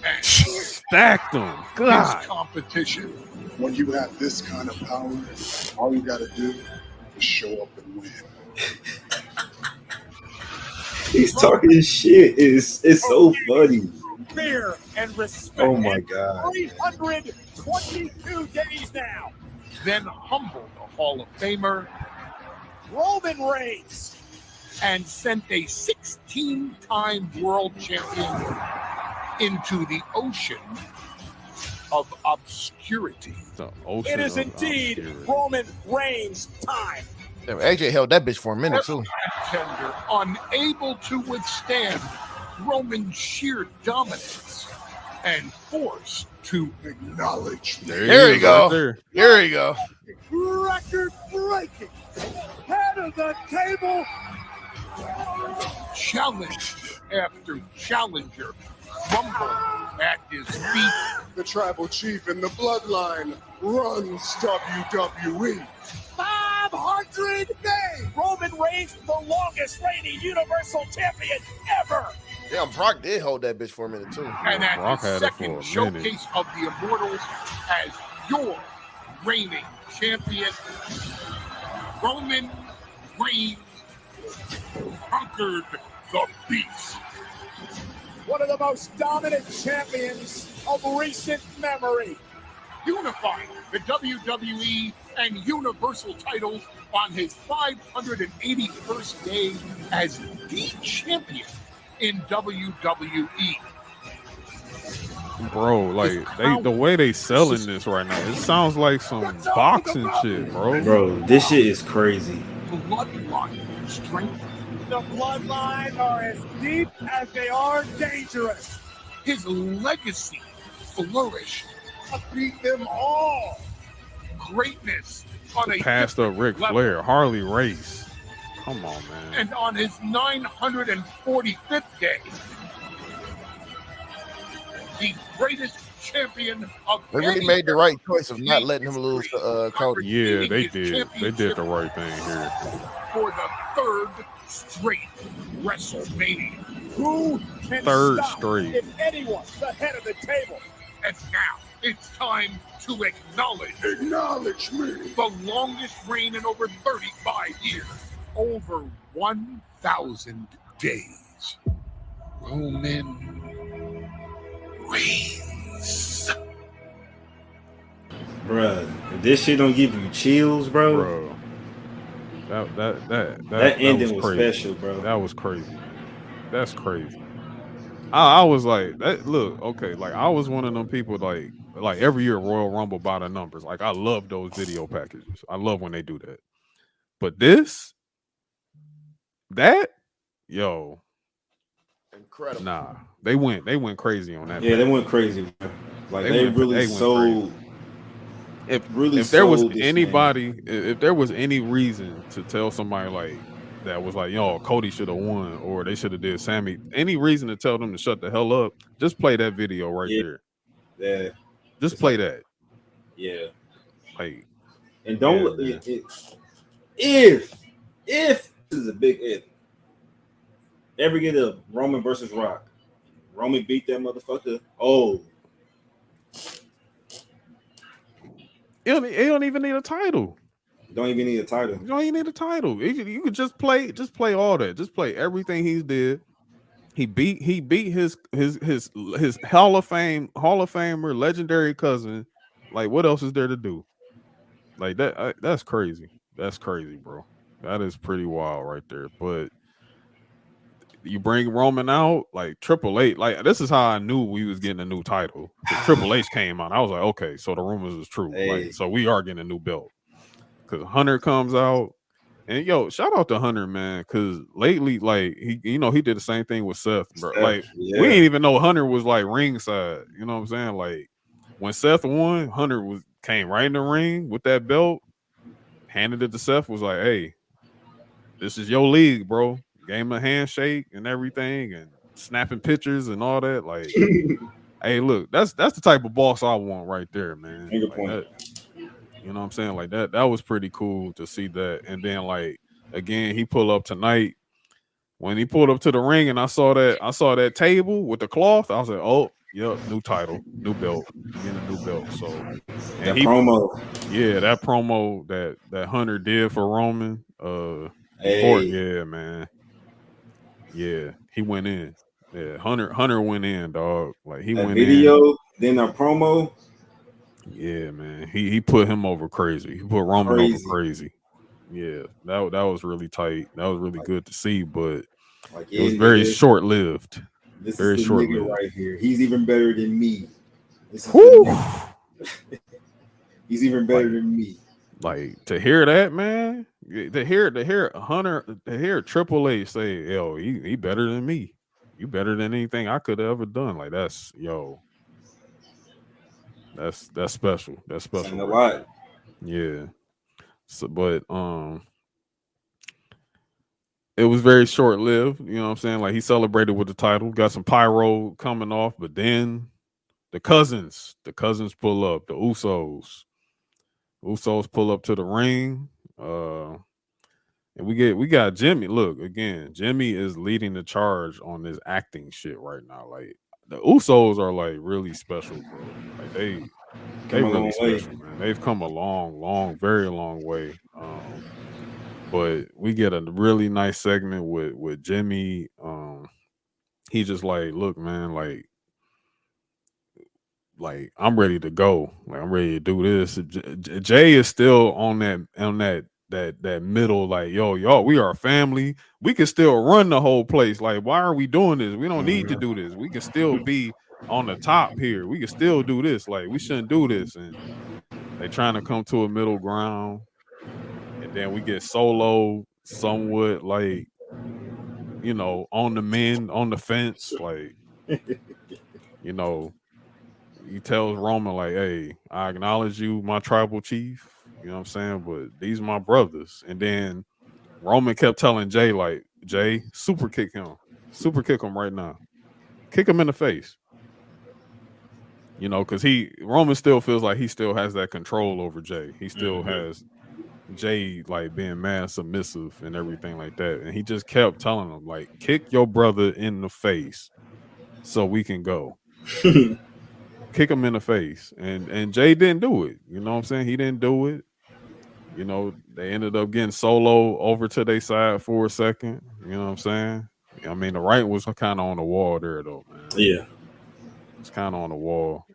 S4: and
S1: stacked them. God.
S4: His competition.
S8: When you have this kind of power, all you got to do is show up and win.
S2: He's talking shit. It's so funny.
S6: Fear and respect.
S2: Oh my God.
S6: 322 days now.
S4: Then humbled the Hall of Famer
S6: Roman Reigns
S4: and sent a 16-time world champion into the ocean of obscurity.
S6: It is indeed Roman Reigns' time.
S3: Damn, AJ held that bitch for a minute too.
S4: Contender unable to withstand Roman's sheer dominance and forced to acknowledge.
S3: Here you go. Here you go.
S6: Record breaking. Head of the table.
S4: Challenge after challenger crumble at his feet.
S8: The tribal chief in the bloodline runs WWE.
S6: 500 days. Roman Reigns, the longest reigning Universal Champion ever.
S3: Damn, Brock did hold that bitch for a minute too.
S4: And at
S1: Brock
S4: the second showcase of the Immortals as your reigning champion, Roman Reigns
S6: conquered the beast. One of the most dominant champions of recent memory. Unifying the WWE and Universal titles on his 581st day as the champion in WWE.
S1: Bro, like the way they selling this right now, it sounds like some boxing shit, bro.
S2: Bro, this shit is crazy.
S6: Bloodline strength.
S9: The bloodline are as deep as they are dangerous.
S6: His legacy flourished.
S9: I beat them all.
S6: Greatness on a
S1: Passed up Ric Flair, Harley Race. Come on, man.
S6: And on his 945th day, the greatest champion of
S3: They really
S6: any
S3: made the right choice of not letting him lose to Cody.
S1: Yeah, they did. They did the right thing here.
S6: For the third straight WrestleMania.
S9: Who can
S1: Third
S9: stop
S1: straight.
S9: if anyone's the head of the table?
S6: And now it's time to acknowledge
S8: me.
S6: the longest reign in over 35 years. Over 1,000 days. Roman Reigns.
S2: Bruh, if this shit don't give you chills, bro.
S1: That
S2: ending was
S1: crazy.
S2: special, bro.
S1: That was crazy. That's crazy. I was like, look, okay, like I was one of them people like every year Royal Rumble by the numbers. Like I love those video packages. I love when they do that. But yo,
S3: Incredible.
S1: nah, they went crazy on that.
S2: Yeah, they went crazy, bro. Like they really
S1: went
S2: sold.
S1: If there was anybody, if there was any reason to tell somebody like that was like, yo, Cody should have won, or they should have did Sammy, any reason to tell them to shut the hell up, just play that video right there.
S2: Yeah.
S1: Just play that.
S2: Yeah.
S1: Like,
S2: and don't if this is a big if ever get a Roman versus Rock, Roman beat that motherfucker. Oh.
S1: He don't even need a title.
S2: Don't even need a title.
S1: You don't even need a title. You could just play all that. Just play everything he's did. He beat his Hall of Famer, legendary cousin. Like, what else is there to do? Like that. That's crazy. That's crazy, bro. That is pretty wild right there. But you bring Roman out, like Triple H. Like, this is how I knew we was getting a new title. Triple H came out. I was like, okay, so the rumors is true.
S2: Hey.
S1: Like, so we are getting a new belt. Because Hunter comes out, and yo, shout out to Hunter, man. Because lately, like he did the same thing with Seth, bro. Like we didn't even know Hunter was like ringside. You know what I'm saying? Like when Seth won, Hunter came right in the ring with that belt, handed it to Seth, was like, "Hey, this is your league, bro." Gave him a handshake and everything, and snapping pictures and all that. Like, hey, look, that's the type of boss I want right there, man.
S2: Finger
S1: Like
S2: point.
S1: that, you know what I'm saying? Like that was pretty cool to see that. And then like again, he pulled up tonight. When he pulled up to the ring and I saw that table with the cloth, I was like, oh, yep, new title, new belt, getting a new belt. So and
S2: promo.
S1: Yeah, that promo that Hunter did for Roman. Yeah, man. Yeah, he went in. Yeah, Hunter went in, dog. Like he went
S2: video,
S1: in.
S2: Then a promo.
S1: Yeah, man. He put him over crazy. He put Roman over crazy. Yeah, that was really tight. That was really good to see, but it was very short lived.
S2: This
S1: very
S2: is the
S1: short
S2: nigga
S1: lived
S2: right here. He's even better than me. He's even better than me.
S1: Like to hear that, man. To hear Hunter, to hear Triple H say, "Yo, he better than me. You better than anything I could have ever done." Like that's special. That's special.
S2: Saying a lot.
S1: Yeah. So, but it was very short lived. You know what I'm saying? Like he celebrated with the title, got some pyro coming off, but then the cousins pull up, the Usos pull up to the ring. And we got Jimmy. Look, again, Jimmy is leading the charge on this acting shit right now. Like the Usos are like really special, bro. Like they really special, man. They've come a long, very long way. But we get a really nice segment with Jimmy. He's just like, look, man, like I'm ready to go. Like I'm ready to do this. Jay is still on that middle, like, yo, y'all, we are a family. We can still run the whole place. Like, why are we doing this? We don't need to do this. We can still be on the top here. We can still do this. Like, we shouldn't do this. And they trying to come to a middle ground. And then we get Solo somewhat like, you know, on the fence, like, you know, he tells Roman, like, hey, I acknowledge you, my tribal chief. You know what I'm saying? But these are my brothers. And then Roman kept telling Jay, like, Jay, super kick him. Super kick him right now. Kick him in the face. You know, because Roman still feels like he still has that control over Jay. He still has Jay, like, being mad submissive and everything like that. And he just kept telling him, like, kick your brother in the face so we can go. Kick him in the face. And Jay didn't do it. You know what I'm saying? He didn't do it. You know, they ended up getting Solo over to their side for a second. You know what I'm saying? I mean, the right was kind of on the wall there, though, man.
S2: Yeah.
S1: It's kind of on the wall.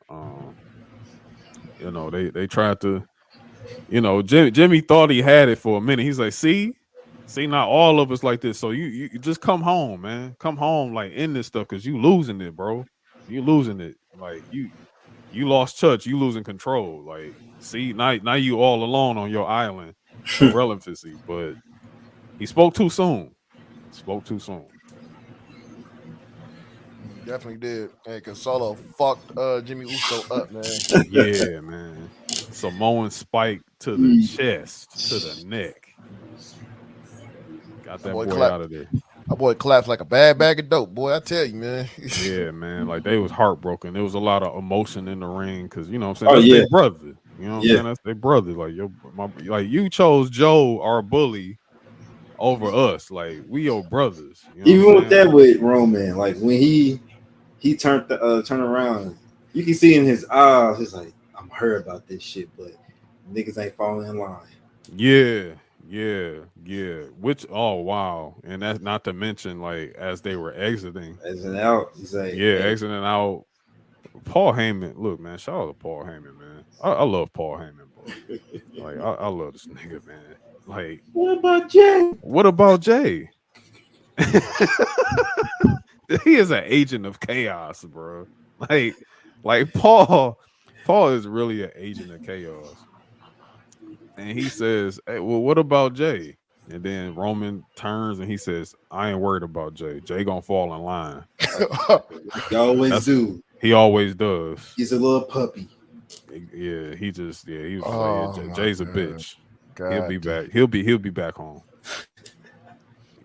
S1: You know, they tried to, you know, Jimmy thought he had it for a minute. He's like, see, not all of us like this. So you just come home, man. Come home, like, in this stuff, because you losing it, bro. You losing it. Like, you lost touch. You losing control. Like, see, now you all alone on your island of relevancy. But he spoke too soon.
S3: Definitely did. Hey, because Solo fucked Jimmy Uso up, man.
S1: Yeah, man. Samoan spike to the chest, to the neck. Got that boy out of there.
S3: My boy collapsed like a bad bag of dope, boy. I tell you, man.
S1: Yeah, man. Like, they was heartbroken. There was a lot of emotion in the ring because, you know what I'm saying? That's their brother. You know what I'm saying? That's their brother. Like, you chose Joe, our bully, over us. Like, we your brothers. You know
S2: Even with that with Roman, like, when he turned around, you can see in his eyes, he's like, I'm hurt about this shit, but niggas ain't falling in line.
S1: Yeah. Which, oh wow, and that's not to mention, like, as they were exiting
S2: out, he's like,
S1: exiting out. Paul Heyman, look, man, shout out to Paul Heyman, man. I love Paul Heyman, bro. Like, I love this nigga, man. Like,
S2: what about Jay?
S1: He is an agent of chaos, bro. Like Paul is really an agent of chaos. And he says, hey, well, what about Jay? And then Roman turns and he says, I ain't worried about Jay. Jay gonna fall in line.
S2: He always do.
S1: He always does.
S2: He's a little puppy.
S1: Yeah, he was like, Jay's a bitch.
S3: God.
S1: He'll be back. He'll be back home.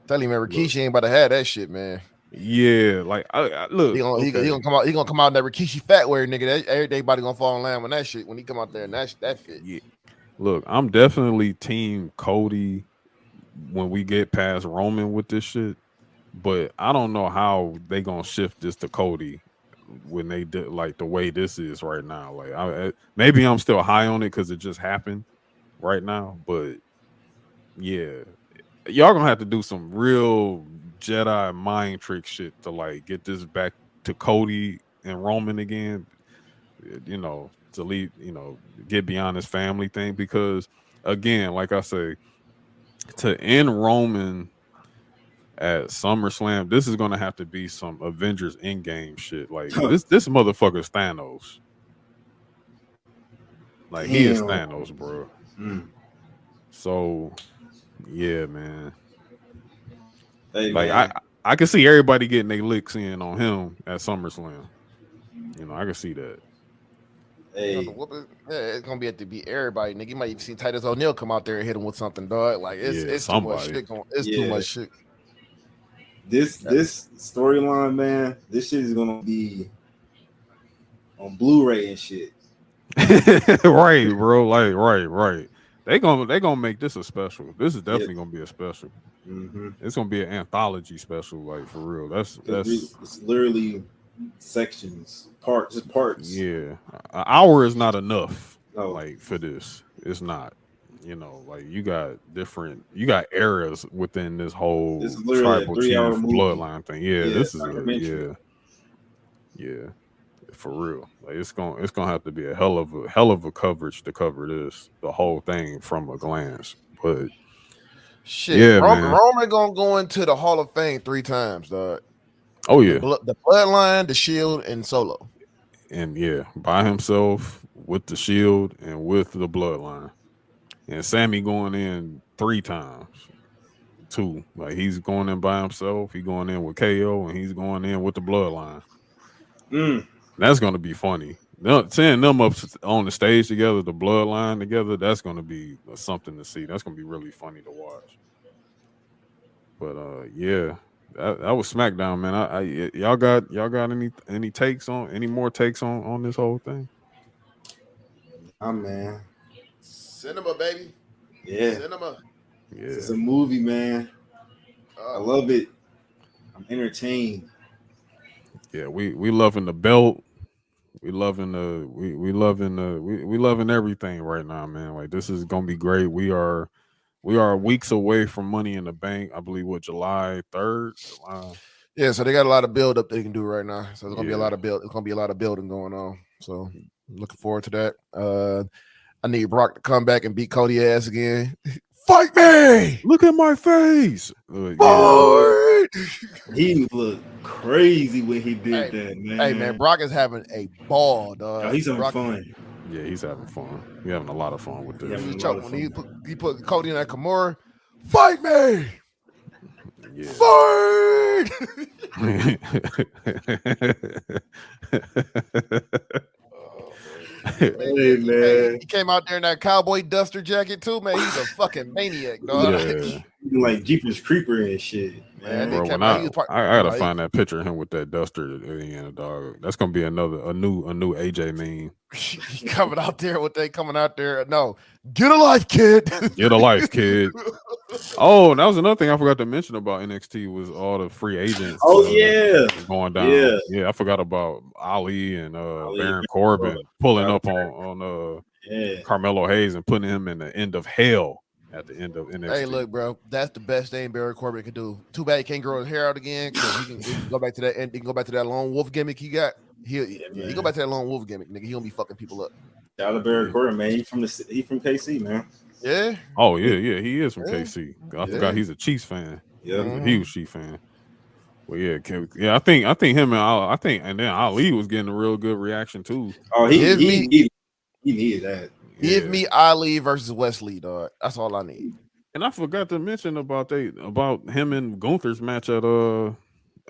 S3: Tell him, man, Rikishi ain't about to have that shit, man.
S1: Yeah, like, look,
S3: he gonna come out. He gonna come out in that Rikishi fat wear, nigga. Everybody gonna fall in line with that shit when he come out there and that fit.
S1: Yeah. Look, I'm definitely team Cody when we get past Roman with this shit, but I don't know how they gonna shift this to Cody when they did, like, the way this is right now. Like, maybe I'm still high on it because it just happened right now, but yeah, y'all gonna have to do some real Jedi mind trick shit to, like, get this back to Cody and Roman again. You know, to leave, you know, get beyond this family thing, because again, like I say, to end Roman at SummerSlam, this is gonna have to be some Avengers Endgame shit. Like, this motherfucker's Thanos. Like, he is Thanos, bro. So yeah, man.
S2: Hey,
S1: like,
S2: man.
S1: I can see everybody getting their licks in on him at SummerSlam. You know, I can see that.
S2: Hey.
S3: It's gonna be be everybody, nigga. You might even see Titus O'Neil come out there and hit him with something, dog. Like, it's too much shit going. It's too much shit.
S2: This storyline, man. This shit is gonna be on Blu-ray and shit.
S1: Right, bro. Like, right. They gonna make this a special. This is definitely gonna be a special.
S2: Mm-hmm.
S1: It's gonna be an anthology special, like, for real. That's
S2: it's literally sections, parts.
S1: Yeah, an hour is not enough.
S2: No.
S1: Like, for this, it's not. you know, like you got eras within this whole
S2: This is literally a
S1: tribal
S2: 3-hour
S1: chief
S2: movie.
S1: bloodline thing. Yeah, this is
S2: documentary.
S1: yeah, for real. Like it's gonna have to be a hell of a coverage to cover this, the whole thing from a glance. But
S3: shit,
S1: yeah, man.
S3: Roman gonna go into the Hall of Fame 3 times, dog.
S1: Oh yeah,
S3: the Bloodline, the Shield, and Solo.
S1: And yeah, by himself with the Shield and with the Bloodline, and Sammy going in 3 times. 2, like he's going in by himself. He's going in with KO, and he's going in with the Bloodline. That's gonna be funny. Seeing them up on the stage together, the Bloodline together, that's gonna be something to see. That's gonna be really funny to watch. But yeah, that was SmackDown, man. Y'all got any takes on any more takes on this whole thing?
S2: Man,
S3: Cinema, baby.
S2: Yeah,
S3: Cinema.
S1: Yeah,
S2: it's a movie, man. I love it. I'm entertained.
S1: Yeah, we loving the belt. We loving everything right now, man. Like this is gonna be great. We are weeks away from Money in the Bank. I believe July 3rd.
S3: Yeah, so they got a lot of build up they can do right now. So there's gonna be a lot of build. It's gonna be a lot of building going on. So looking forward to that. I need Brock to come back and beat Cody ass again. Fight me!
S1: Look at my face.
S2: He looked crazy when he did that, man.
S3: Hey man, Brock is having a ball, dog.
S2: He's having fun.
S1: Yeah, he's having fun. He's having a lot of fun with this.
S3: He put Cody in that Kimura. Fight me!
S1: Yeah.
S3: Man, he came out there in that cowboy duster jacket too, man. He's a fucking maniac, dog.
S1: Yeah.
S2: Like Jeepers Creeper and shit. Man,
S1: bro, I gotta find that picture of him with that duster at the end, dog. That's gonna be a new AJ meme.
S3: He coming out there. No, get a life, kid.
S1: Get a life, kid. Oh, that was another thing I forgot to mention about NXT was all the free agents. Going down. Yeah, I forgot about Ali and Baron Corbin pulling up on Carmelo Hayes and putting him in the end of hell at the end of NXT.
S3: Hey, look, bro, that's the best thing Baron Corbin could do. Too bad he can't grow his hair out again because he can go back to that and he can go back to that lone wolf gimmick he got. He go back to that lone wolf gimmick, nigga. He gonna be fucking people up.
S2: Shout out to Baron Corbin, man. He from KC, man.
S3: Yeah.
S1: Oh yeah, he is from KC. I forgot he's a Chiefs fan. Yeah, he's a huge Chiefs fan. Well, I think him and then Ali was getting a real good reaction too.
S2: Oh, he needed that.
S3: Give me Ali versus Wesley, dog. That's all I need.
S1: And I forgot to mention about him and Gunther's match at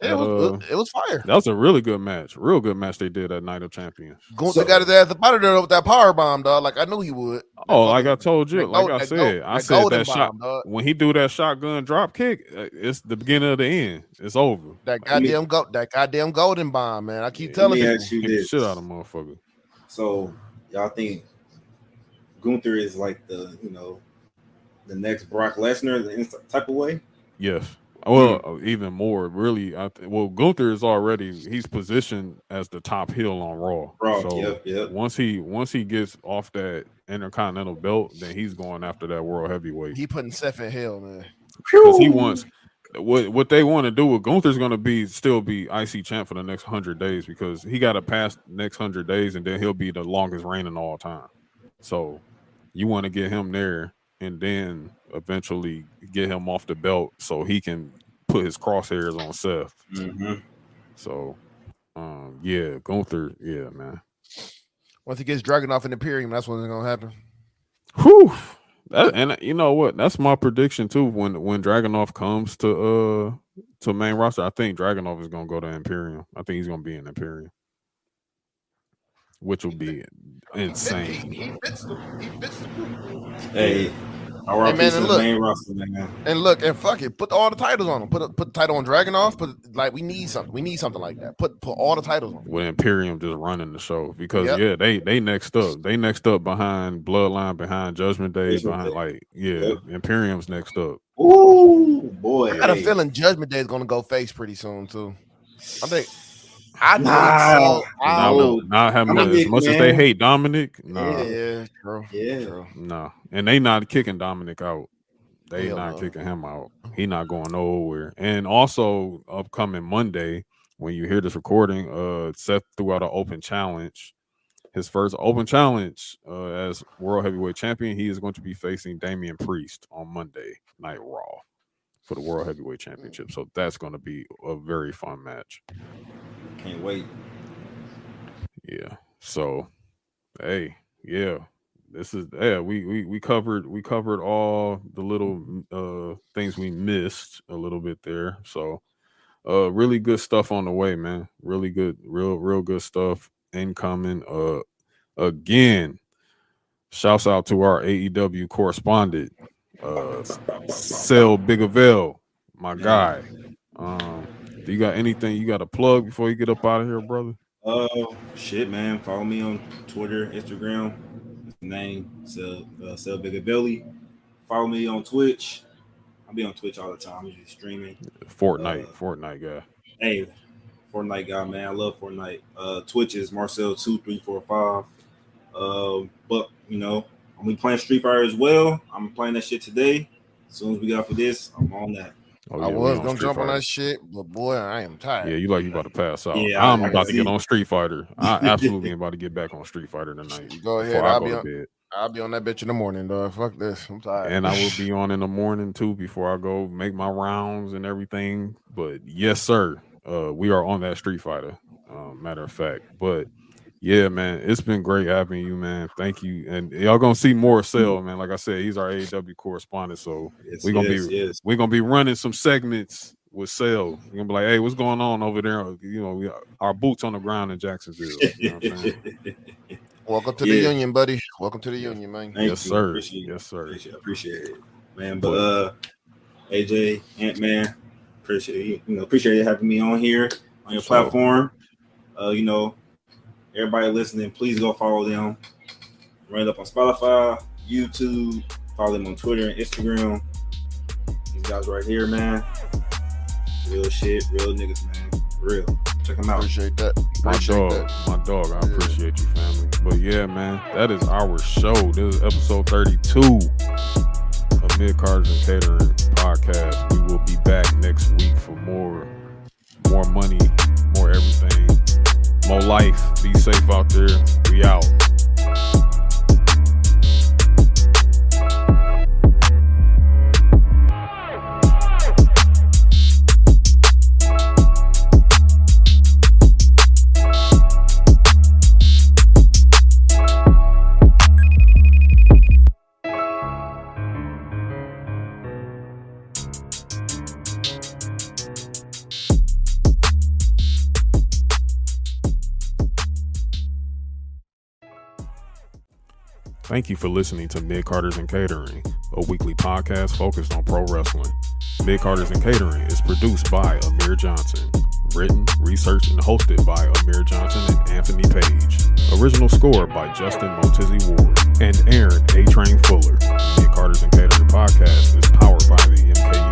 S3: it was fire.
S1: That was a really good match. Real good match they did at Night of Champions.
S3: Gunther got his ass up out of there with that power bomb, dog. Like I knew he would.
S1: Oh, like I told you, I said that shot bomb, when he do that shotgun drop kick, it's the beginning of the end. It's over.
S3: That goddamn golden bomb, man. I keep telling you,
S1: shit out of motherfucker.
S2: So y'all think Gunther is like the next Brock Lesnar in type of way?
S1: Yes. Well, even more, really. Gunther is he's positioned as the top heel on Raw. So once he gets off that Intercontinental belt, then he's going after that World Heavyweight.
S3: He putting Seth in hell, man.
S1: Because he wants what they want to do with Gunther's going to still be IC champ for the next 100 days because he got to pass the next 100 days and then he'll be the longest reigning all time. So you want to get him there and then eventually get him off the belt so he can put his crosshairs on Seth.
S2: Mm-hmm.
S1: So, Gunther, man.
S3: Once he gets Dragunov in Imperium, that's when it's gonna happen.
S1: Whew. And you know what? That's my prediction too. When Dragunov comes to main roster, I think Dragunov is gonna go to Imperium. I think he's gonna be in Imperium, which will be insane.
S3: He fits them.
S2: Hey, man, main roster, man.
S3: And look, and fuck it, put all the titles on him. Put the title on Dragunov. We need something. We need something like that. Put all the titles on him.
S1: With Imperium just running the show because they next up. They next up behind Bloodline, behind Judgment Day, Imperium's next up.
S2: Ooh, boy.
S3: I got a feeling Judgment Day is gonna go face pretty soon too. I think I think so.
S1: Not having as much as they hate Dominic. Nah.
S3: Yeah, true.
S2: Yeah.
S3: True.
S1: No. And they not kicking Dominic out. They not kicking him out. He not going nowhere. And also upcoming Monday, when you hear this recording, Seth threw out an open challenge. His first open challenge as World Heavyweight Champion. He is going to be facing Damian Priest on Monday Night Raw for the World Heavyweight Championship. So that's going to be a very fun match.
S2: Can't wait.
S1: Yeah. So, hey, yeah. We covered all the little things we missed a little bit there. So really good stuff on the way, man. Really good, real good stuff incoming. Again, shouts out to our AEW correspondent, Marcell Bigavell, my guy. Do you got anything you got to plug before you get up out of here, brother?
S2: Shit, man. Follow me on Twitter, Instagram. Name Marcell Bigavell. Follow me on Twitch. I'll be on Twitch all the time. I'm just streaming.
S1: Fortnite guy.
S2: Hey, Fortnite guy, man. I love Fortnite. Twitch is Marcell2345. But you know, I'm be playing Street Fighter as well. I'm playing that shit today. As soon as we got for this, I'm on that.
S3: I was gonna jump on that shit, but boy, I am tired.
S1: Yeah, you about to pass out.
S2: Yeah,
S1: I'm about to get on Street Fighter. I absolutely am about to get back on Street Fighter tonight.
S3: Go ahead. I'll be on that bitch in the morning, dog. Fuck this. I'm tired.
S1: And I will be on in the morning too before I go make my rounds and everything. But yes, sir. We are on that Street Fighter. Matter of fact. But yeah, man, it's been great having you, man. Thank you. And y'all gonna see more Marcell, man. Like I said, he's our AEW correspondent. So we're gonna be running some segments with Cell. We're gonna be like, hey, what's going on over there? You know, our boots on the ground in Jacksonville. You know what I'm saying?
S3: Welcome to the union, buddy. Welcome to the union, man.
S1: Yes, sir.
S2: Yes, sir. Appreciate it, man. But AJ, Ant-Man, appreciate you having me on here on your platform. You know, everybody listening, please go follow them. Run it up on Spotify, YouTube. Follow them on Twitter and Instagram. These guys right here, man. Real shit, real niggas, man. Real. Check them out.
S3: Appreciate that.
S1: My dog. I appreciate you, family. But yeah, man, that is our show. This is episode 32 of Midcarders and Catering podcast. We will be back next week for more money, more everything, more life. Be safe out there. We out. Thank you for listening to Midcarders and Catering, a weekly podcast focused on pro wrestling. Midcarders and Catering is produced by Amir Johnson. Written, researched, and hosted by Amir Johnson and Anthony Page. Original score by Justin Motizzi Ward and Aaron A. Train Fuller. Midcarders and Catering podcast is powered by the MKU